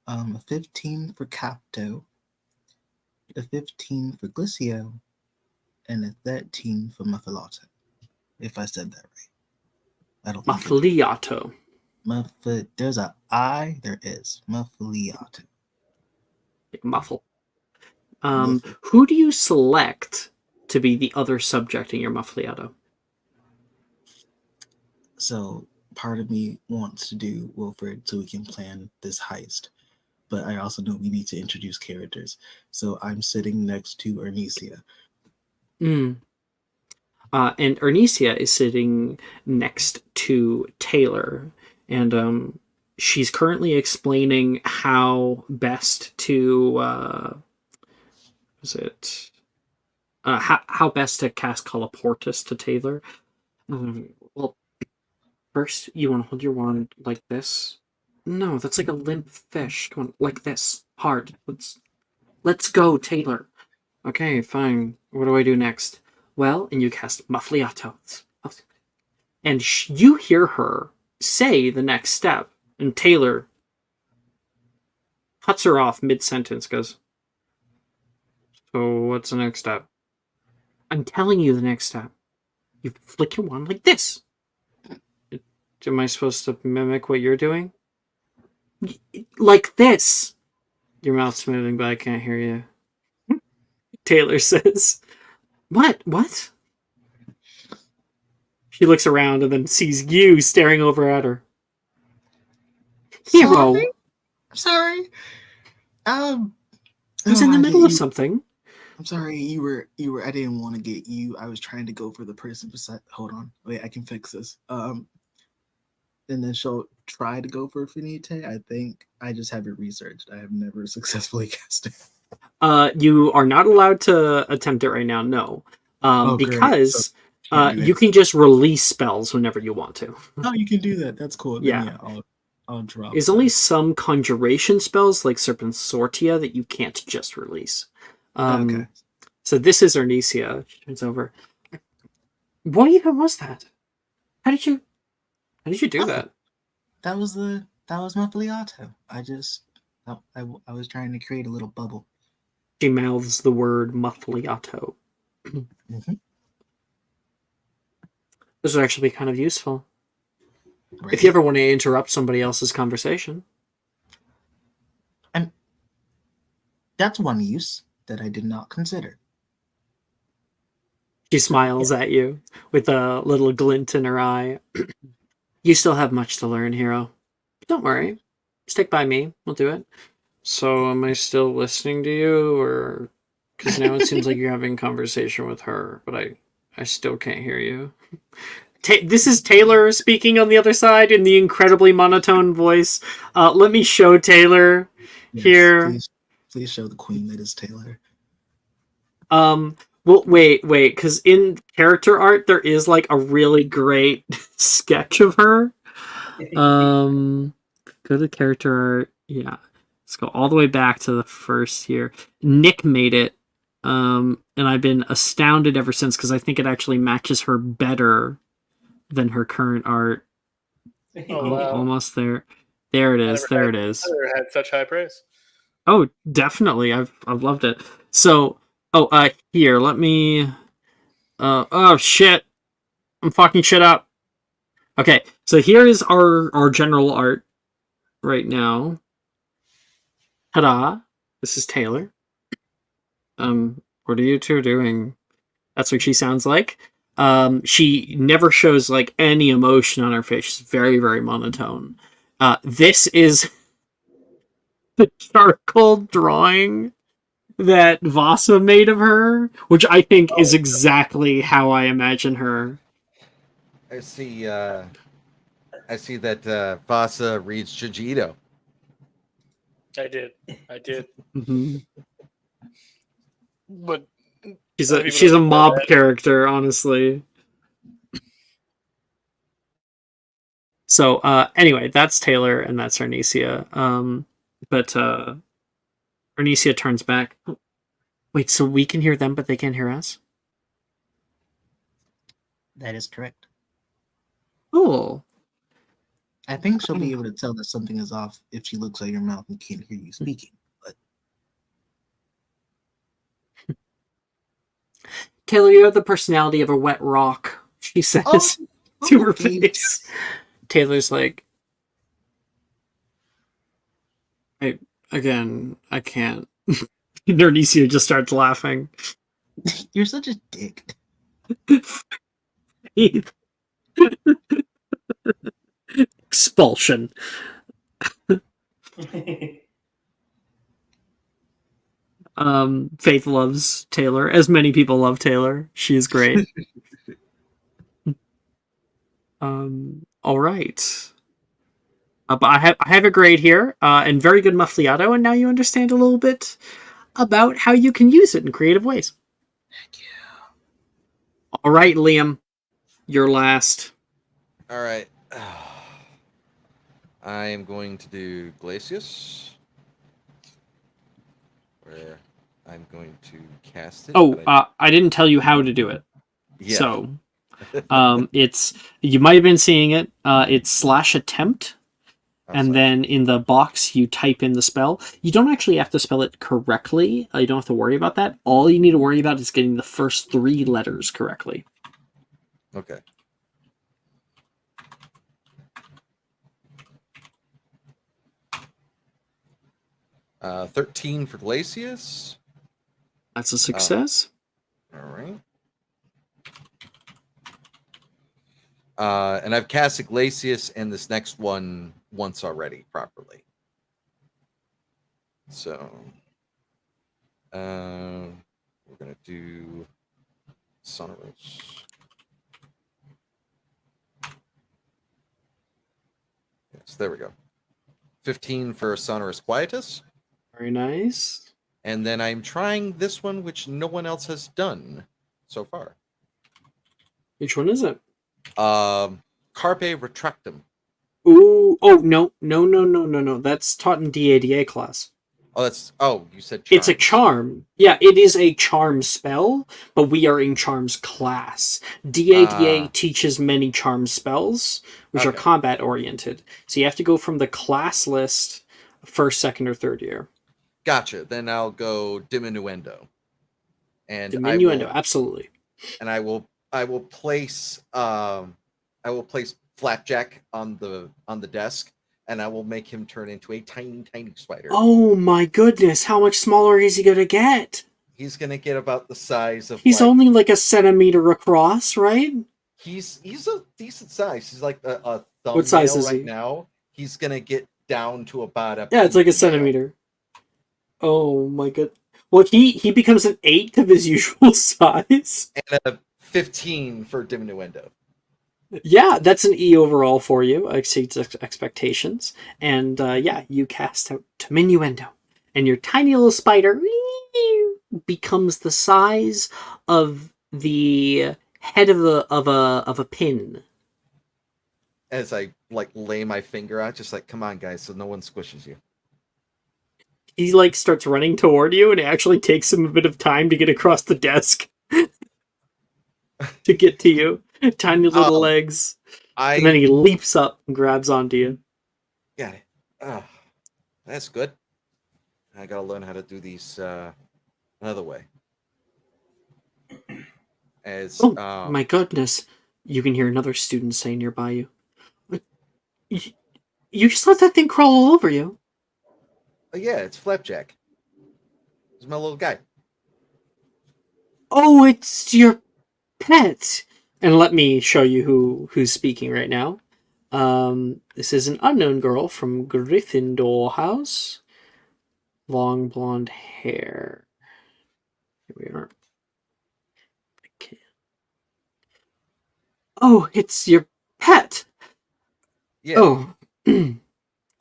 a 15 for Capto, a 15 for Glicio, and a 13 for Muffalato. If I said that right. I don't think Muffaliato. there's a I, there is. Muffaliato. Muffle. Who do you select to be the other subject in your Muffaliato? So part of me wants to do Wilfred so we can plan this heist. But I also know we need to introduce characters. So I'm sitting next to Ernesia. And Ernesia is sitting next to Taylor. And she's currently explaining how best to how best to cast Colloportus to Taylor. Well, first you want to hold your wand like this. No, that's like a limp fish. Come on, like this, hard. Let's go, Taylor. Okay, fine. What do I do next? Well, and you cast Muffliato, and you hear her say the next step, and Taylor cuts her off mid-sentence, goes, "So what's the next step?" "I'm telling you the next step. You flick your wand like this." "Am I supposed to mimic what you're doing?" "Like this." "Your mouth's moving, but I can't hear you." Taylor says, What? What?" She looks around and then sees you staring over at her. "Hero, Sorry. Sorry. I was in the middle of something." I'm sorry, you were I didn't want to get you. I was trying to go for the person beside. Hold on. Wait, I can fix this. And then she'll try to go for Finite. I think I just have it researched. I have never successfully cast it. You are not allowed to attempt it right now, no. Oh, great. Because Can't do you it. can just release spells whenever you want to. Oh, you can do that. That's cool. Then, Yeah. I'll drop. There's only some conjuration spells like Serpent Sortia that you can't just release. Okay. So this is Arnesia. She turns over. What even was that? How did you do Oh. that? That was my Filiato. I was trying to create a little bubble. She mouths the word muffliato. Mhm. This would actually be kind of useful. Right? If you ever want to interrupt somebody else's conversation. And that's one use that I did not consider. She smiles at you with a little glint in her eye. "You still have much to learn, hero. Don't worry. Stick by me. We'll do it." "So am I still listening to you, or because now it seems like you're having a conversation with her, but I still can't hear you." This is Taylor speaking on the other side in the incredibly monotone voice. Let me show Taylor Yes, here. please show the queen that is Taylor. Well, wait, because in character art there is like a really great sketch of her. Go to character art. Yeah, let's go all the way back to the first here. Nick made it, and I've been astounded ever since because I think it actually matches her better than her current art. Oh, wow. Almost there. There it is. There it I is. never had such high praise. Oh, definitely. I've loved it. So, here, let me. Oh shit! I'm fucking shit up. Okay, so here is our general art right now. Ta-da! This is Taylor. What are you two doing? That's what she sounds like. She never shows like any emotion on her face. She's very, very monotone. This is the charcoal drawing that Vasa made of her, which I think is exactly how I imagine her. I see that Vasa reads Jujito. I did. Mm-hmm. But She's other a people she's a don't know mob that. character, honestly. So anyway, that's Taylor and that's Arnesia. But Arnesia turns back. Wait, so we can hear them, but they can't hear us? That is correct. Cool. I think she'll be able to tell that something is off if she looks at your mouth and can't hear you speaking. But Taylor, you have the personality of a wet rock, she says to her face. Taylor's like, I can't. Arnesia just starts laughing. You're such a dick. Expulsion. Faith loves Taylor, as many people love Taylor. She is great. All right. But I have a grade here, and very good muffliato, and now you understand a little bit about how you can use it in creative ways. Thank you. All right, Liam, you're last. All right. I am going to do Glacius, where I'm going to cast it. Oh, but I didn't tell you how to do it. yeah. So, It's you might have been seeing it. It's slash attempt, and then in the box you type in the spell. You don't actually have to spell it correctly. You don't have to worry about that. All you need to worry about is getting the first 3 letters correctly. Okay. Uh, 13 for Glacius. That's a success. All right. And I've casted Glacius and this next one once already properly. So we're gonna do Sonorous. Yes, there we go. 15 for Sonorous Quietus. Very nice. And then I'm trying this one, which no one else has done so far. Which one is it? Carpe Retractum. Ooh, oh no. That's taught in DADA class. Oh, you said charms. It's a charm. Yeah, it is a charm spell, but we are in charms class. DADA teaches many charm spells, which are combat oriented. So you have to go from the class list first, second, or third year. Gotcha. Then I'll go Diminuendo. And Diminuendo, absolutely. And I will place Flapjack on the desk, and I will make him turn into a tiny spider. Oh my goodness, how much smaller is he gonna get? He's gonna get about the size of He's only like a centimeter across, right? He's a decent size. He's like a thumbnail what size is right he? now. He's gonna get down to about a it's like a centimeter. Oh my god. Well, he becomes an 8th of his usual size. And a 15 for Diminuendo. Yeah, that's an E overall for you. Exceeds expectations. And you cast out Diminuendo. And your tiny little spider becomes the size of the head of a pin. As I lay my finger out, just come on, guys, so no one squishes you. He starts running toward you, and it actually takes him a bit of time to get across the desk to get to you. Tiny little legs. And then he leaps up and grabs onto you. Got it. Oh, that's good. I gotta learn how to do these another way. My goodness. You can hear another student say nearby you. You just let that thing crawl all over you. Oh, yeah, it's Flapjack. He's my little guy. Oh, it's your pet. And let me show you who's speaking right now. This is an unknown girl from Gryffindor House. Long blonde hair. Here we are. Okay. Oh, it's your pet. Yeah. Oh. She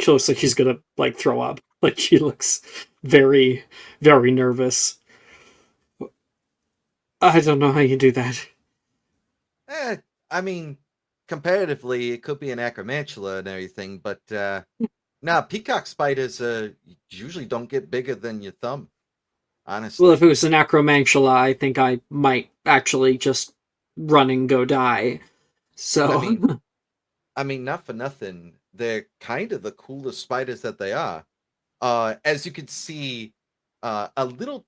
looks like she's gonna throw up. She looks very, very nervous. I don't know how you do that. I mean, comparatively, it could be an acromantula and everything, but peacock spiders usually don't get bigger than your thumb. Honestly. Well, if it was an acromantula, I think I might actually just run and go die. So, I mean, not for nothing. They're kind of the coolest spiders that they are. As you can see, a little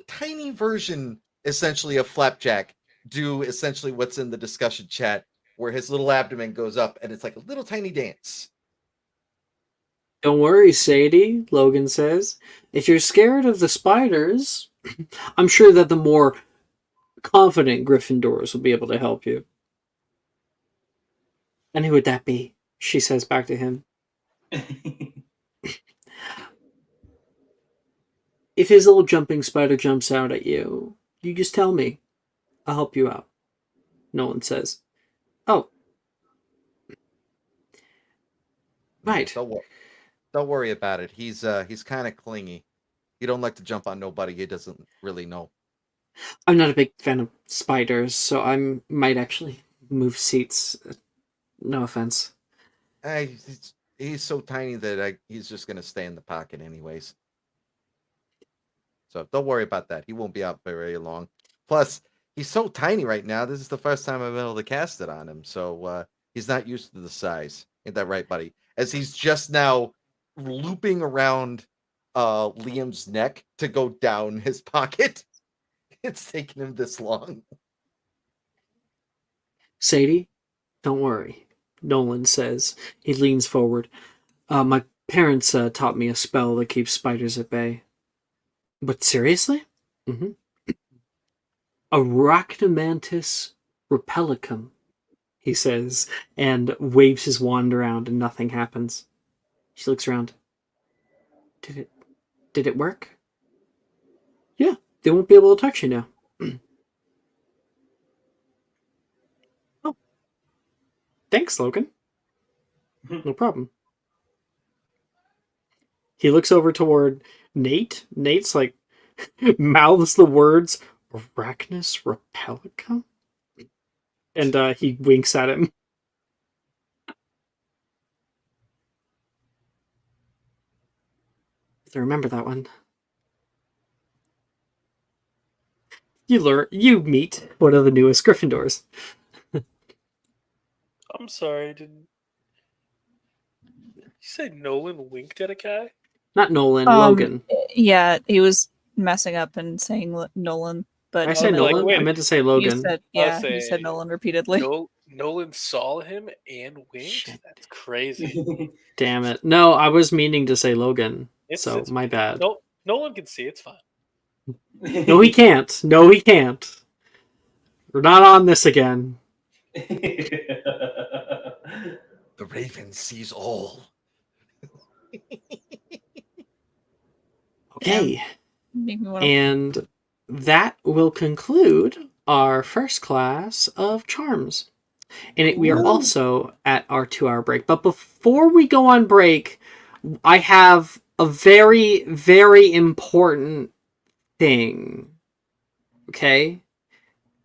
tiny version, essentially, of Flapjack do essentially what's in the discussion chat, where his little abdomen goes up and it's like a little tiny dance. Don't worry, Sadie, Logan says. If you're scared of the spiders, I'm sure that the more confident Gryffindors will be able to help you. And who would that be? She says back to him. If his little jumping spider jumps out at you, you just tell me. I'll help you out. Nolan says. Oh. Right. Don't worry about it. He's kind of clingy. He don't like to jump on nobody he doesn't really know. I'm not a big fan of spiders, so I might actually move seats. No offense. He's so tiny that he's just going to stay in the pocket anyways. So don't worry about that. He won't be out for very long. Plus, he's so tiny right now. This is the first time I've been able to cast it on him, so he's not used to the size. Ain't that right, buddy? As he's just now looping around Liam's neck to go down his pocket. It's taken him this long. Sadie, don't worry, Nolan says. He leans forward. My parents taught me a spell that keeps spiders at bay. But seriously? Mm-hmm. Arachnomantis repellicum, he says, and waves his wand around and nothing happens. She looks around. Did it work? Yeah, they won't be able to touch you now. Oh. Thanks, Logan. No problem. He looks over toward Nate. Nate's like, mouths the words, Arachnus repellicum? And he winks at him. I remember that one. You meet one of the newest Gryffindors. I'm sorry, did you say Nolan winked at a guy? Not Nolan, Logan. Yeah, he was messing up and saying Nolan, but I said like, Nolan. wait, I meant to say Logan. You said, yeah, I'll you say said Nolan repeatedly. Nolan saw him and winked? Shit. That's crazy. Damn it. No, I was meaning to say Logan. It's My bad. No, Nolan can see. It's fine. No, he can't. No, he can't. We're not on this again. The Raven sees all. Okay. Make me wanna... And that will conclude our first class of charms. And we are also at our 2-hour break. But before we go on break, I have a very, very important thing. Okay?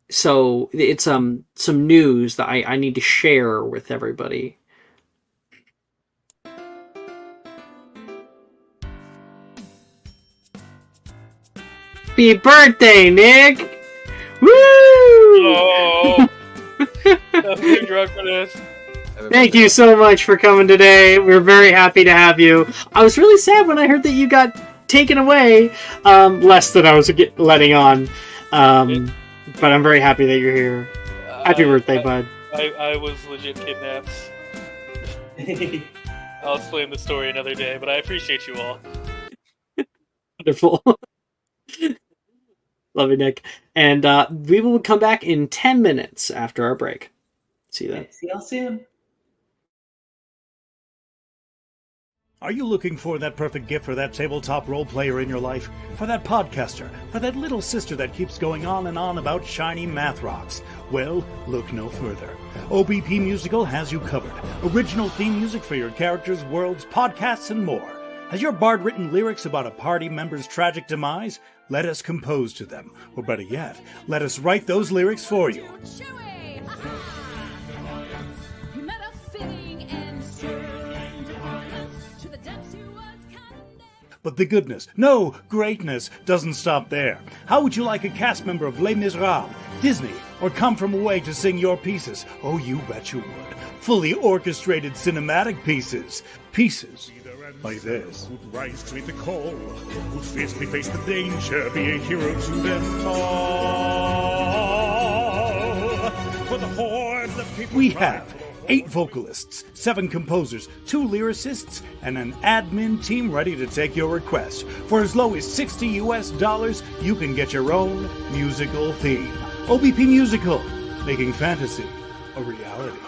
So it's some news that I need to share with everybody. Happy birthday, Nick! Woo! Oh, I'm too drunk for this. Thank you so much for coming today. We're very happy to have you. I was really sad when I heard that you got taken away, less than I was letting on. But I'm very happy that you're here. Happy birthday, bud. I was legit kidnapped. I'll explain the story another day, but I appreciate you all. Wonderful. Love you, Nick. And we will come back in 10 minutes after our break. See you then. See y'all soon. Are you looking for that perfect gift for that tabletop role player in your life? For that podcaster? For that little sister that keeps going on and on about shiny math rocks? Well, look no further. OBP Musical has you covered. Original theme music for your characters, worlds, podcasts, and more. Has your bard written lyrics about a party member's tragic demise? Let us compose to them. Or better yet, let us write those lyrics for you. But the goodness, no, greatness, doesn't stop there. How would you like a cast member of Les Miserables, Disney, or Come From Away to sing your pieces? Oh, you bet you would. Fully orchestrated cinematic pieces. Pieces like this. Who'd rise to meet the call, who'd fiercely face the danger, be a hero to them all. For the hordes of people we have 8 vocalists, 7 composers, 2 lyricists, and an admin team ready to take your request. For as low as $60, you can get your own musical theme. OBP Musical, making fantasy a reality.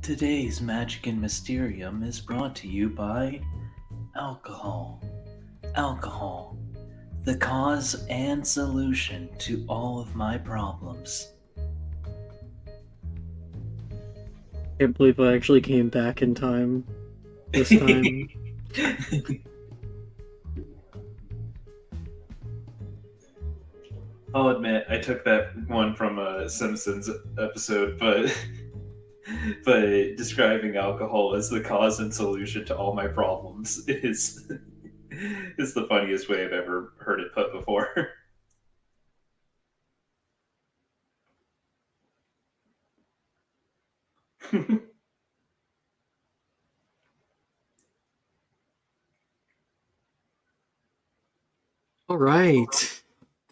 Today's Magic and Mysterium is brought to you by alcohol. Alcohol, the cause and solution to all of my problems. Can't believe I actually came back in time this time. I'll admit I took that one from a Simpsons episode, but describing alcohol as the cause and solution to all my problems is the funniest way I've ever heard it put before. All right.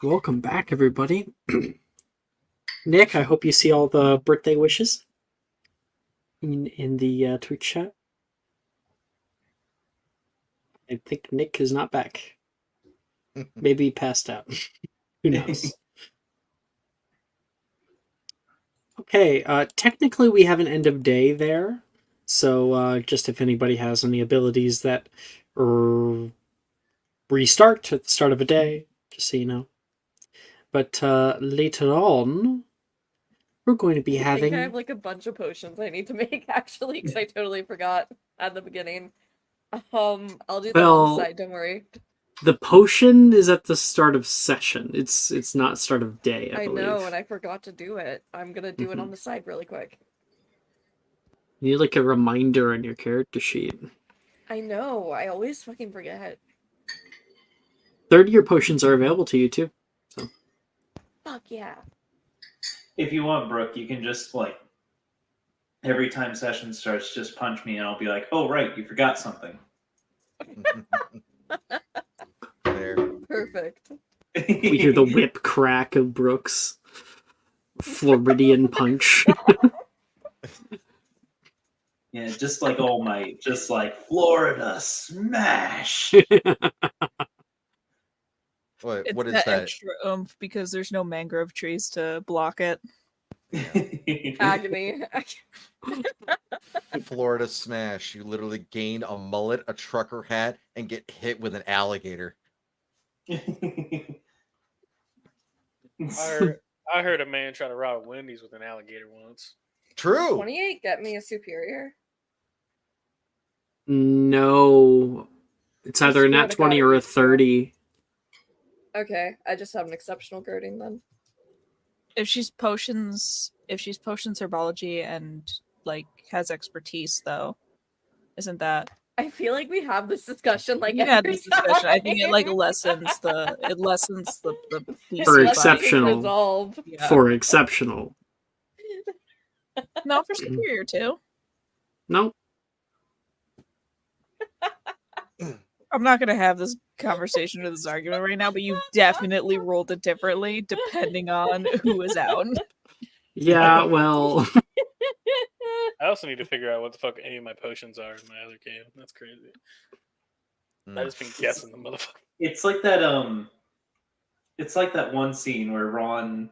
Welcome back, everybody. Nick, I hope you see all the birthday wishes in the Twitch chat. I think Nick is not back. Maybe he passed out. Who knows? Okay, technically we have an end of day there. So just if anybody has any abilities that restart at the start of a day, just so you know. But later on, we're going to be I having... think I have like a bunch of potions I need to make actually, because I totally forgot at the beginning. I'll do that on the side, don't worry. The potion is at the start of session. It's not start of day, I believe. know, and I forgot to do it. I'm gonna do it on the side really quick. You need like a reminder on your character sheet. I know, I always fucking forget. 30-year potions are available to you too. So. Fuck yeah. If you want, Brooke, you can just like every time session starts, just punch me and I'll be like, oh right, you forgot something. There. Perfect. We hear the whip crack of Brooks. Floridian punch. Yeah, just like All Might, just like Florida smash. It's What is that that? extra oomph because there's no mangrove trees to block it. Agony. Florida smash. You literally gain a mullet, a trucker hat, and get hit with an alligator. I heard a man try to rob Wendy's with an alligator once. True. 28 get me a superior? No. It's either a nat 20 or a 30. Okay, I just have an exceptional girding then. If she's potions herbology and like has expertise though, isn't that? I feel like we have this discussion like Yeah, every this discussion. I think it like time. lessens the DC For by- exceptional. Resolved. Yeah. For exceptional. No, for superior too. No. I'm not gonna have this conversation or this argument right now, but you definitely rolled it differently depending on who is out. Yeah, well. I also need to figure out what the fuck any of my potions are in my other game. That's crazy. I just been guessing the motherfucker. It's like that one scene where Ron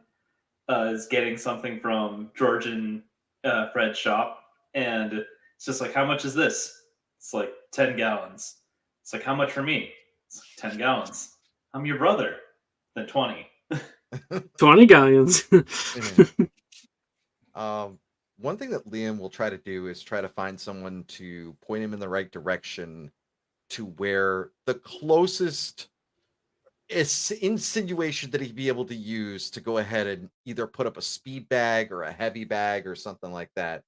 is getting something from George and Fred's shop, and it's just like, how much is this? It's like 10 gallons. It's like, how much for me? It's like 10 gallons. I'm your brother. Then 20. 20 galleons. One thing that Liam will try to do is try to find someone to point him in the right direction to where the closest insinuation that he'd be able to use to go ahead and either put up a speed bag or a heavy bag or something like that.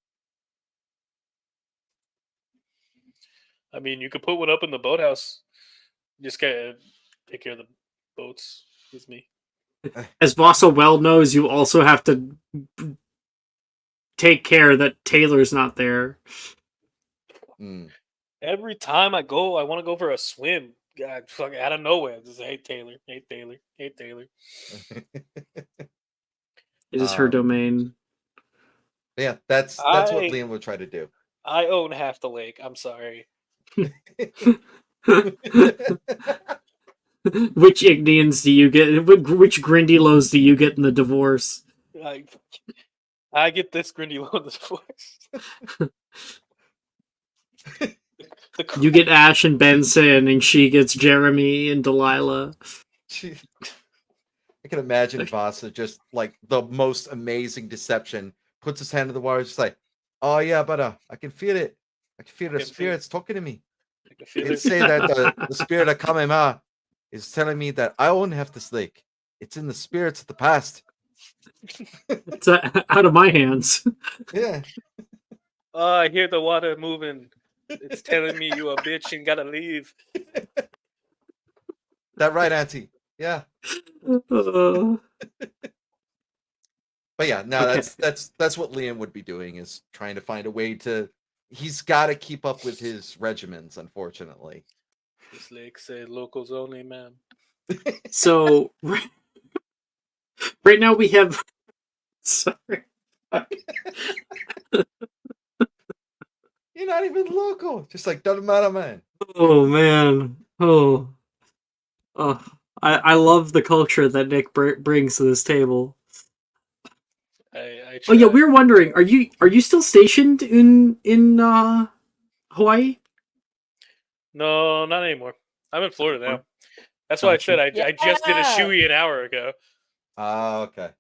I mean, you could put one up in the boathouse. Just gotta take care of the boats with me. As Vossa well knows, you also have to take care that Taylor's not there. Every time I go, I want to go for a swim. God, fuck, out of nowhere. Just hey Taylor, hey Taylor, hey Taylor. It is her domain. Yeah, that's what Liam would try to do. I own half the lake. I'm sorry. Which Ignians do you get? Which Grindylows do you get in the divorce? I get this Grindy loan this voice. You get Ash and Benson, and she gets Jeremy and Delilah. I can imagine Vasa just like the most amazing deception. Puts his hand in the water, just like, oh yeah, but I can feel it. I can feel the can feel it. spirits talking to me. I can feel It it. say that the spirit of Kamema is telling me that I won't have this lake. It's in the spirits of the past. It's out of my hands. Yeah. Oh, I hear the water moving. It's telling me you a bitch and gotta leave. That right, Auntie. Yeah. Uh, But yeah, no, Okay. that's what Liam would be doing, is trying to find a way to. He's got to keep up with his regimens, unfortunately. This lake said locals only, man. so right now we have. Sorry. You're not even local. Just like, doesn't matter, man. Oh man. Oh. Oh. I love the culture that Nick brings to this table. I Oh yeah, tried. we were wondering, are you still stationed in Hawaii? No, not anymore. I'm in Florida now. That's why I said I just did a Yeah. shoey an hour ago. Okay.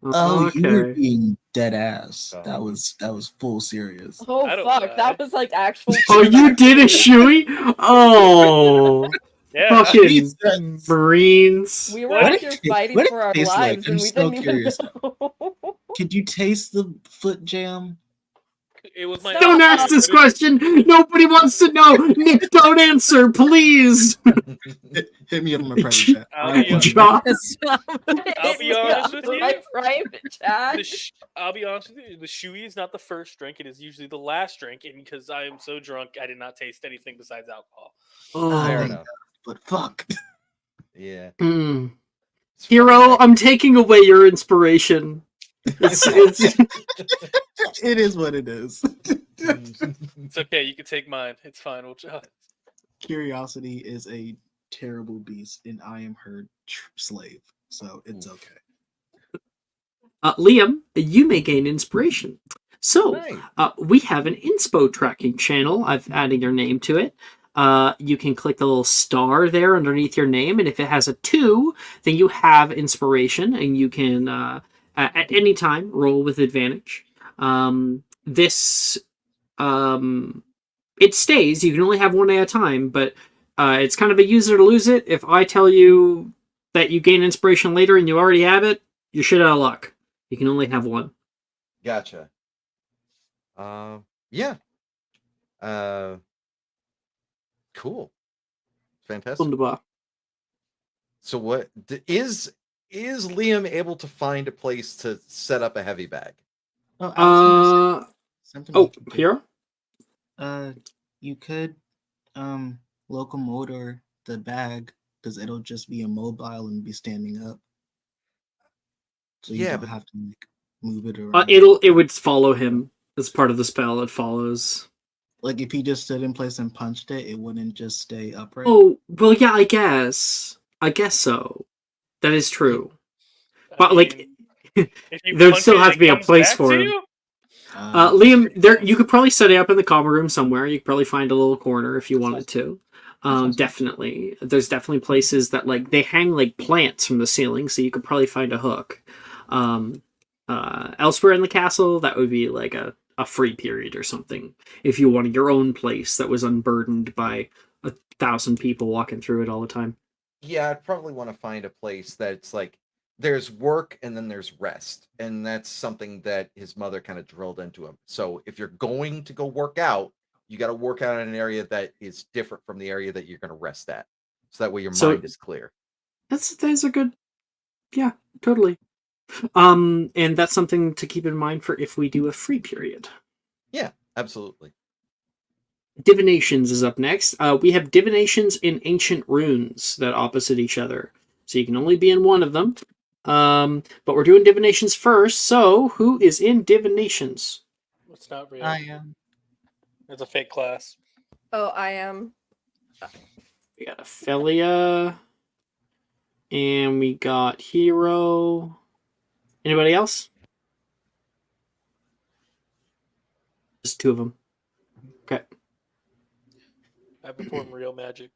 Oh, you were Okay. being dead ass. Oh. That was full serious. Oh I don't fuck, lie. that was like actual. Oh, you did a shoey? Oh, Yeah. fucking Jesus. Marines. We were What? out here fighting What did for our it taste like? lives, I'm and we so didn't curious. even know. Could you taste the foot jam? It was my. Don't ask this question. Nobody wants to know. Nick, don't answer, please. Hit me up on my private chat. I'll be honest. Josh. I'll be honest with you. My private chat. I'll be honest with you. The shoey is not the first drink. It is usually the last drink, and because I am so drunk, I did not taste anything besides alcohol. Fair Oh, enough. But fuck. Yeah. mm. It's Hero, funny, I'm taking away your inspiration. It's It is what it is. It's okay. You can take mine. It's fine. We'll try. Curiosity is a terrible beast, and I am her slave, so it's okay. Liam, you may gain inspiration. So, Right. we have an inspo tracking channel. I've added your name to it. You can click the little star there underneath your name, and if it has a 2, then you have inspiration, and you can, at any time, roll with advantage. This, it stays. You can only have one at a time, but it's kind of a use it or lose it. If I tell you that you gain inspiration later and you already have it, you're shit out of luck. You can only have one. Gotcha. Yeah. Cool. Fantastic. Wunderbar. So what is Liam able to find a place to set up a heavy bag? Well, I was gonna say something you Oh, could do. here? You could locomotor the bag, because it'll just be immobile and be standing up. So you Yeah, don't but have to like move it around. It would follow him as part of the spell. It follows. Like if he just stood in place and punched it, it wouldn't just stay upright. Oh, well, yeah, I guess so. That is true. But like, if you there'd punch still it, have it to be a comes place back for to him. you? Liam, there you could probably set it up in the common room somewhere. You could probably find a little corner if you wanted to. Definitely, there's definitely places that like they hang like plants from the ceiling, so you could probably find a hook. Elsewhere in the castle, that would be like a free period or something. If you wanted your own place that was unburdened by 1,000 people walking through it all the time. yeah, I'd probably want to find a place that's like there's work and then there's rest. And that's something that his mother kind of drilled into him. So if you're going to go work out, you got to work out in an area that is different from the area that you're going to rest at. So that way your mind is clear. That's a good, yeah, totally. And that's something to keep in mind for if we do a free period. Yeah, absolutely. Divinations is up next. We have divinations in ancient runes that opposite each other. So you can only be in one of them. But we're doing divinations first. So who is in divinations? It's not real. I am. It's a fake class. Oh, I am. We got Ophelia. And we got Hero. Anybody else? Just two of them. Okay. I perform real magic.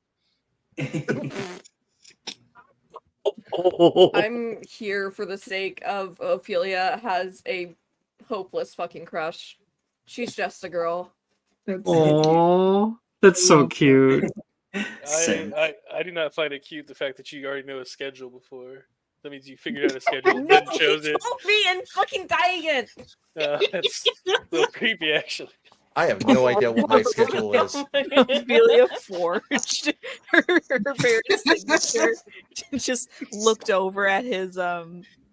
I'm here for the sake of Ophelia has a hopeless fucking crush. She's just a girl. Aww, that's so cute. Same. I do not find it cute the fact that you already know a schedule before. That means you figured out a schedule, No, then he chose it. told me and fucking dying it. That's a little creepy, actually. I have no idea what my schedule is. Ophelia forged her parents' signature. Just looked over at his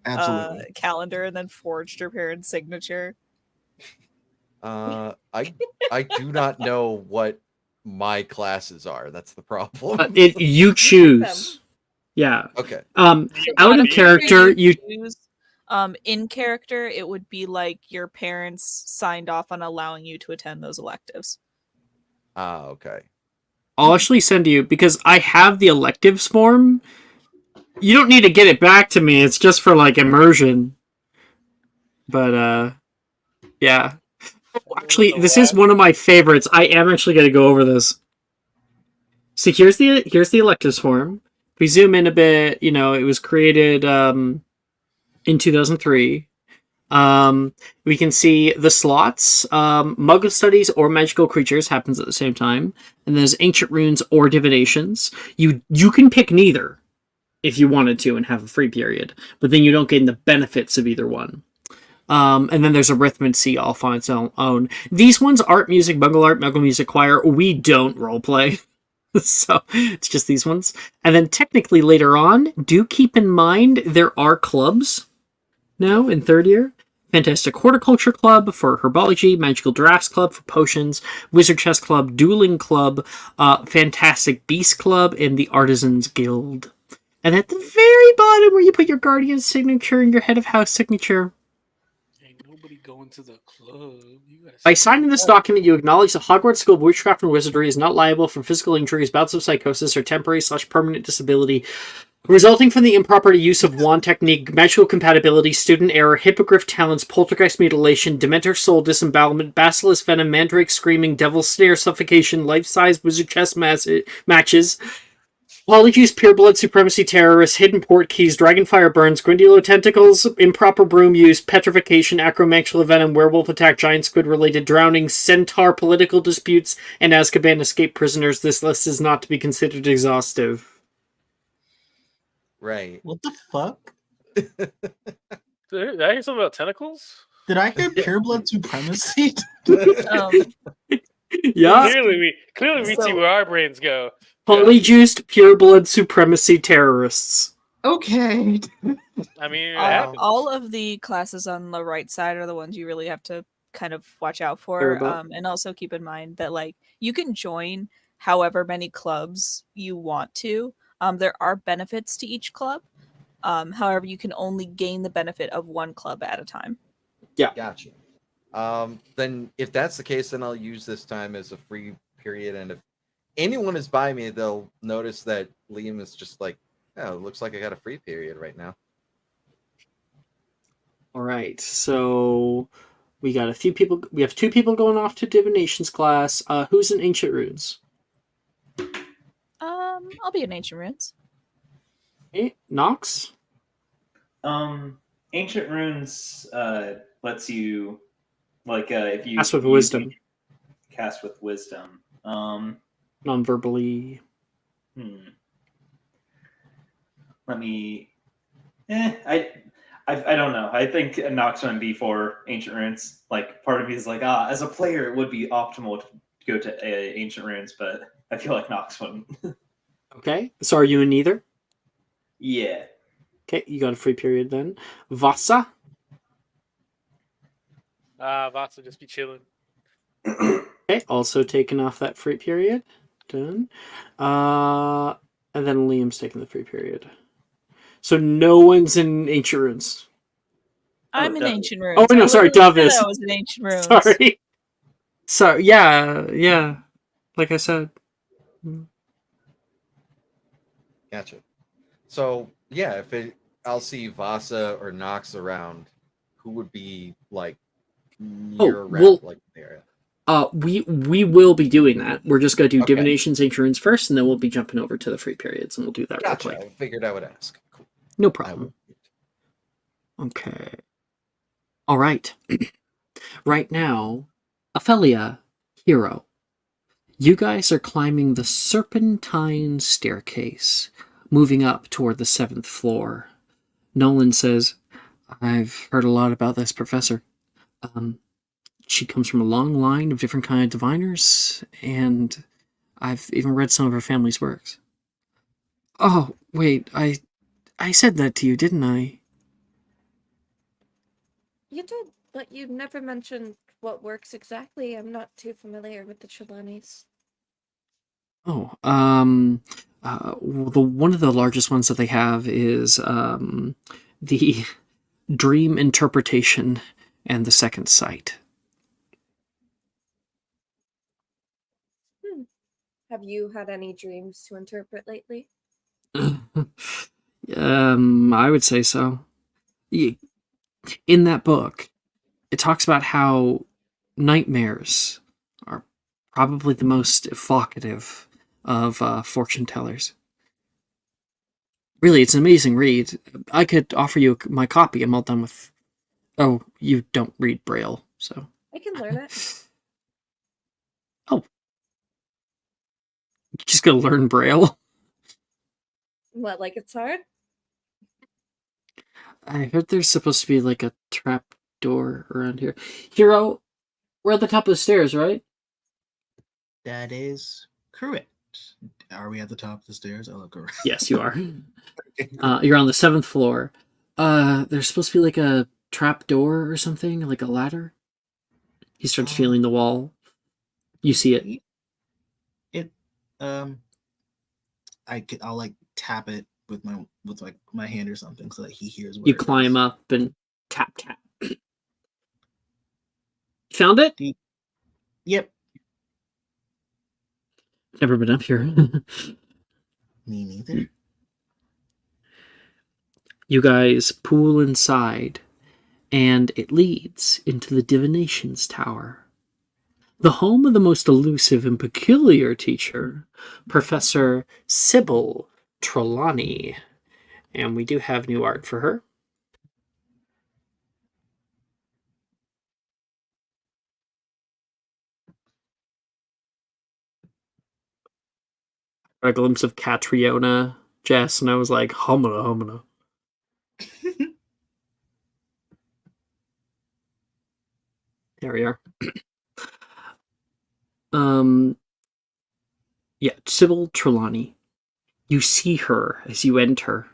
Absolutely. calendar and then forged her parents' signature. I do not know what my classes are. That's the problem. You choose. Yeah. Okay. Out not of be- character, you choose. In character, it would be like your parents signed off on allowing you to attend those electives. Okay. I'll actually send you because I have the electives form. You don't need to get it back to me. It's just for like immersion. But yeah. Actually, this is one of my favorites. I am actually going to go over this. So here's the electives form. If we zoom in a bit, it was created in 2003. We can see the slots. Muggle studies or magical creatures happens at the same time, and there's ancient runes or divinations. You can pick neither if you wanted to and have a free period, but then you don't gain the benefits of either one. And then there's arithmancy off on its own. These ones, art, music, muggle music choir, we don't roleplay. So it's just these ones. And then technically later on, do keep in mind there are clubs now in third year. Fantastic Horticulture Club for Herbology, Magical Drafts Club for Potions, Wizard Chess Club, Dueling Club, Fantastic Beast Club, and the Artisans Guild. And at the very bottom where you put your Guardian's signature and your Head of House signature. Ain't nobody going to the club. By signing this document, you acknowledge the Hogwarts School of Witchcraft and Wizardry is not liable for physical injuries, bouts of psychosis, or temporary/permanent disability resulting from the improper use of wand technique, magical compatibility, student error, hippogriff talents, poltergeist mutilation, dementor soul disembowelment, basilisk venom, mandrake screaming, devil stare suffocation, life-size wizard chess matches, Polyjuice, pureblood supremacy terrorists, hidden port keys, dragonfire burns, Grindylow tentacles, improper broom use, petrification, acromantula venom, werewolf attack, giant squid related drowning, centaur political disputes, and Azkaban escape prisoners. This list is not to be considered exhaustive. Right. What the fuck? Did I hear something about tentacles? Did I hear pureblood supremacy? Yeah. Clearly we see where our brains go. Polyjuiced pureblood supremacy terrorists. Okay. I mean, it happens. All of the classes on the right side are the ones you really have to kind of watch out for. And also keep in mind that like you can join however many clubs you want to. There are benefits to each club. However, you can only gain the benefit of one club at a time. Yeah. Gotcha. Then if that's the case, then I'll use this time as a free period. And if anyone is by me, they'll notice that Liam is just like, oh, it looks like I got a free period right now. All right. So we got a few people. We have 2 people going off to divinations class. Who's in ancient runes? I'll be in ancient runes. Okay. Nox? Ancient runes lets you if you Cast with wisdom. Cast with wisdom. Non-verbally. Let me. I don't know. I think Nox might be for ancient runes. Like part of me is like, as a player, it would be optimal to go to ancient runes, but I feel like Nox wouldn't. Okay. So are you in neither? Yeah. Okay, you got a free period then. Vasa? Vasa just be chilling. Okay, also taking off that free period. Done. And then Liam's taking the free period. So no one's in ancient runes. I'm in ancient runes. Oh no, sorry, Dove is. I was in ancient runes. Sorry, yeah. Like I said. Gotcha. So yeah, I'll see Vasa or Nox around, who would be like near around like the area. We will be doing that. We're just gonna do Okay. divinations and runes first, and then we'll be jumping over to the free periods, and we'll do that Gotcha. real I quick. figured I would ask. Cool. No I problem. will. Okay. All right. Right now, Ophelia, Hero, you guys are climbing the serpentine staircase, moving up toward the 7th floor. Nolan says, I've heard a lot about this professor. She comes from a long line of different kind of diviners, and I've even read some of her family's works. Oh, wait, I said that to you, didn't I? You did, but you never mentioned what works exactly. I'm not too familiar with the Trelawneys. Oh, one of the largest ones that they have is the dream interpretation and the second sight. Have you had any dreams to interpret lately? I would say so. In that book, it talks about how nightmares are probably the most evocative of fortune tellers. Really, it's an amazing read. I could offer you my copy. I'm all done with. Oh, you don't read Braille, so. I can learn it. Oh. You're just gonna learn Braille? What, like it's hard? I heard there's supposed to be like a trap door around here. Hero, we're at the top of the stairs, right? That is correct. Are we at the top of the stairs? I'll look around. Yes, you are. You're on the 7th floor. There's supposed to be like a trap door or something, like a ladder. He starts feeling the wall. You see it. I'll like tap it with my hand or something so that he hears. You climb up and tap. Found it? Yep. Never been up here. Me neither. You guys pool inside, and it leads into the divinations tower. The home of the most elusive and peculiar teacher, Professor Sybil Trelawney. And we do have new art for her. A glimpse of Catriona, Jess, and I was like, homina. There we are. Yeah, Sybil Trelawney. You see her as you enter.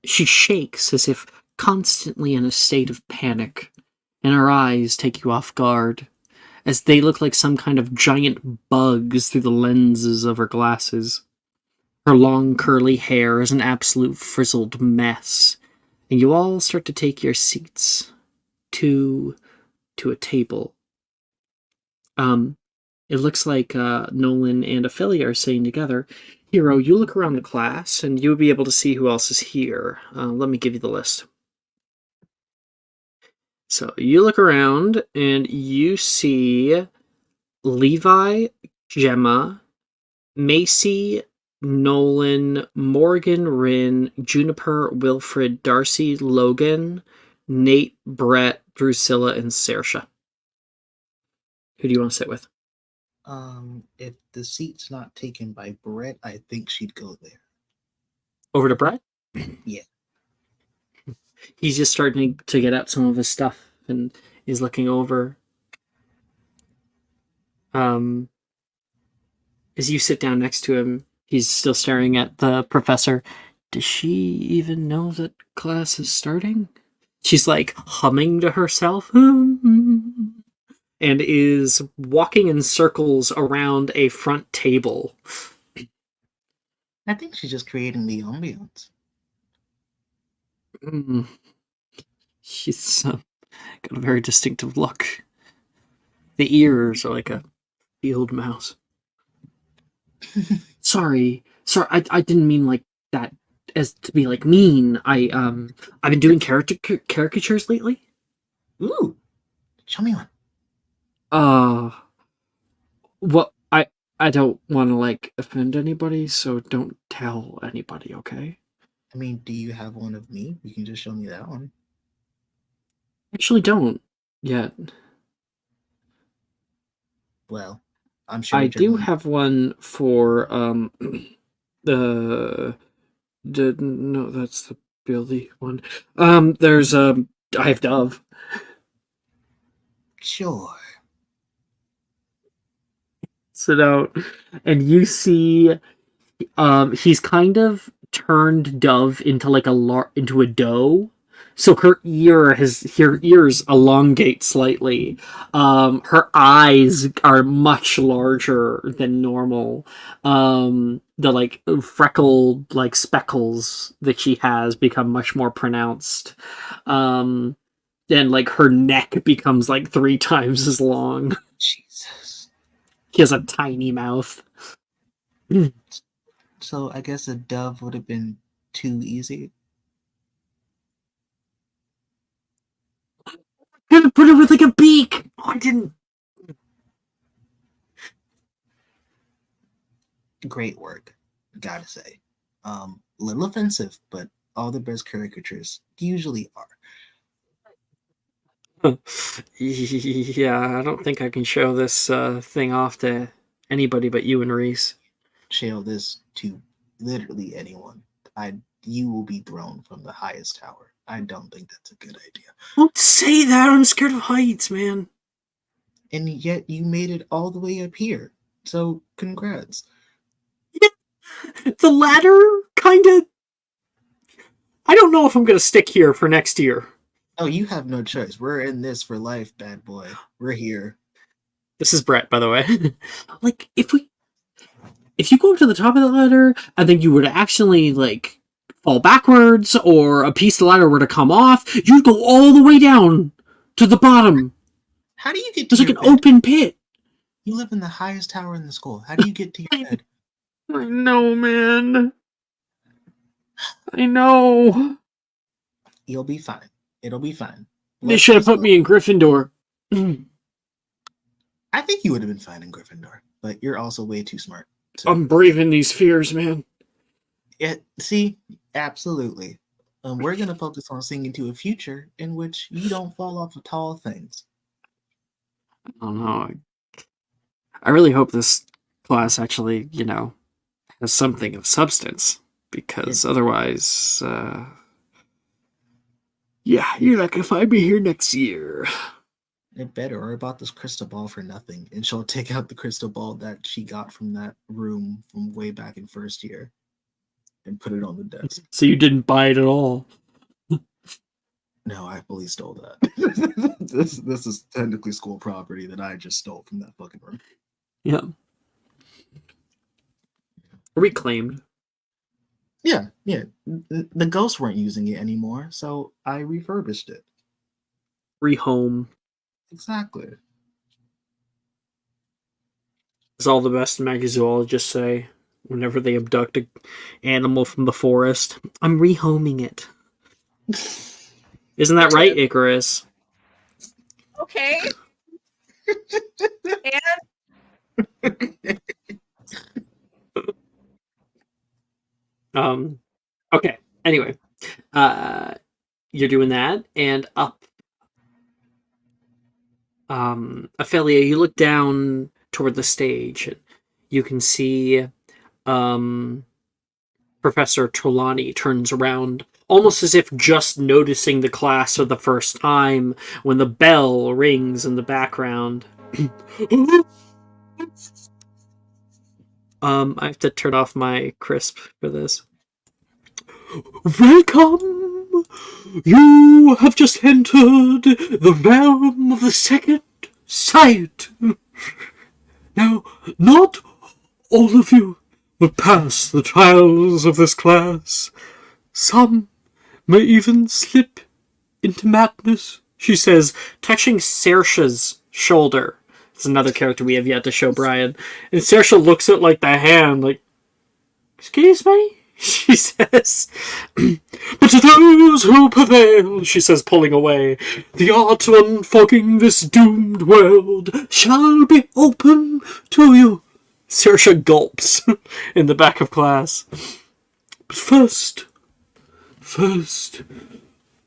She shakes as if constantly in a state of panic, and her eyes take you off guard, as they look like some kind of giant bugs through the lenses of her glasses. Her long curly hair is an absolute frizzled mess, and you all start to take your seats to a table. It looks like Nolan and Ophelia are sitting together. Hero, you look around the class, and you'll be able to see who else is here. Let me give you the list. So you look around, and you see Levi, Gemma, Macy, Nolan, Morgan, Rin, Juniper, Wilfred, Darcy, Logan, Nate, Brett, Drusilla, and Saoirse. Who do you want to sit with? If the seat's not taken by Brett, I think she'd go there. Over to Brett? Yeah. He's just starting to get out some of his stuff and is looking over. As you sit down next to him, he's still staring at the professor. Does she even know that class is starting? She's like humming to herself and is walking in circles around a front table. I think she's just creating the ambience. She's got a very distinctive look. The ears are like a field mouse. Sorry, I didn't mean like that as to be like mean. I've been doing caricatures lately. Ooh, show me one. Well, I don't want to like offend anybody, so don't tell anybody, okay? I mean, do you have one of me? You can just show me that one. Actually, don't yet. Well, I'm sure I what you're do going. have one for the no, that's the Billy one. There's I have Dove. Sure. Sit out, and you see he's kind of turned Dove into like into a doe, so her ears elongate slightly. Her eyes are much larger than normal. The like freckled like speckles that she has become much more pronounced. And like her neck becomes like 3 times as long. Jesus. He has a tiny mouth. So I guess a dove would have been too easy. Could have put it with like a beak. Oh, I didn't. Great work, gotta say. Little offensive, but all the best caricatures usually are. Yeah, I don't think I can show this thing off to anybody but you and Reese. Show this to literally anyone. You will be thrown from the highest tower. I don't think that's a good idea. Don't say that. I'm scared of heights, man. And yet you made it all the way up here. So congrats. The ladder kind of. I don't know if I'm gonna stick here for next year. Oh, you have no choice. We're in this for life, bad boy. We're here. This is Brett, by the way. Like, if you go up to the top of the ladder and then you were to accidentally like fall backwards, or a piece of the ladder were to come off, you'd go all the way down to the bottom. How do you get to There's like your an bed? open pit. You live in the highest tower in the school. How do you get to your bed? I know, man. I know. You'll be fine. It'll be fine. They should have put me in Gryffindor. I think you would have been fine in Gryffindor, but you're also way too smart. So. I'm braving these fears, man. See, absolutely. We're going to focus on seeing into a future in which you don't fall off of tall things. I don't know. I really hope this class actually, has something of substance, because otherwise, yeah, you're not gonna find me here next year. It better, or I bought this crystal ball for nothing, and she'll take out the crystal ball that she got from that room from way back in first year and put it on the desk. So you didn't buy it at all? No, I fully stole that. This is technically school property that I just stole from that fucking room. Yeah. Reclaimed. Yeah. The ghosts weren't using it anymore, so I refurbished it. Rehome. Exactly. As all the best magzoologists say whenever they abduct an animal from the forest. I'm rehoming it. Isn't that right, Icarus? Okay. And Okay. Anyway, you're doing that, and up. Ophelia, you look down toward the stage, and you can see Professor Trelawney turns around, almost as if just noticing the class for the first time, when the bell rings in the background. I have to turn off my crisp for this. Welcome! You have just entered the realm of the second sight. Now, not all of you will pass the trials of this class. Some may even slip into madness, she says, touching Saoirse's shoulder. It's another character we have yet to show Brian. And Saoirse looks at like the hand, like, excuse me? she says. But to those who prevail, she says, pulling away, the art of unfogging this doomed world shall be open to you. Saoirse gulps in the back of class. But first,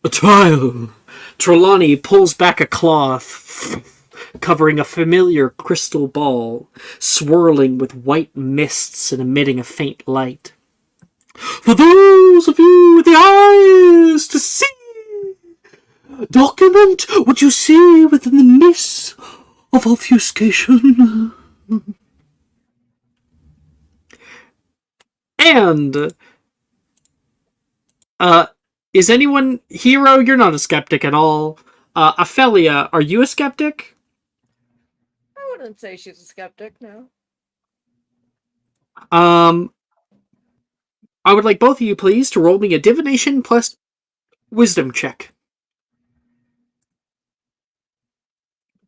a trial. Trelawney pulls back a cloth covering a familiar crystal ball, swirling with white mists and emitting a faint light. For those of you with the eyes to see, document what you see within the mist of obfuscation. And, is anyone... Hero, you're not a skeptic at all. Ophelia, are you a skeptic? I wouldn't say she's a skeptic, no. I would like both of you, please, to roll me a divination plus wisdom check.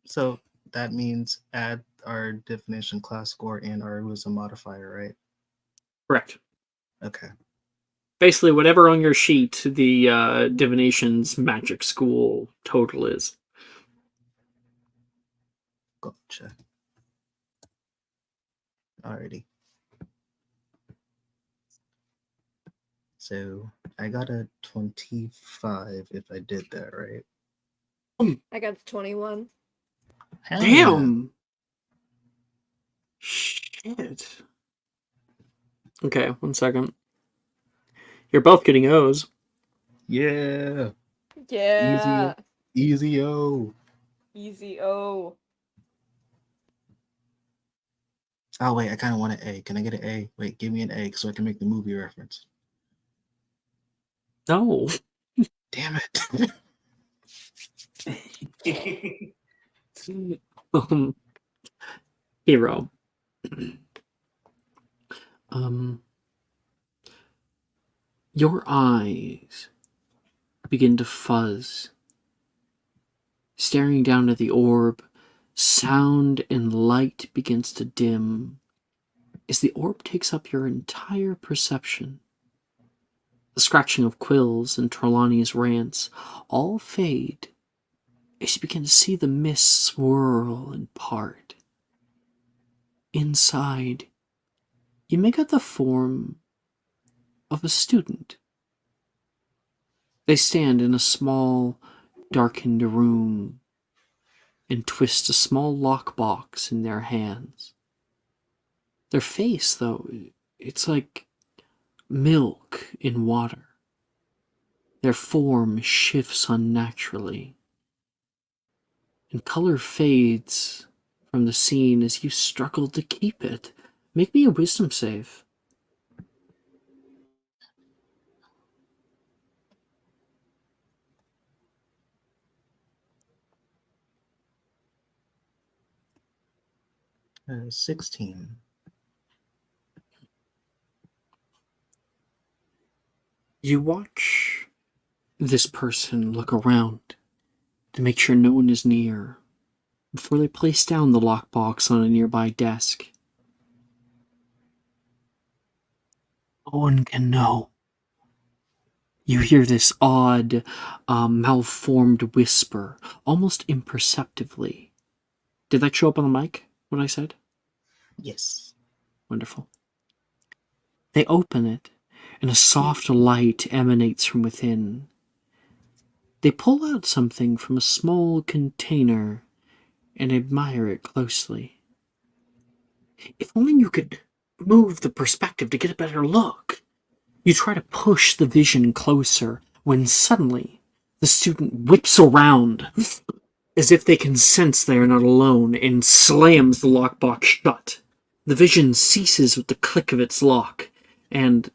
So that means add our definition class score and our wisdom modifier, right? Correct. Okay. Basically, whatever on your sheet the divination's magic school total is. Gotcha. Alrighty. So I got a 25 if I did that right. I got 21. Hell yeah. Damn! Shit. Okay, 1 second. You're both getting O's. Yeah. Yeah. Easy O. Easy O. Oh wait, I kind of want an A. Can I get an A? Wait, give me an A so I can make the movie reference. No. Damn it. Hero. Your eyes begin to fuzz. Staring down at the orb, sound and light begins to dim as the orb takes up your entire perception. The scratching of quills and Trelawney's rants all fade as you begin to see the mist swirl and part. Inside, you make out the form of a student. They stand in a small, darkened room and twist a small lockbox in their hands. Their face, though, it's like milk in water. Their form shifts unnaturally, and color fades from the scene as you struggle to keep it. Make me a wisdom save. Uh, 16. You watch this person look around to make sure no one is near before they place down the lockbox on a nearby desk. No one can know. You hear this odd, malformed whisper, almost imperceptibly. Did that show up on the mic, what I said? Yes. Wonderful. They open it, and a soft light emanates from within. They pull out something from a small container and admire it closely. If only you could move the perspective to get a better look. You try to push the vision closer when suddenly the student whips around as if they can sense they are not alone and slams the lockbox shut. The vision ceases with the click of its lock, and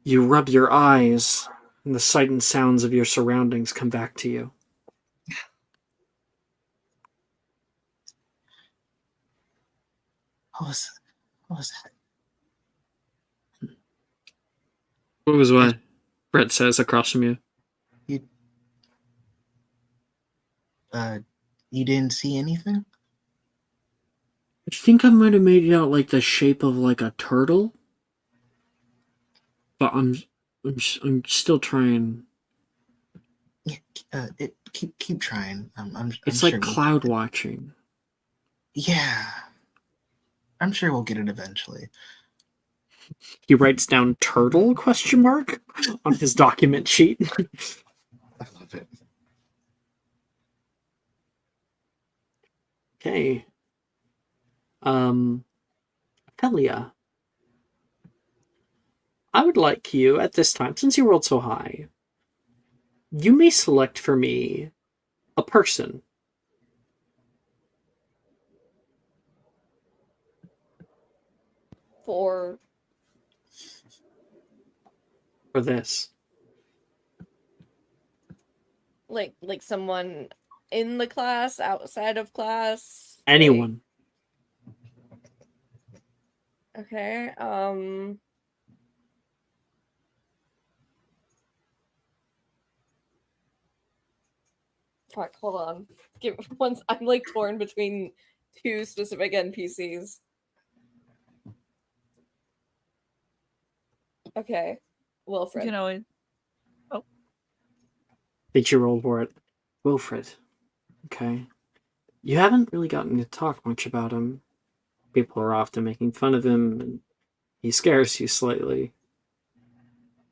you rub your eyes, and the sight and sounds of your surroundings come back to you. What was that? What was what? Brett says across from you. You didn't see anything? I think I might have made it out like the shape of like a turtle. But I'm still trying. Yeah, keep trying. I'm It's sure like we'll, cloud watching. yeah, I'm sure we'll get it eventually. He writes down turtle question mark on his document sheet. I love it. Okay. Ophelia, I would like you at this time, since you rolled so high, you may select for me a person. For For this. like someone in the class, outside of class, like- Anyone. Okay. Fuck, hold on. Give once I'm like torn between two specific NPCs. Okay. Wilfred. You know, Did you roll for it? Wilfred. Okay. You haven't really gotten to talk much about him. People are often making fun of him, and he scares you slightly.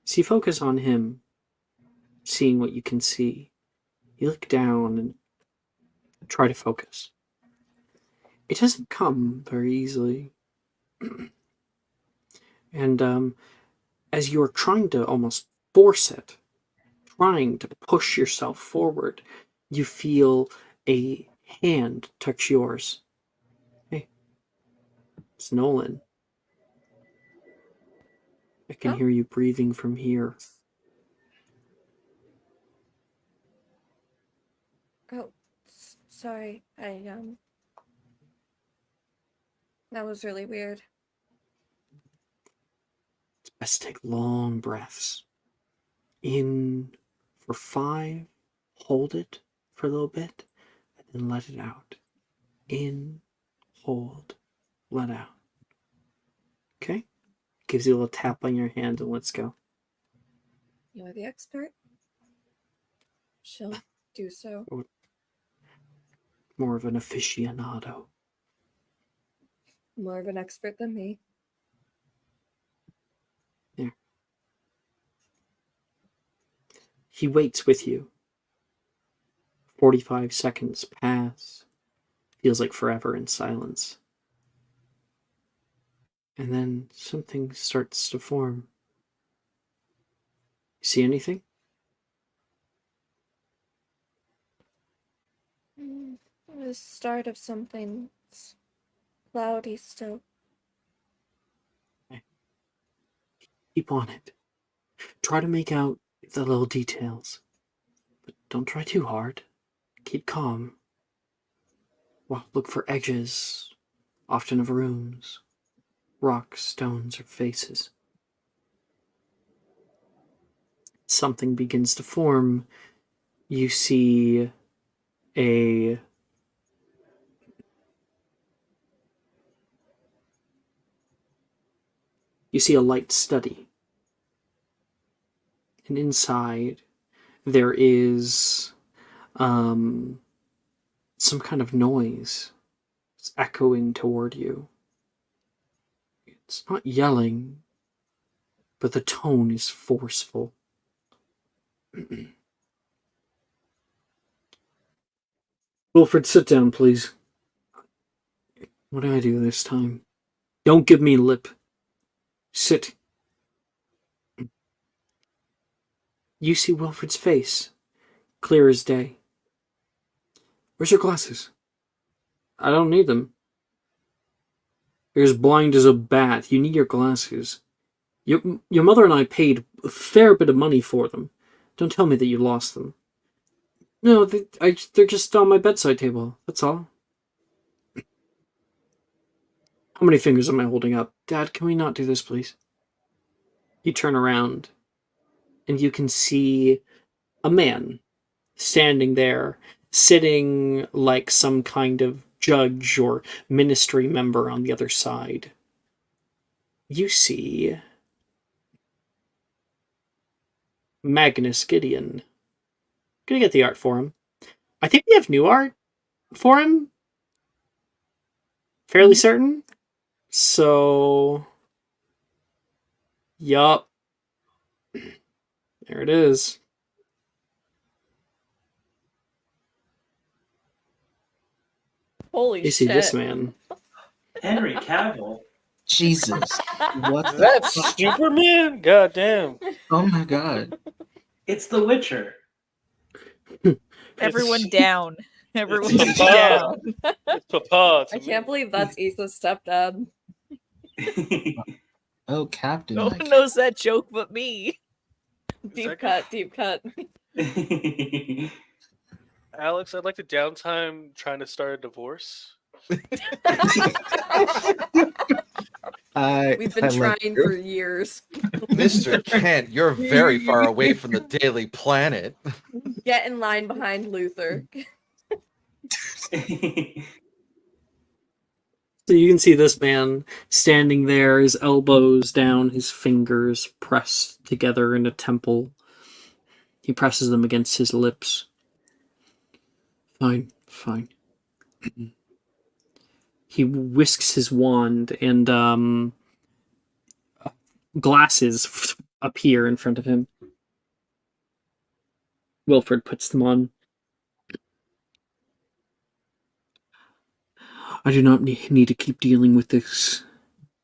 So you focus on him, seeing what you can see. You look down and try to focus. It doesn't come very easily. And as you're trying to almost force it, trying to push yourself forward, you feel a hand touch yours. Hey, it's Nolan. I can Oh. hear you breathing from here. Oh, sorry. That was really weird. It's best to take long breaths. In for 5, hold it for a little bit, and then let it out. In, hold, let out. Okay? Gives you a little tap on your hand and let's go. You are the expert. She'll do so. More of an aficionado. More of an expert than me. There. He waits with you. 45 seconds pass. Feels like forever in silence. And then something starts to form. You see anything? The start of something. It's cloudy still. Keep on it. Try to make out the little details. But don't try too hard. Keep calm. Well, look for edges, often of rooms, rocks, stones, or faces. Something begins to form. You see a light study. And inside there is some kind of noise. It's echoing toward you. It's not yelling, but the tone is forceful. Wilfred, sit down, please. What do I do this time? Don't give me lip. Sit. You see Wilfred's face, clear as day. Where's your glasses? I don't need them. You're as blind as a bat. You need your glasses. Your mother and I paid a fair bit of money for them. Don't tell me that you lost them. No, they're just on my bedside table. That's all. How many fingers am I holding up? Dad, can we not do this, please? You turn around, and you can see a man standing there, sitting like some kind of judge or ministry member on the other side. You see Magnus Gideon. Gonna get the art for him. I think we have new art for him. Fairly certain. So, yup. There it is. Holy You see shit. this man. Henry Cavill. Jesus. What the That's fuck? Superman? God damn. Oh my god. It's The Witcher. Everyone down. Everyone Papa. down. It's Papa. I can't believe that's Ethan's stepdad. Oh, Captain. No my one knows that joke but me. Deep cut, deep cut. Alex, I'd like to downtime trying to start a divorce. We've been trying for years. Mr. Kent, you're very far away from the Daily Planet. Get in line behind Luther. So you can see this man standing there, his elbows down, his fingers pressed together in a temple. He presses them against his lips. Fine, fine. He whisks his wand, and glasses appear in front of him. Wilfred puts them on. I do not need to keep dealing with this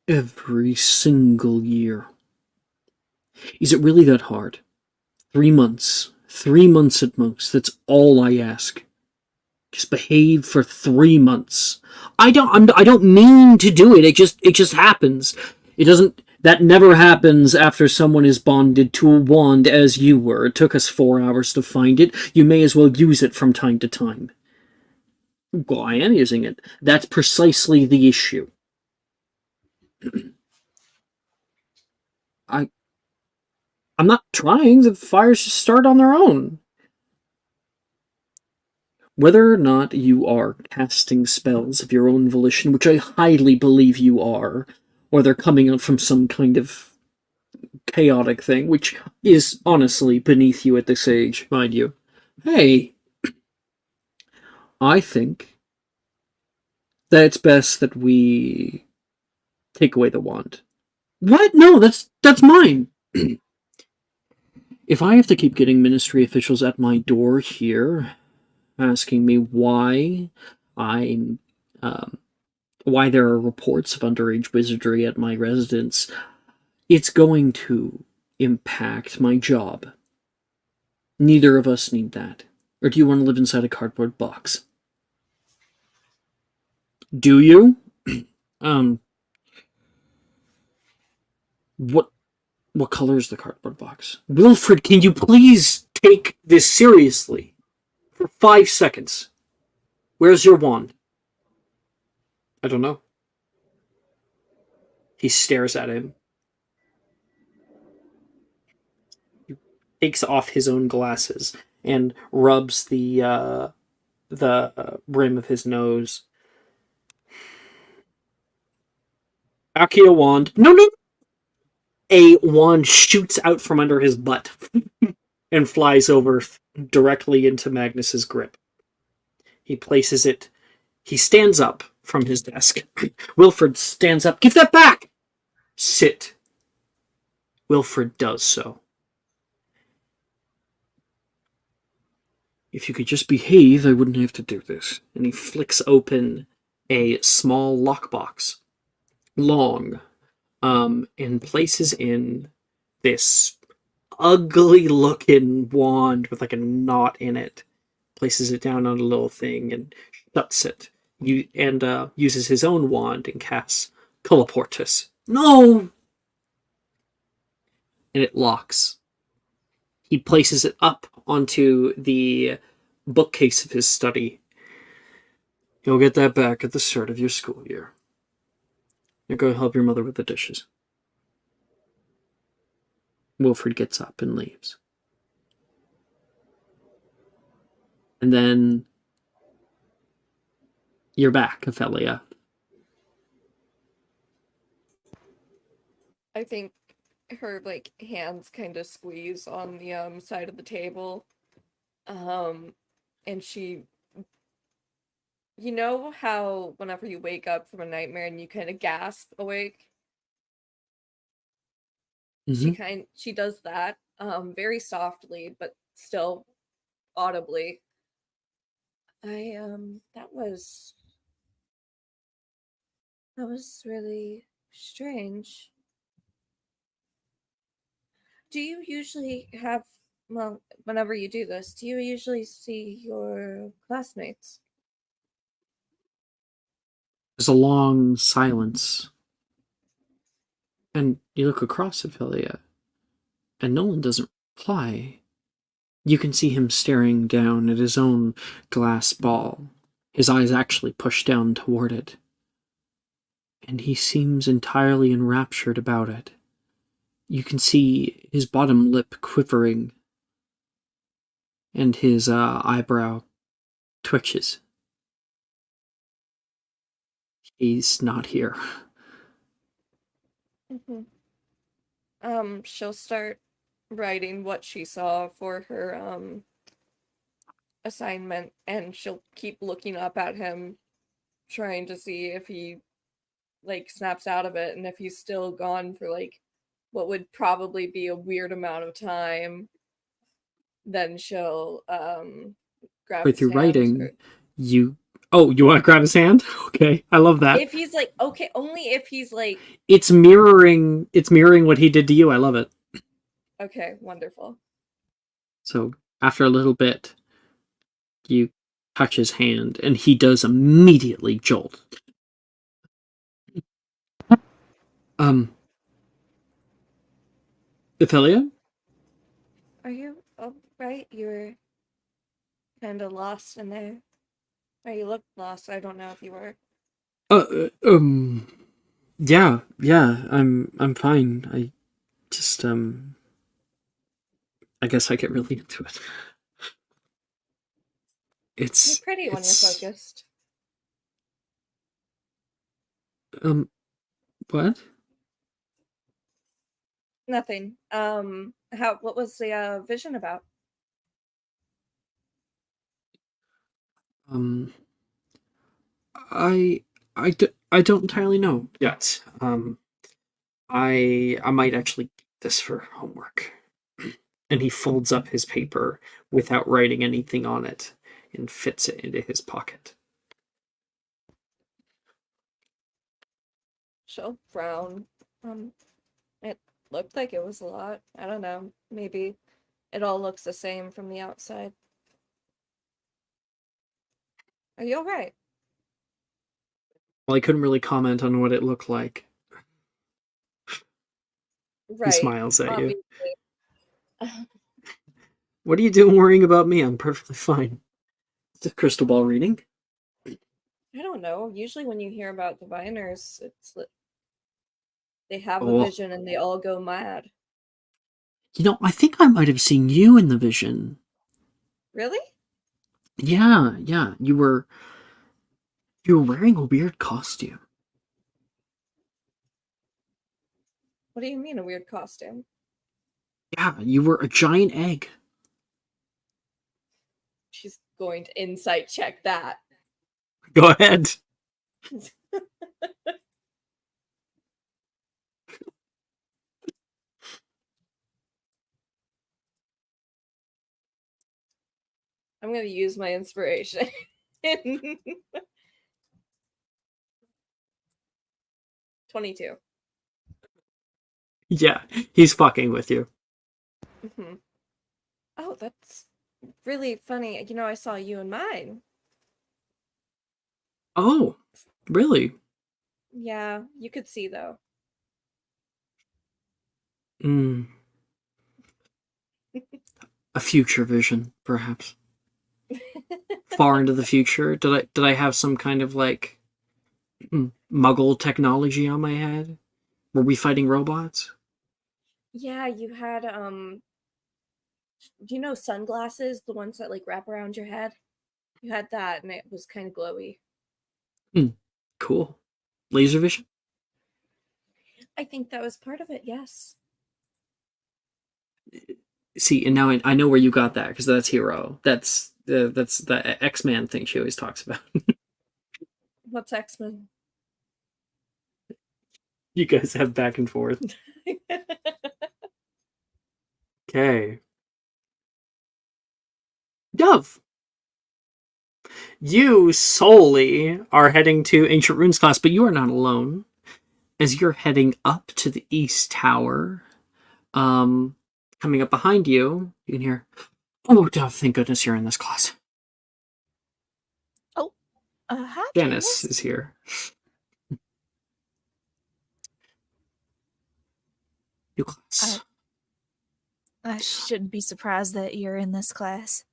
every single year. Is it really that hard? 3 months. 3 months at most. That's all I ask. Just behave for 3 months. I don't mean to do it. It just happens. It doesn't. That never happens after someone is bonded to a wand as you were. It took us 4 hours to find it. You may as well use it from time to time. Well, I am using it. That's precisely the issue. I'm not trying. The fires just start on their own. Whether or not you are casting spells of your own volition, which I highly believe you are, or they're coming out from some kind of chaotic thing, which is honestly beneath you at this age, mind you. Hey, I think that it's best that we take away the wand. What? No, that's mine. If I have to keep getting ministry officials at my door here, asking me why why there are reports of underage wizardry at my residence, it's going to impact my job. Neither of us need that. Or do you want to live inside a cardboard box? Do you? What color is the cardboard box? Wilfred, can you please take this seriously? For 5 seconds. Where's your wand? I don't know. He stares at him. He takes off his own glasses and rubs the rim of his nose. Accio wand. No, no! A wand shoots out from under his butt and flies over directly into Magnus's grip. He places it. He stands up from his desk. Wilfred stands up. Give that back! Sit. Wilfred does so. If you could just behave, I wouldn't have to do this. And he flicks open a small lockbox. Long. And places in this ugly looking wand with like a knot in it. Places it down on a little thing and shuts it. Uses his own wand and casts Colloportus. No! And it locks. He places it up onto the bookcase of his study. You'll get that back at the start of your school year. Now go help your mother with the dishes. Wilfred gets up and leaves. And then you're back, Ophelia. I think her like hands kind of squeeze on the side of the table. And she, you know how whenever you wake up from a nightmare and you kind of gasp awake? She does that very softly but still audibly. That was really strange. Do you usually have, well, whenever you do this, do you usually see your classmates? There's a long silence. And you look across at Philia, and Nolan doesn't reply. You can see him staring down at his own glass ball, his eyes actually pushed down toward it. And he seems entirely enraptured about it. You can see his bottom lip quivering, and his eyebrow twitches. He's not here. She'll start writing what she saw for her assignment, and she'll keep looking up at him, trying to see if he like snaps out of it, and if he's still gone for like what would probably be a weird amount of time, then she'll grab With his your hand. writing, you want to grab his hand? Okay, I love that. If he's like, okay, only if he's like, It's mirroring what he did to you. I love it. okay, wonderful. So after a little bit, you touch his hand, and he does immediately jolt. Ophelia? Are you alright? You were kind of lost in there. Or you looked lost. I don't know if you were. Yeah, I'm fine. I just, I guess I get really into it. You're pretty when you're focused. What? Nothing. What was the vision about? I don't entirely know yet. I might actually keep this for homework. And he folds up his paper without writing anything on it and fits it into his pocket. She'll frown. It looked like it was a lot. I don't know. Maybe it all looks the same from the outside. Are you alright? Well, I couldn't really comment on what it looked like. Right. He smiles at you. Obviously. What are you doing worrying about me? I'm perfectly fine. It's a crystal ball reading. I don't know. Usually when you hear about diviners, it's they have a vision and they all go mad. You know, I think I might have seen you in the vision. Really? Yeah. You were wearing a weird costume. What do you mean a weird costume? Yeah, you were a giant egg. She's going to insight check that. Go ahead. I'm going to use my inspiration. 22. Yeah, he's fucking with you. Mm-hmm. Oh, that's really funny. You know, I saw you in mine. Oh, really? Yeah, you could see though. A future vision, perhaps. Far into the future. Did I have some kind of like Muggle technology on my head? Were we fighting robots? Yeah, you had do you know sunglasses, the ones that like wrap around your head? You had that and it was kind of glowy. Cool. Laser vision? I think that was part of it, yes. See, and now I know where you got that, because that's Hero. That's the X-Man thing she always talks about. What's X-Men? You guys have back and forth. Okay. Dove, you solely are heading to Ancient Runes class, but you are not alone. As you're heading up to the East Tower, coming up behind you, you can hear, "Oh, Dove, thank goodness you're in this class." Oh, hi, Janice Janice. is here. New class. I shouldn't be surprised that you're in this class.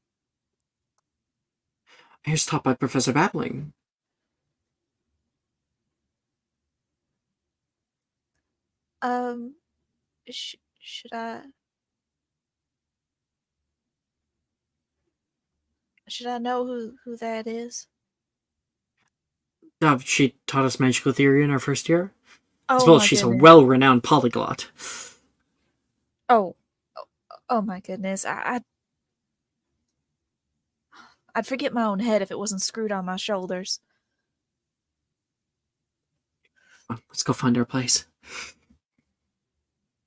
Here's taught by Professor Babbling. Should I? Should I know who that is? Dove, she taught us magical theory in our first year. As Oh well as my she's a goodness. well-renowned polyglot. Oh my goodness. I'd forget my own head if it wasn't screwed on my shoulders. Let's go find our place.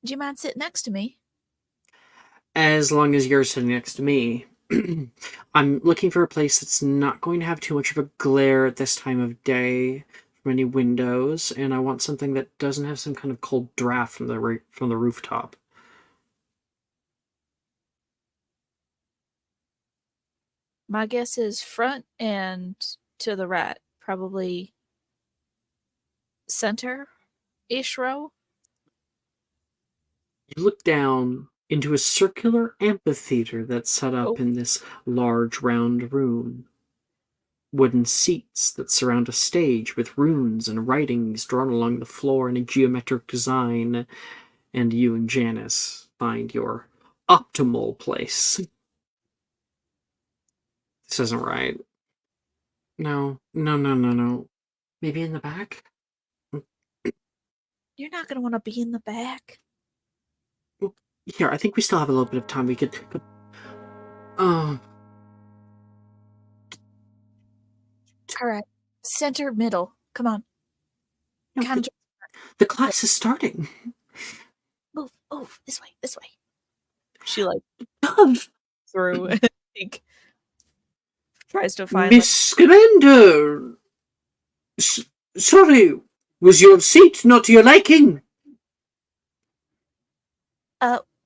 Do you mind sitting next to me? As long as you're sitting next to me. I'm looking for a place that's not going to have too much of a glare at this time of day from any windows, and I want something that doesn't have some kind of cold draft from the rooftop. My guess is front and to the right, probably center-ish row. You look down into a circular amphitheater that's set up Oh. in this large round room. Wooden seats that surround a stage with runes and writings drawn along the floor in a geometric design, and you and Janice find your optimal place. This isn't right. No. Maybe in the back? You're not going to want to be in the back. Here, I think we still have a little bit of time. We could. Oh. All right. Center, middle. Come on. No, Kind of the class is starting. move. This way. She like Dove! through and like, tries to find Miss Scamander! Sorry, was your seat not to your liking?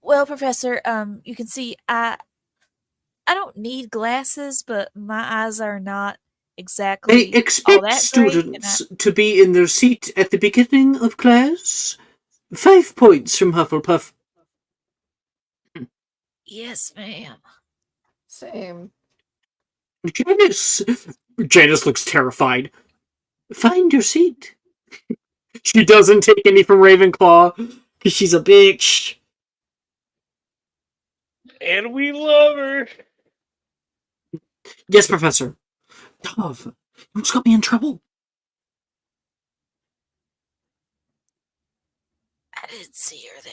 well, Professor, you can see I don't need glasses, but my eyes are not exactly They all expect that students to be in their seat at the beginning of class. 5 points from Hufflepuff. Yes, ma'am. Same. Janice looks terrified. Find your seat. She doesn't take any from Ravenclaw, because she's a bitch. And we love her. Yes, Professor. Dove, you almost got me in trouble. I didn't see her there.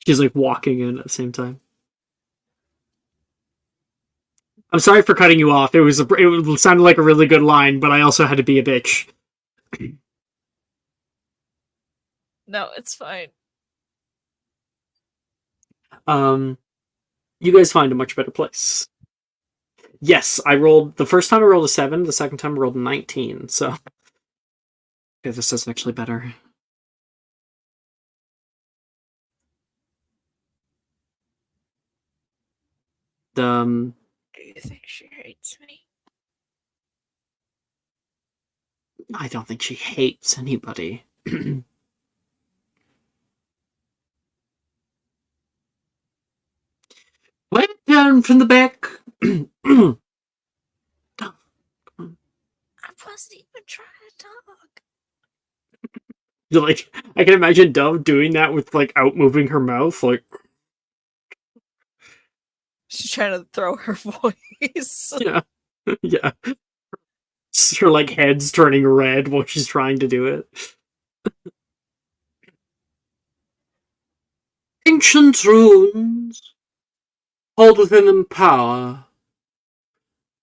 She's like walking in at the same time. I'm sorry for cutting you off. It sounded like a really good line, but I also had to be a bitch. No, it's fine. You guys find a much better place. Yes, the first time I rolled a 7, the second time I rolled a 19, so. Okay, this is actually better. Do you think she hates me? I don't think she hates anybody. Went down from the back. I wasn't even trying to talk. Like, I can imagine Dove doing that with, like, out moving her mouth, like. She's trying to throw her voice. Yeah. Yeah. Her, like, head's turning red while she's trying to do it. Ancient runes hold within them power.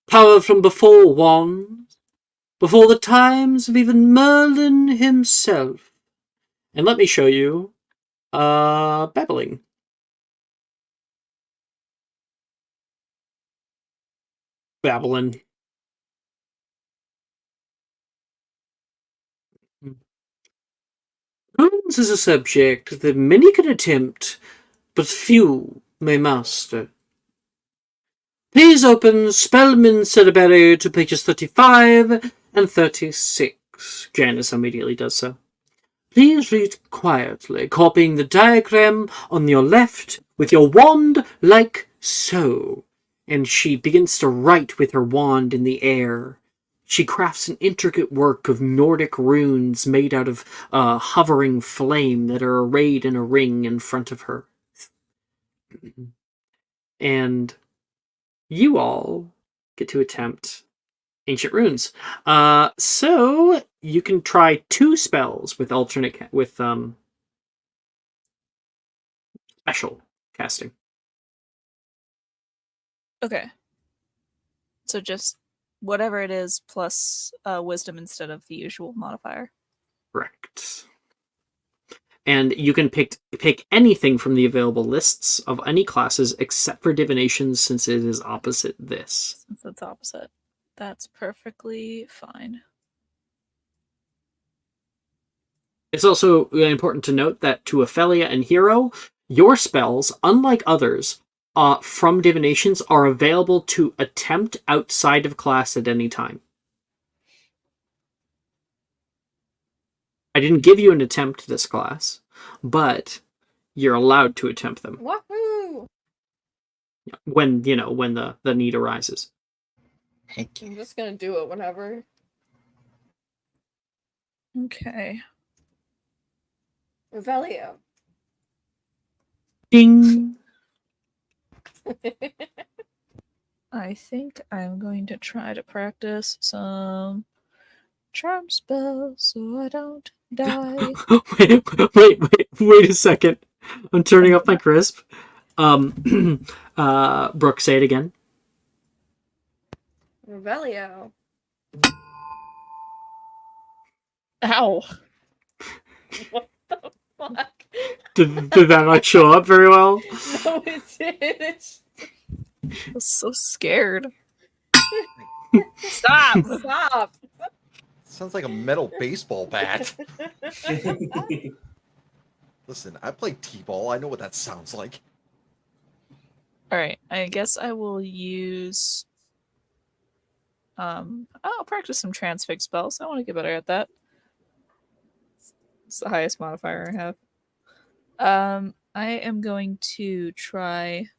Power from before wands, before the times of even Merlin himself. And let me show you, babbling. Babbling. Runes is a subject that many can attempt, but few may master. Please open Spellman Celeberry to pages 35 and 36. Janice immediately does so. Please read quietly, copying the diagram on your left with your wand like so. And she begins to write with her wand in the air. She crafts an intricate work of Nordic runes made out of hovering flame that are arrayed in a ring in front of her. And you all get to attempt ancient runes. So you can try 2 spells with special casting. Okay. So just whatever it is plus wisdom instead of the usual modifier. Correct. And you can pick anything from the available lists of any classes except for divination, since it is opposite this. Since it's opposite. That's perfectly fine. It's also important to note that to Ophelia and Hero, your spells, unlike others, from divinations, are available to attempt outside of class at any time. I didn't give you an attempt this class, but you're allowed to attempt them. Wahoo! When the need arises. I'm just gonna do it whenever. Okay. Revelio. Ding! I think I'm going to try to practice some charm spells so I don't die. wait a second. I'm turning off my crisp. Brooke, say it again. Revelio. Ow. What the fuck? Did that not show up very well? No, it did. I was so scared. Stop! Stop. Sounds like a metal baseball bat. Listen, I play t-ball. I know what that sounds like. Alright, I guess I will use... I'll practice some transfix spells. I want to get better at that. It's the highest modifier I have. I am going to try...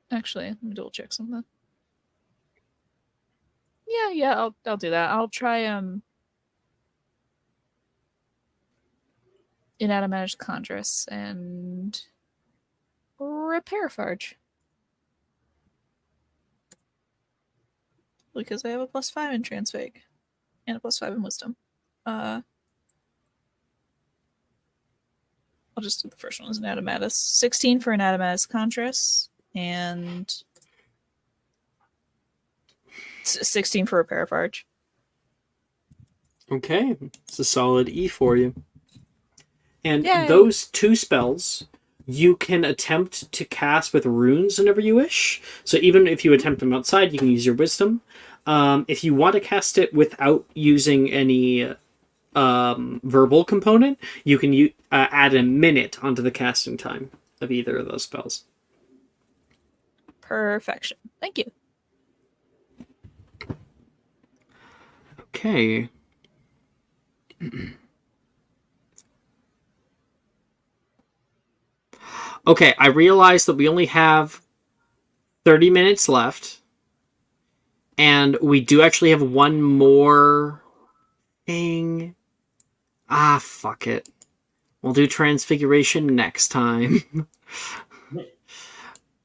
Actually, let me double check something. Yeah, I'll do that. I'll try Inanimated Chondrus and Repair Farge. Because I have a +5 in Transfig and a +5 in Wisdom. I'll just do the first one as Anatomatus. 16 for Anatomatus Chondrus and 16 for Repair Farge. Okay, it's a solid E for you. And Yay. those 2 spells you can attempt to cast with runes whenever you wish. So even if you attempt them outside, you can use your wisdom. If you want to cast it without using any verbal component, you can add a minute onto the casting time of either of those spells. Perfection. Thank you. Okay. Okay, I realize that we only have 30 minutes left. And we do actually have one more thing. Ah, fuck it. We'll do Transfiguration next time.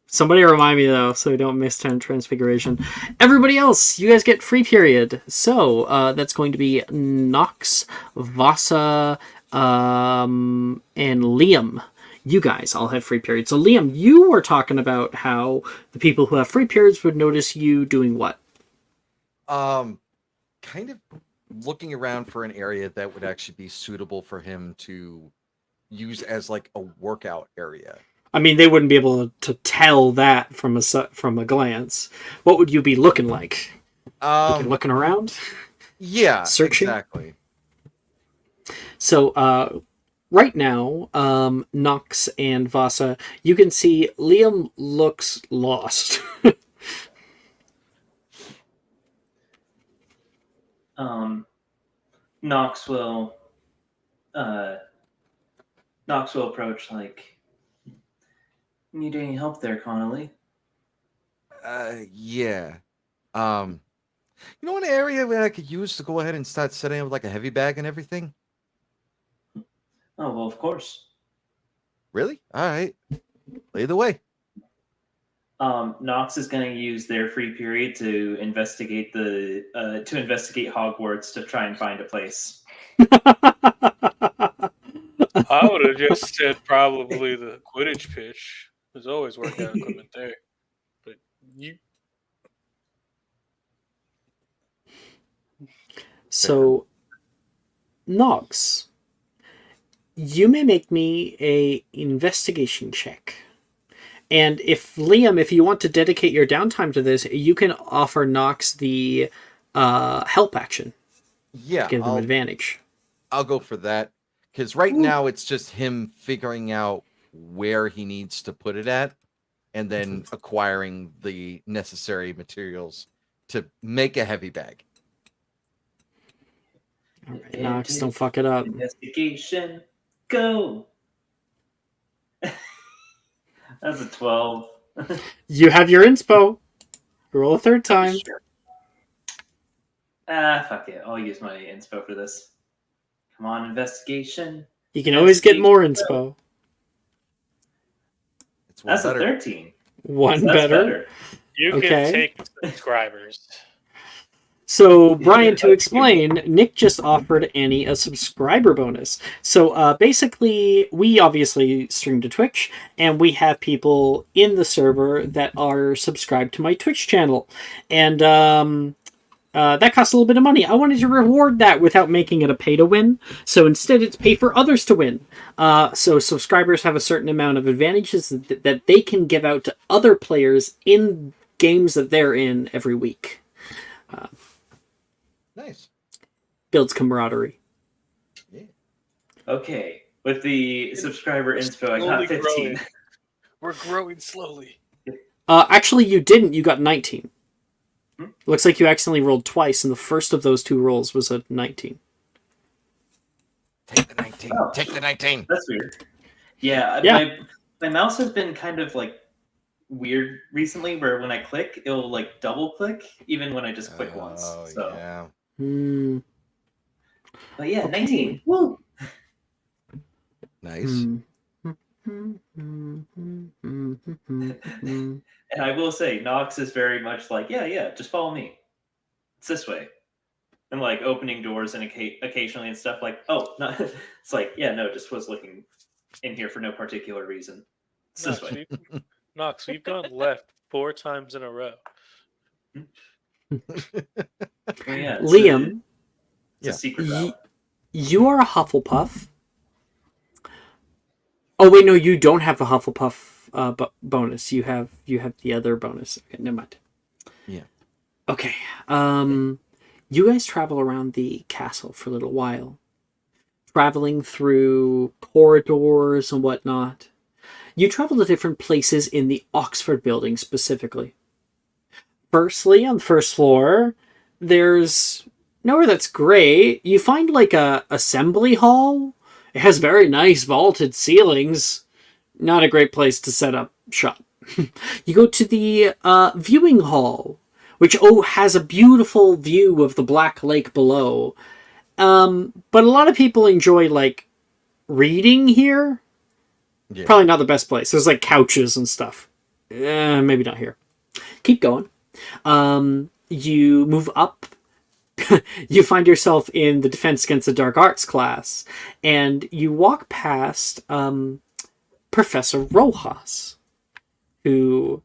Somebody remind me, though, so we don't miss Transfiguration. Everybody else, you guys get free period. So, that's going to be Nox, Vasa, and Liam. You guys all have free periods. So Liam, you were talking about how the people who have free periods would notice you doing what? Kind of looking around for an area that would actually be suitable for him to use as like a workout area. I mean, they wouldn't be able to tell that from a glance. What would you be looking like? Looking around? Yeah, Searching? exactly. So, right now, Nox and Vasa, you can see Liam looks lost. Nox will approach like, need any help there, Connolly? Yeah. You know, an area where I could use to go ahead and start setting up like a heavy bag and everything? Oh, well, of course. Really? All right. Lead the way. Nox is going to use their free period to investigate Hogwarts to try and find a place. I would have just said probably the Quidditch pitch. There's always workout equipment there. But you. So, Nox, you may make me a investigation check. And if Liam, if you want to dedicate your downtime to this, you can offer Nox the help action. Yeah. Give them advantage. I'll go for that. Because right now it's just him figuring out where he needs to put it at and then acquiring the necessary materials to make a heavy bag. All right, Nox, don't fuck it up. Investigation, go! That's a 12. You have your inspo. Roll a third time. Sure. Fuck it. I'll use my inspo for this. Come on, investigation. You can always get more inspo. It's one That's better. a 13. One So that's better. You Okay. can take subscribers. So, Brian, to explain, Nick just offered Annie a subscriber bonus. So, basically, we obviously stream to Twitch, and we have people in the server that are subscribed to my Twitch channel. And that costs a little bit of money. I wanted to reward that without making it a pay-to-win. So, instead, it's pay for others to win. So, subscribers have a certain amount of advantages that they can give out to other players in games that they're in every week. Nice. Builds camaraderie. Yeah. Okay. With the subscriber inspo, I Slowly got 15. growing. We're growing slowly. Actually, you didn't. You got 19. Hmm? Looks like you accidentally rolled twice, and the first of those two rolls was a 19. Take the 19. Oh. Take the 19. That's weird. Yeah. My mouse has been kind of like weird recently where when I click, it'll like double click even when I just click once. So, Yeah. but yeah, Okay. 19. Woo! Nice. And I will say, Nox is very much like, yeah, just follow me. It's this way. And like opening doors and occasionally and stuff like, oh, no. It's like, yeah, no, just was looking in here for no particular reason. It's this way. Knox, we've gone left 4 times in a row. Oh, yeah, Liam, it's a secret route. you are a Hufflepuff. Oh wait, no, you don't have the Hufflepuff bonus. You have the other bonus. Okay, never mind. Yeah. Okay. You guys travel around the castle for a little while, traveling through corridors and whatnot. You travel to different places in the Oxford building specifically. Firstly, on the first floor, there's nowhere that's great. You find like a assembly hall. It has very nice vaulted ceilings. Not a great place to set up shop. You go to the viewing hall, which has a beautiful view of the Black Lake below. But a lot of people enjoy like reading here. Yeah. Probably not the best place. There's like couches and stuff. Maybe not here. Keep going. You move up you find yourself in the Defense Against the Dark Arts class, and you walk past Professor Rojas, who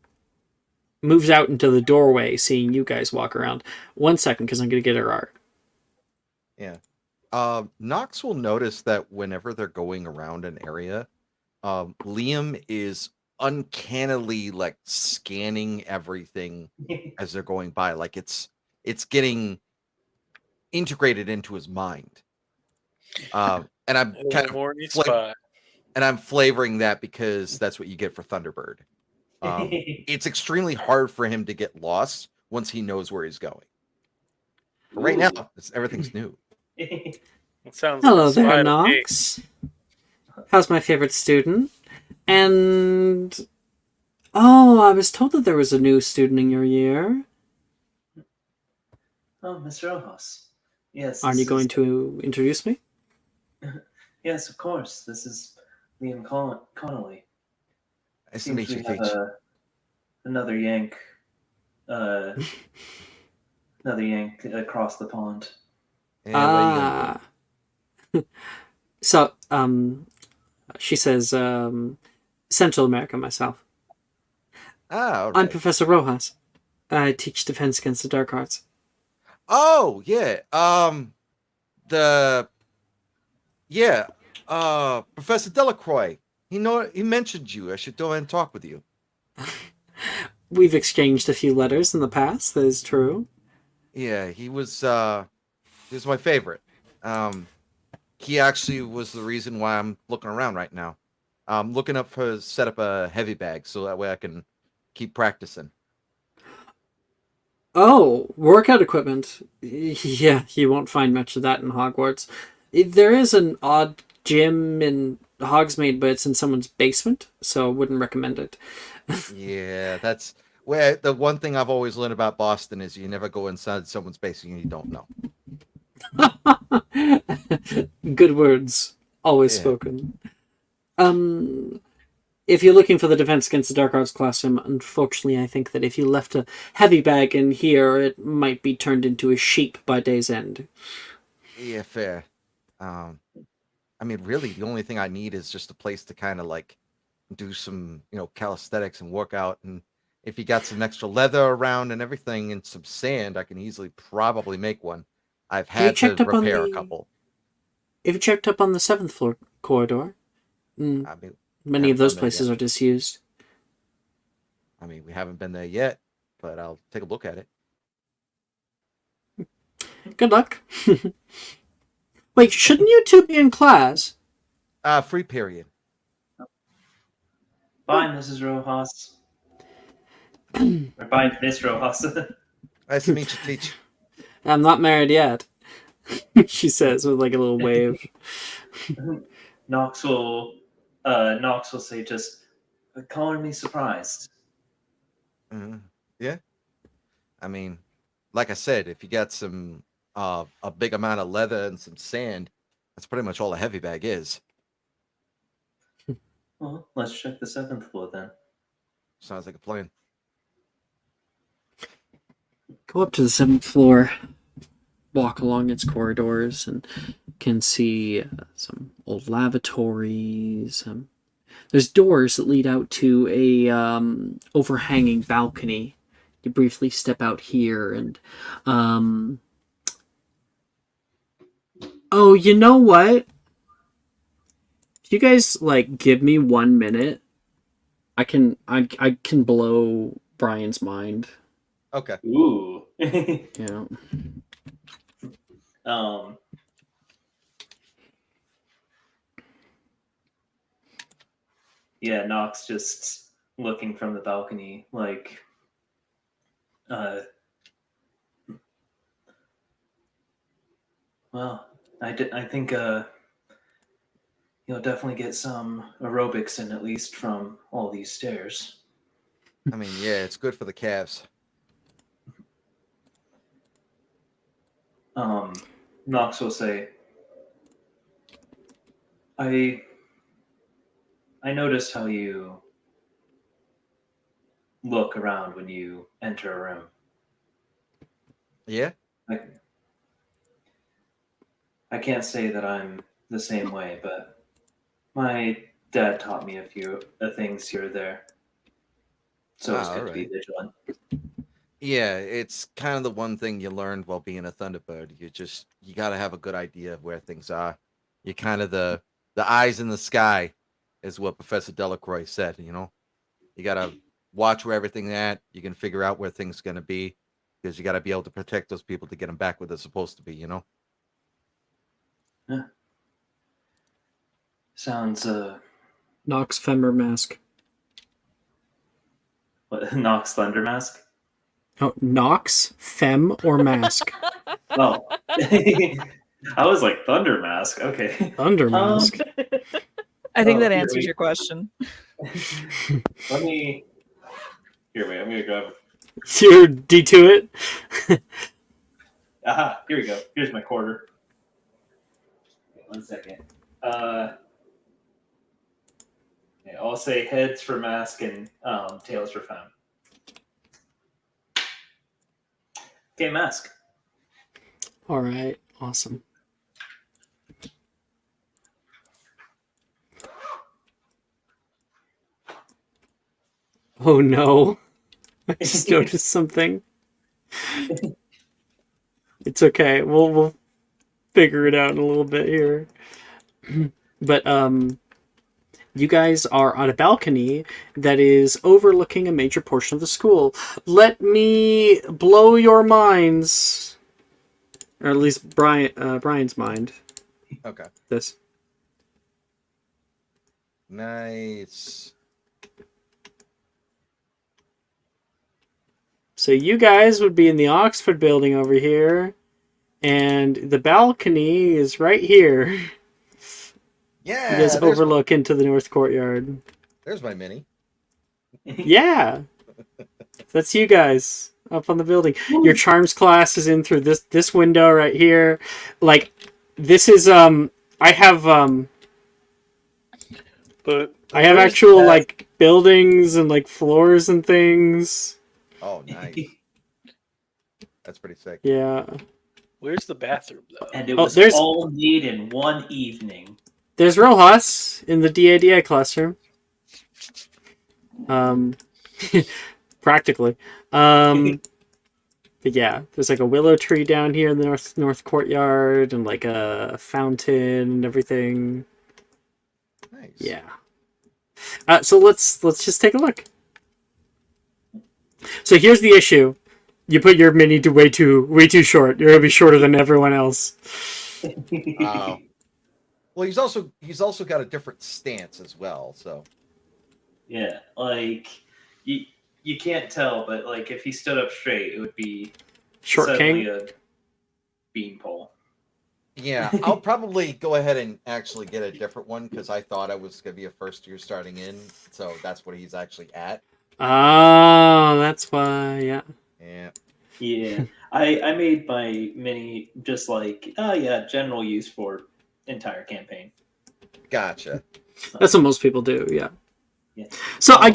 moves out into the doorway, seeing you guys walk around. 1 second, because I'm going to get her art. Yeah. Knox will notice that whenever they're going around an area, Liam is uncannily like scanning everything as they're going by. Like it's getting integrated into his mind. And I'm kind of Morning spy. and I'm flavoring that because that's what you get for Thunderbird. It's extremely hard for him to get lost once he knows where he's going. But right now, everything's new. It sounds Hello like a spy there, to me. Knox. How's my favorite student? And oh, I was told that there was a new student in your year. Oh, Mr. Rojas. Yes. Aren't you going to introduce me? Yes, of course. This is Liam Connolly. Nice to Seems meet you, we have Teach. another Yank. Another Yank across the pond. Yeah, what are you gonna do? So, she says, Central America myself. Ah, all I'm right. Professor Rojas. I teach Defense Against the Dark Arts. Oh, yeah. Professor Delacroix. He mentioned you. I should go and talk with you. We've exchanged a few letters in the past, that is true. Yeah, he was my favorite. He actually was the reason why I'm looking around right now. I'm looking up for set up a heavy bag so that way I can keep practicing. Oh, workout equipment. Yeah, you won't find much of that in Hogwarts. There is an odd gym in Hogsmeade, but it's in someone's basement, so I wouldn't recommend it. Yeah, that's where the one thing I've always learned about Boston is you never go inside someone's basement you don't know. Good words, always Yeah. spoken. If you're looking for the Defense Against the Dark Arts classroom, unfortunately, I think that if you left a heavy bag in here, it might be turned into a sheep by day's end. Yeah, fair. I mean, really, the only thing I need is just a place to kind of like do some, calisthenics and work out. And if you got some extra leather around and everything and some sand, I can easily probably make one. I've Have you had to checked up on repair a the? couple. Have you checked up on the 7th floor corridor? I mean, Many haven't of those done that places yet. are disused. I mean, we haven't been there yet, but I'll take a look at it. Good luck. Wait, shouldn't you two be in class? Free period. Bye, Mrs. Rojas. Or bye, Miss Rojas. Nice to meet you, Teach. I'm not married yet. She says with like a little wave. Knox will say, just calling me surprised. Yeah. I mean, like I said, if you got some a big amount of leather and some sand, that's pretty much all a heavy bag is. Well, let's check the 7th floor then. Sounds like a plan. Go up to the 7th floor, walk along its corridors, and can see some old lavatories. There's doors that lead out to a overhanging balcony. You briefly step out here, and oh, you know what? If you guys like give me 1 minute, I can blow Brian's mind. Okay. Ooh. Yeah. Yeah, Knox just looking from the balcony, like, well, I think you'll definitely get some aerobics in at least from all these stairs. I mean, yeah, it's good for the calves. Knox will say, I noticed how you look around when you enter a room. Yeah. I can't say that I'm the same way, but my dad taught me a few things here or there. So it's Ah, good all to be right. vigilant. Yeah, it's kind of the one thing you learned while being a Thunderbird. You got to have a good idea of where things are. You're kind of the eyes in the sky, is what Professor Delacroix said. You got to watch where everything's at. You can figure out where things going to be because you got to be able to protect those people to get them back where they're supposed to be. Yeah. Sounds Nox femur mask. what, Nox Thunder Mask. Oh, Nox, fem, or mask? Oh, I was like Thunder Mask. Okay. Thunder mask. I think Oh, that here, answers wait. your question. Let me. Here, wait. I'm gonna grab. You're D2 it? Aha! Here we go. Here's my quarter. Wait, 1 second. Yeah, I'll say heads for mask and tails for femme. Okay, mask. All right, awesome. Oh no. I just noticed something. It's okay. We'll figure it out in a little bit here. But you guys are on a balcony that is overlooking a major portion of the school. Let me blow your minds, or at least Brian's mind. Okay. This. Nice. So you guys would be in the Oxford building over here, and the balcony is right here. Yeah. You guys overlook into the north courtyard. There's my mini. Yeah. That's you guys up on the building. Your charms class is in through this window right here. Like, this is I have But I have where's actual the like buildings and like floors and things. Oh, nice. That's pretty sick. Yeah. Where's the bathroom though? And it Oh, was there's- all made in one evening. There's Rojas in the DADI classroom. Practically. But yeah, there's like a willow tree down here in the north courtyard, and like a fountain and everything. Nice. Yeah. So let's just take a look. So here's the issue: you put your mini to way too short. You're gonna be shorter than everyone else. Well, he's also got a different stance as well. So Yeah, like you can't tell, but like if he stood up straight, it would be Short suddenly king. a beanpole. yeah, I'll probably go ahead and actually get a different one because I thought I was gonna be a first year starting in, so that's what he's actually at. Oh, that's why. Yeah. Yeah. Yeah, I made my mini just like general use for entire campaign. Gotcha. That's what most people do. Yeah. Yeah. So I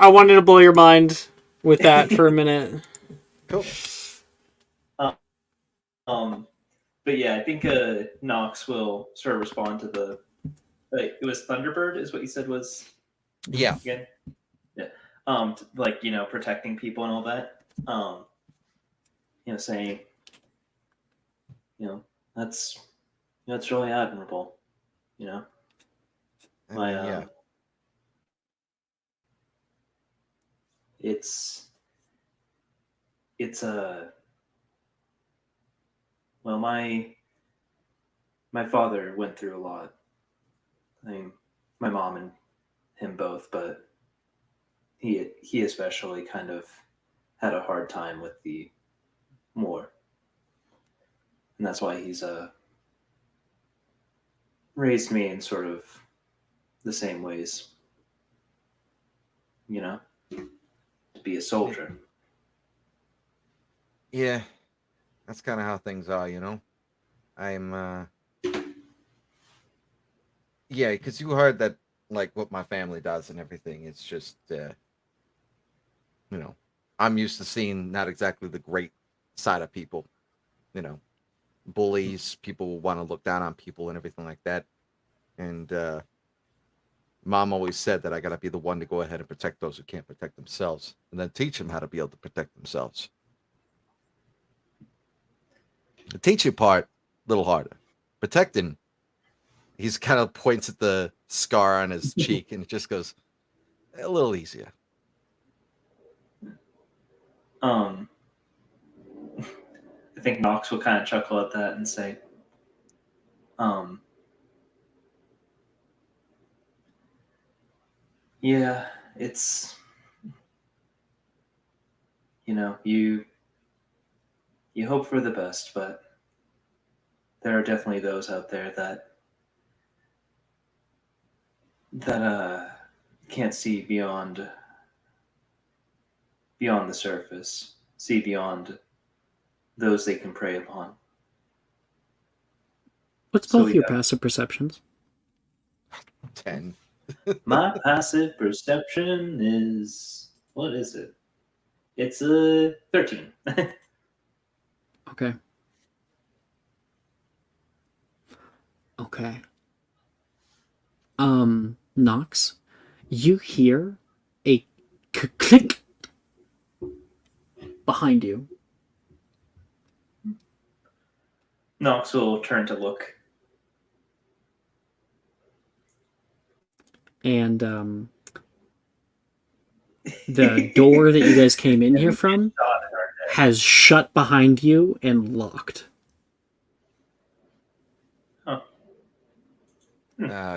wanted to blow your mind with that for a minute. Cool. But yeah, I think Nox will sort of respond to the it was Thunderbird is what you said was Yeah. again. Yeah. Like protecting people and all that. Saying that's really admirable. My yeah. it's well, my father went through a lot. I mean, my mom and him both, but he especially kind of had a hard time with the war, and that's why he's raised me in sort of the same ways. To be a soldier. Yeah. That's kind of how things are, I'm yeah, because you heard that like what my family does and everything. It's just I'm used to seeing not exactly the great side of people, bullies. People will want to look down on people and everything like that. And Mom always said that I got to be the one to go ahead and protect those who can't protect themselves, and then teach them how to be able to protect themselves. The teaching part, a little harder. Protecting, he's kind of points at the scar on his cheek, and it just goes a little easier. I think Knox will kind of chuckle at that and say, yeah, it's, you hope for the best, but there are definitely those out there that can't see beyond the surface, see beyond those they can prey upon. What's So both your yeah. passive perceptions? 10. My passive perception is, what is it? It's a 13. Okay. Okay. Knox, you hear a click behind you. Knox will turn to look. And the door that you guys came in here from has shut behind you and locked.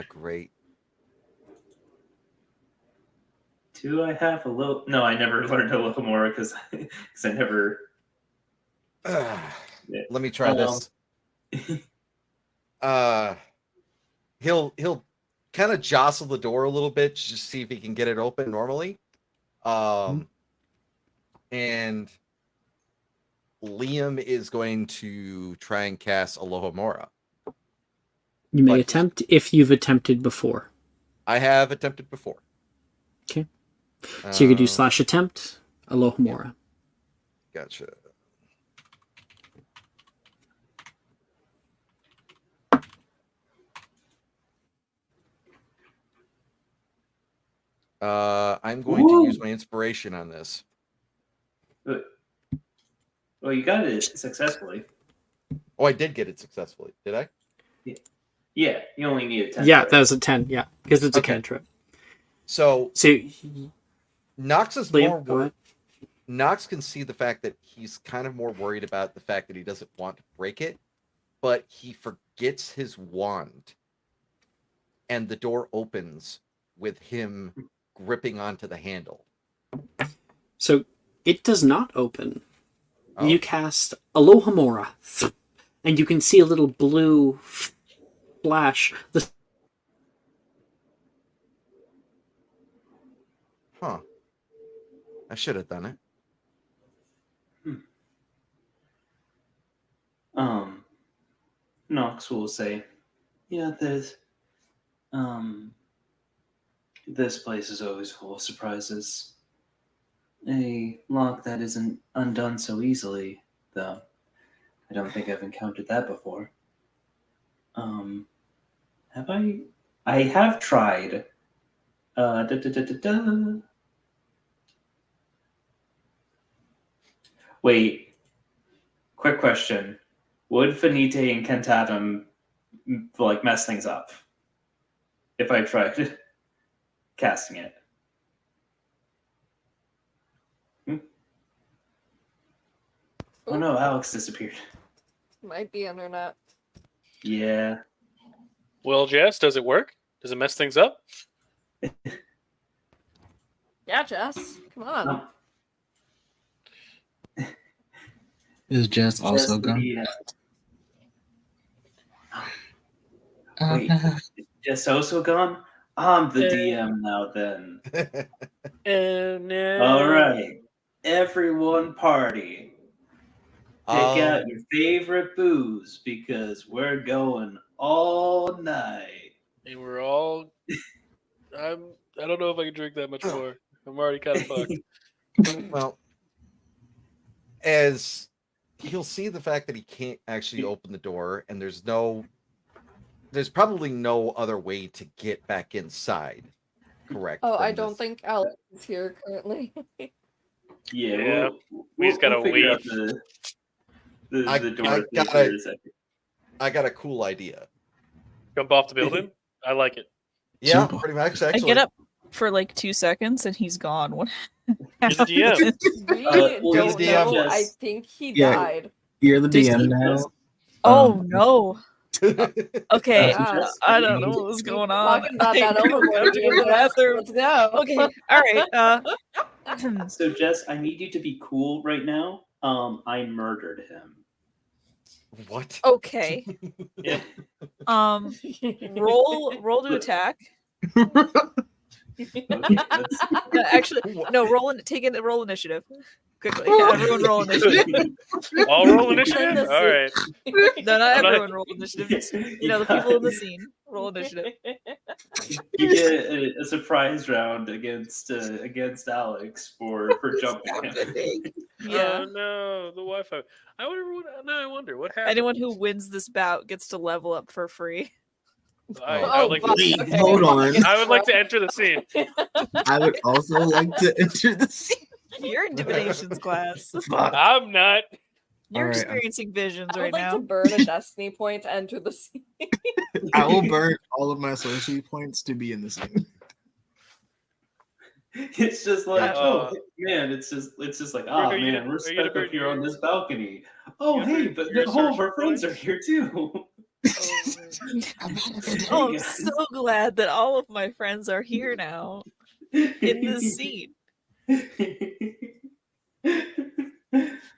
Great. Do I have a little? No, I never learned a little more because I never. Let me try this. He'll kind of jostle the door a little bit just to see if he can get it open normally. And Liam is going to try and cast Aloha Mora. You may attempt if you've attempted before. I have attempted before. Okay. So you could do slash attempt, Aloha Mora. Gotcha. I'm going to use my inspiration on this. Well, you got it successfully. Oh, I did get it successfully. Did I? Yeah, you only need a 10. Yeah, that was a 10. Yeah, because it's a cantrip. So Nox is Liam, more. Nox can see the fact that he's kind of more worried about the fact that he doesn't want to break it, but he forgets his wand, and the door opens with him gripping onto the handle. So it does not open. Oh. You cast Aloha Mora, and you can see a little blue flash. Huh. I should have done it. Knox will say, yeah, there's this place is always full of surprises. A lock that isn't undone so easily, though. I don't think I've encountered that before. Have I? I have tried. Wait. Quick question. Would Finite Incantatum mess things up if I tried casting it? Oh no, Alex disappeared. Might be internet. Yeah. Well, Jess, does it work? Does it mess things up? Yeah, Jess. Come on. Is Jess also gone? Wait, is Jess also gone? I'm the DM now then. No. All right. Everyone party. Pick out your favorite booze because we're going all night. And we're all... I don't know if I can drink that much more. I'm already kind of fucked. Well, as he'll see the fact that he can't actually open the door, and there's probably no other way to get back inside. Correct. Oh, I from don't this- think Alex is here currently. Yeah, We'll, we just gotta figure out wait. the door I thing gotta- here in a second. I got a cool idea. Jump off the building. I like it. Yeah, Jump off. pretty much. I Actually, get up for like 2 seconds and he's gone. What? You're the DM. We well, don't the know. DM. I think he Yeah. died. You're the Does DM he now. just- Oh no. Okay, Yeah. I don't know what was going on. Talking about I that couldn't overboard. go to the bathroom. Let's go. Okay, all right. So Jess, I need you to be cool right now. I murdered him. what? Okay. Yeah. Roll to attack. Okay, that's- No, actually, no. Roll initiative. Quickly, yeah, everyone roll initiative. All roll initiative. This All right. No, not I'm not- everyone roll initiative. Just, the people in the scene roll initiative. You get a surprise round against Alex for jumping him. Yeah. Oh no, the Wi-Fi. I wonder what happened. Anyone who wins this bout gets to level up for free. I would like fuck, to, okay. Hold on. I would like to enter the scene. I would also like to enter the scene. You're in divinations class. Fuck. I'm not. You're All right, experiencing visions I right would like now. to burn a destiny point to enter the scene. I will burn all of my sorcery points to be in the scene. It's just like, Uh, oh man, it's just like, Are oh you man, gonna- we're are you gonna stuck up burn here on your- this balcony. Oh you hey, burn but your all of our search friends are points? here too. Oh, I'm so glad that all of my friends are here now in this scene.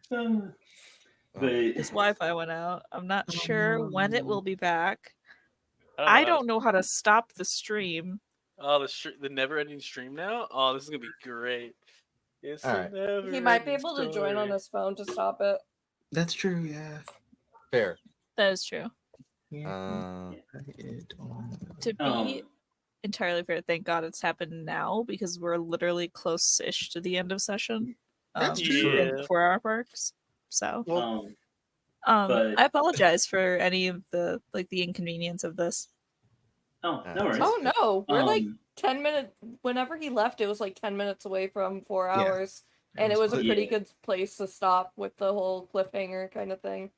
But This Wi-Fi went out. I'm not sure when it will be back. I I know. don't know how to stop the stream. Oh, the never-ending stream now. Oh, this is gonna be great. It's All a right. never-ending He might be able to join on story. his phone to stop it. That's true, yeah. Fair. That is true. Uh, To be entirely fair, thank God it's happened now because we're literally close-ish to the end of session. That's for true. the 4-hour parks. So, but- I apologize for any of the inconvenience of this. no worries. Oh no, we're like Um, 10 minutes. Whenever he left, it was like 10 minutes away from 4 Yeah. hours. And it was a fine. pretty Yeah. good place to stop with the whole cliffhanger kind of thing.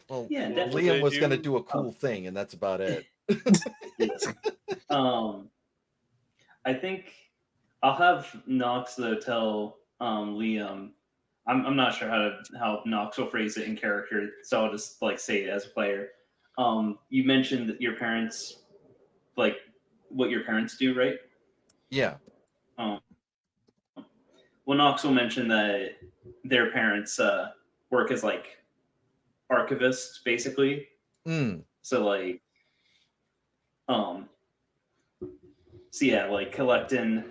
well, Yeah, Well, definitely. Liam was They gonna do- do a cool thing, and that's about it. I think I'll have Nox though tell Liam. I'm not sure how Nox will phrase it in character, so I'll just like say it as a player. You mentioned that your parents, like what your parents do, right? Yeah. Well, Nox will mention that their parents work as like archivists, basically. Mm. So like, so yeah, like collecting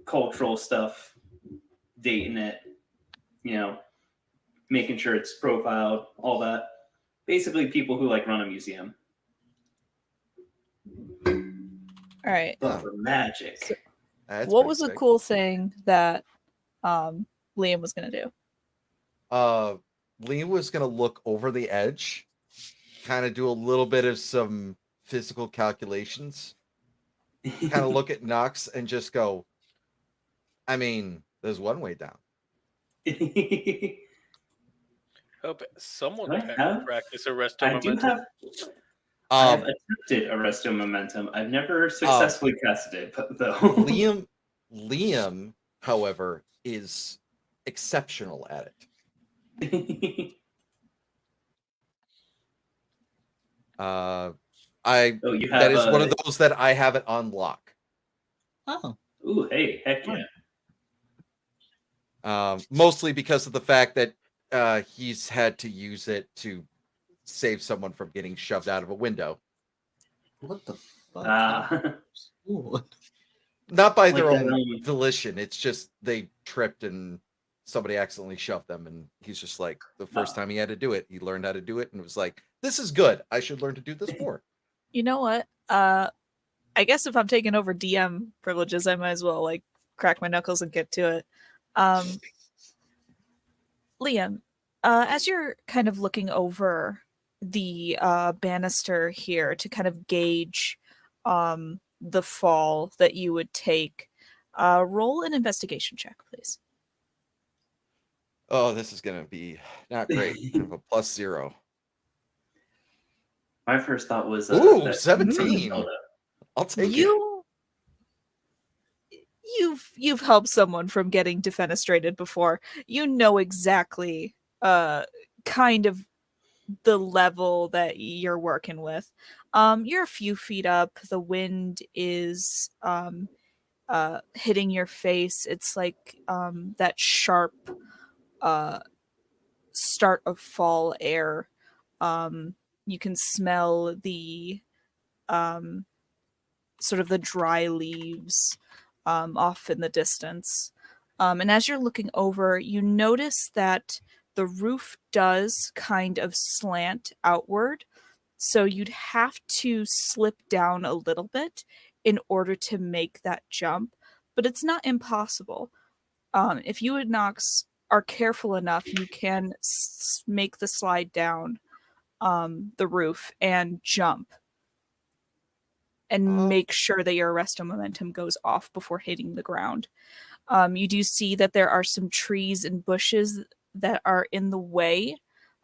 cultural stuff, dating it, making sure it's profiled, all that. Basically, people who like run a museum, All right. but for magic. That's What pretty was a sick. cool thing that Liam was gonna do? Liam was gonna look over the edge, kind of do a little bit of some physical calculations, kind of look at Nox and just go, I mean, there's one way down. Hope someone I have- practice Arresto I do Momentum. have. I have Um, attempted Arresto Momentum. I've never successfully casted it, but though. Liam, however, is exceptional at it. I Oh, you have that is one of those that I have it on lock. Oh. Ooh, hey, heck yeah. Mostly because of the fact that he's had to use it to save someone from getting shoved out of a window. What the fuck? Ooh. Not by Like their that, own volition. It's just they tripped and somebody accidentally shoved them. And he's just like, the first time he had to do it, he learned how to do it and was like, this is good. I should learn to do this more. You know what? I guess if I'm taking over DM privileges, I might as well like crack my knuckles and get to it. Liam, As you're kind of looking over the banister here to kind of gauge the fall that you would take, roll an investigation check, please. Oh, this is gonna be not great. I have a +0. My first thought was Ooh, that 17. I'll take it. You've helped someone from getting defenestrated before. You know exactly kind of the level that you're working with. You're a few feet up. The wind is hitting your face. It's like that sharp start of fall air. You can smell the um, sort of the dry leaves off in the distance. And as you're looking over, you notice that the roof does kind of slant outward. So you'd have to slip down a little bit in order to make that jump, but it's not impossible. If you and Nox are careful enough, you can make the slide down the roof and jump and make sure that your arresto momentum goes off before hitting the ground. You do see that there are some trees and bushes that are in the way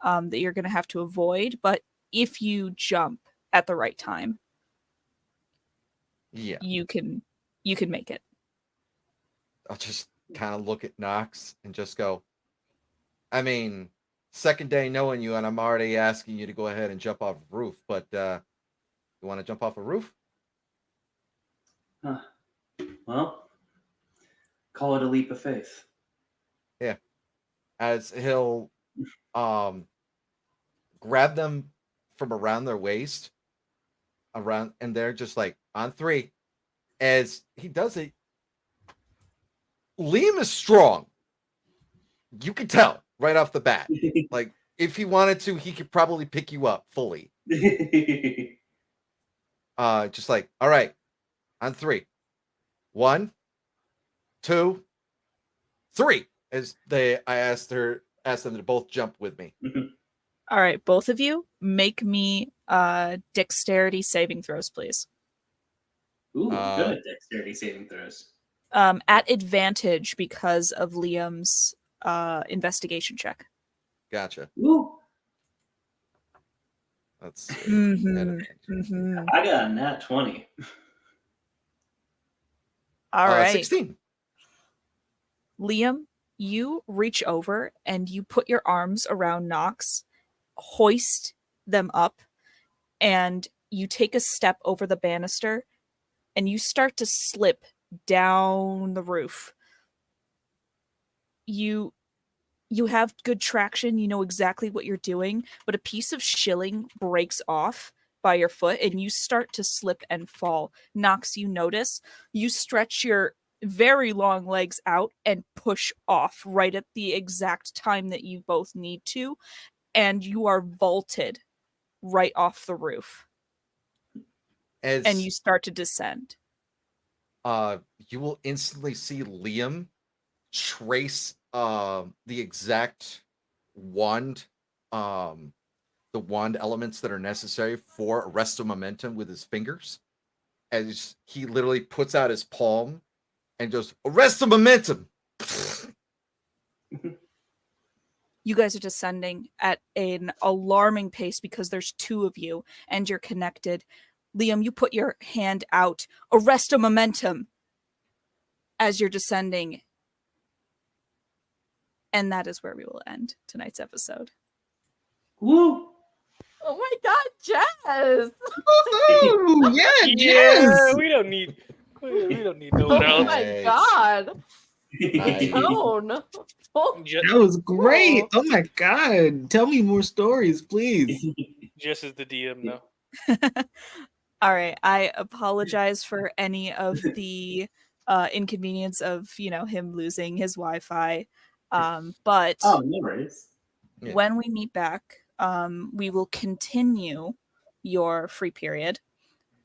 that you're going to have to avoid, but if you jump at the right time, Yeah. you can make it. I'll just kind of look at Knox and just go, I mean, second day knowing you, and I'm already asking you to go ahead and jump off a roof, but you want to jump off a roof? Well, call it a leap of faith. Yeah. As he'll grab them from around their waist, around, and they're just like on 3. As he does it, Liam is strong. You can tell right off the bat. Like, if he wanted to, he could probably pick you up fully. Just like, all right, on 3. 1, 2, 3. As I asked them to both jump with me. All right, both of you, make me dexterity saving throws, please. Ooh, good at dexterity saving throws. At advantage because of Liam's investigation check. Gotcha. Ooh. Let's see. I got a nat 20. All right. 16. Liam, you reach over and you put your arms around Nox, hoist them up, and you take a step over the banister and you start to slip down the roof. You have good traction, you know exactly what you're doing, but a piece of shilling breaks off by your foot and you start to slip and fall. Nox, you notice, you stretch your very long legs out and push off right at the exact time that you both need to, and you are vaulted right off the roof. And you start to descend. You will instantly see Liam trace the exact wand, the wand elements that are necessary for arresto momentum with his fingers, as he literally puts out his palm and just arresto momentum. You guys are descending at an alarming pace because there's 2 of you and you're connected. Liam, you put your hand out, arresto momentum, as you're descending. And that is where we will end tonight's episode. Woo! Oh my god, Jess! Woohoo! Yeah, Yeah, Jess! we don't need no Oh one else. my god! Nice. Tone! That was great. Oh my god. Tell me more stories, please. Jess is the DM now. All right. I apologize for any of the inconvenience of, him losing his Wi-Fi. But Oh, no worries. Yeah. when we meet back, we will continue your free period,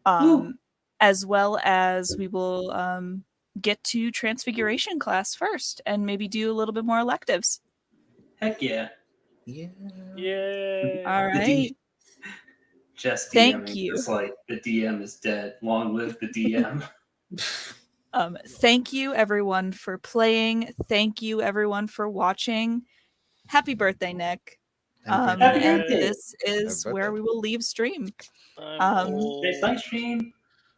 as well as we will get to Transfiguration class first and maybe do a little bit more electives. Heck yeah. Yeah. Yay! All The right. D- Just Thank DMing. you. It's like the DM is dead. Long live the DM. Thank you everyone for playing. Thank you everyone for watching. Happy birthday, Nick. Happy Happy And birthday. this is Happy where birthday. we will leave stream. I'm old. It's nice stream.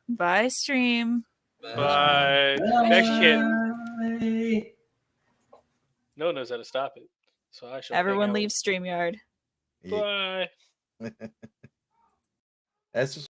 Bye, stream. Bye. Actually, can't. Bye. No one knows how to stop it, so I shall. Everyone hang out. leave StreamYard. Bye. That's just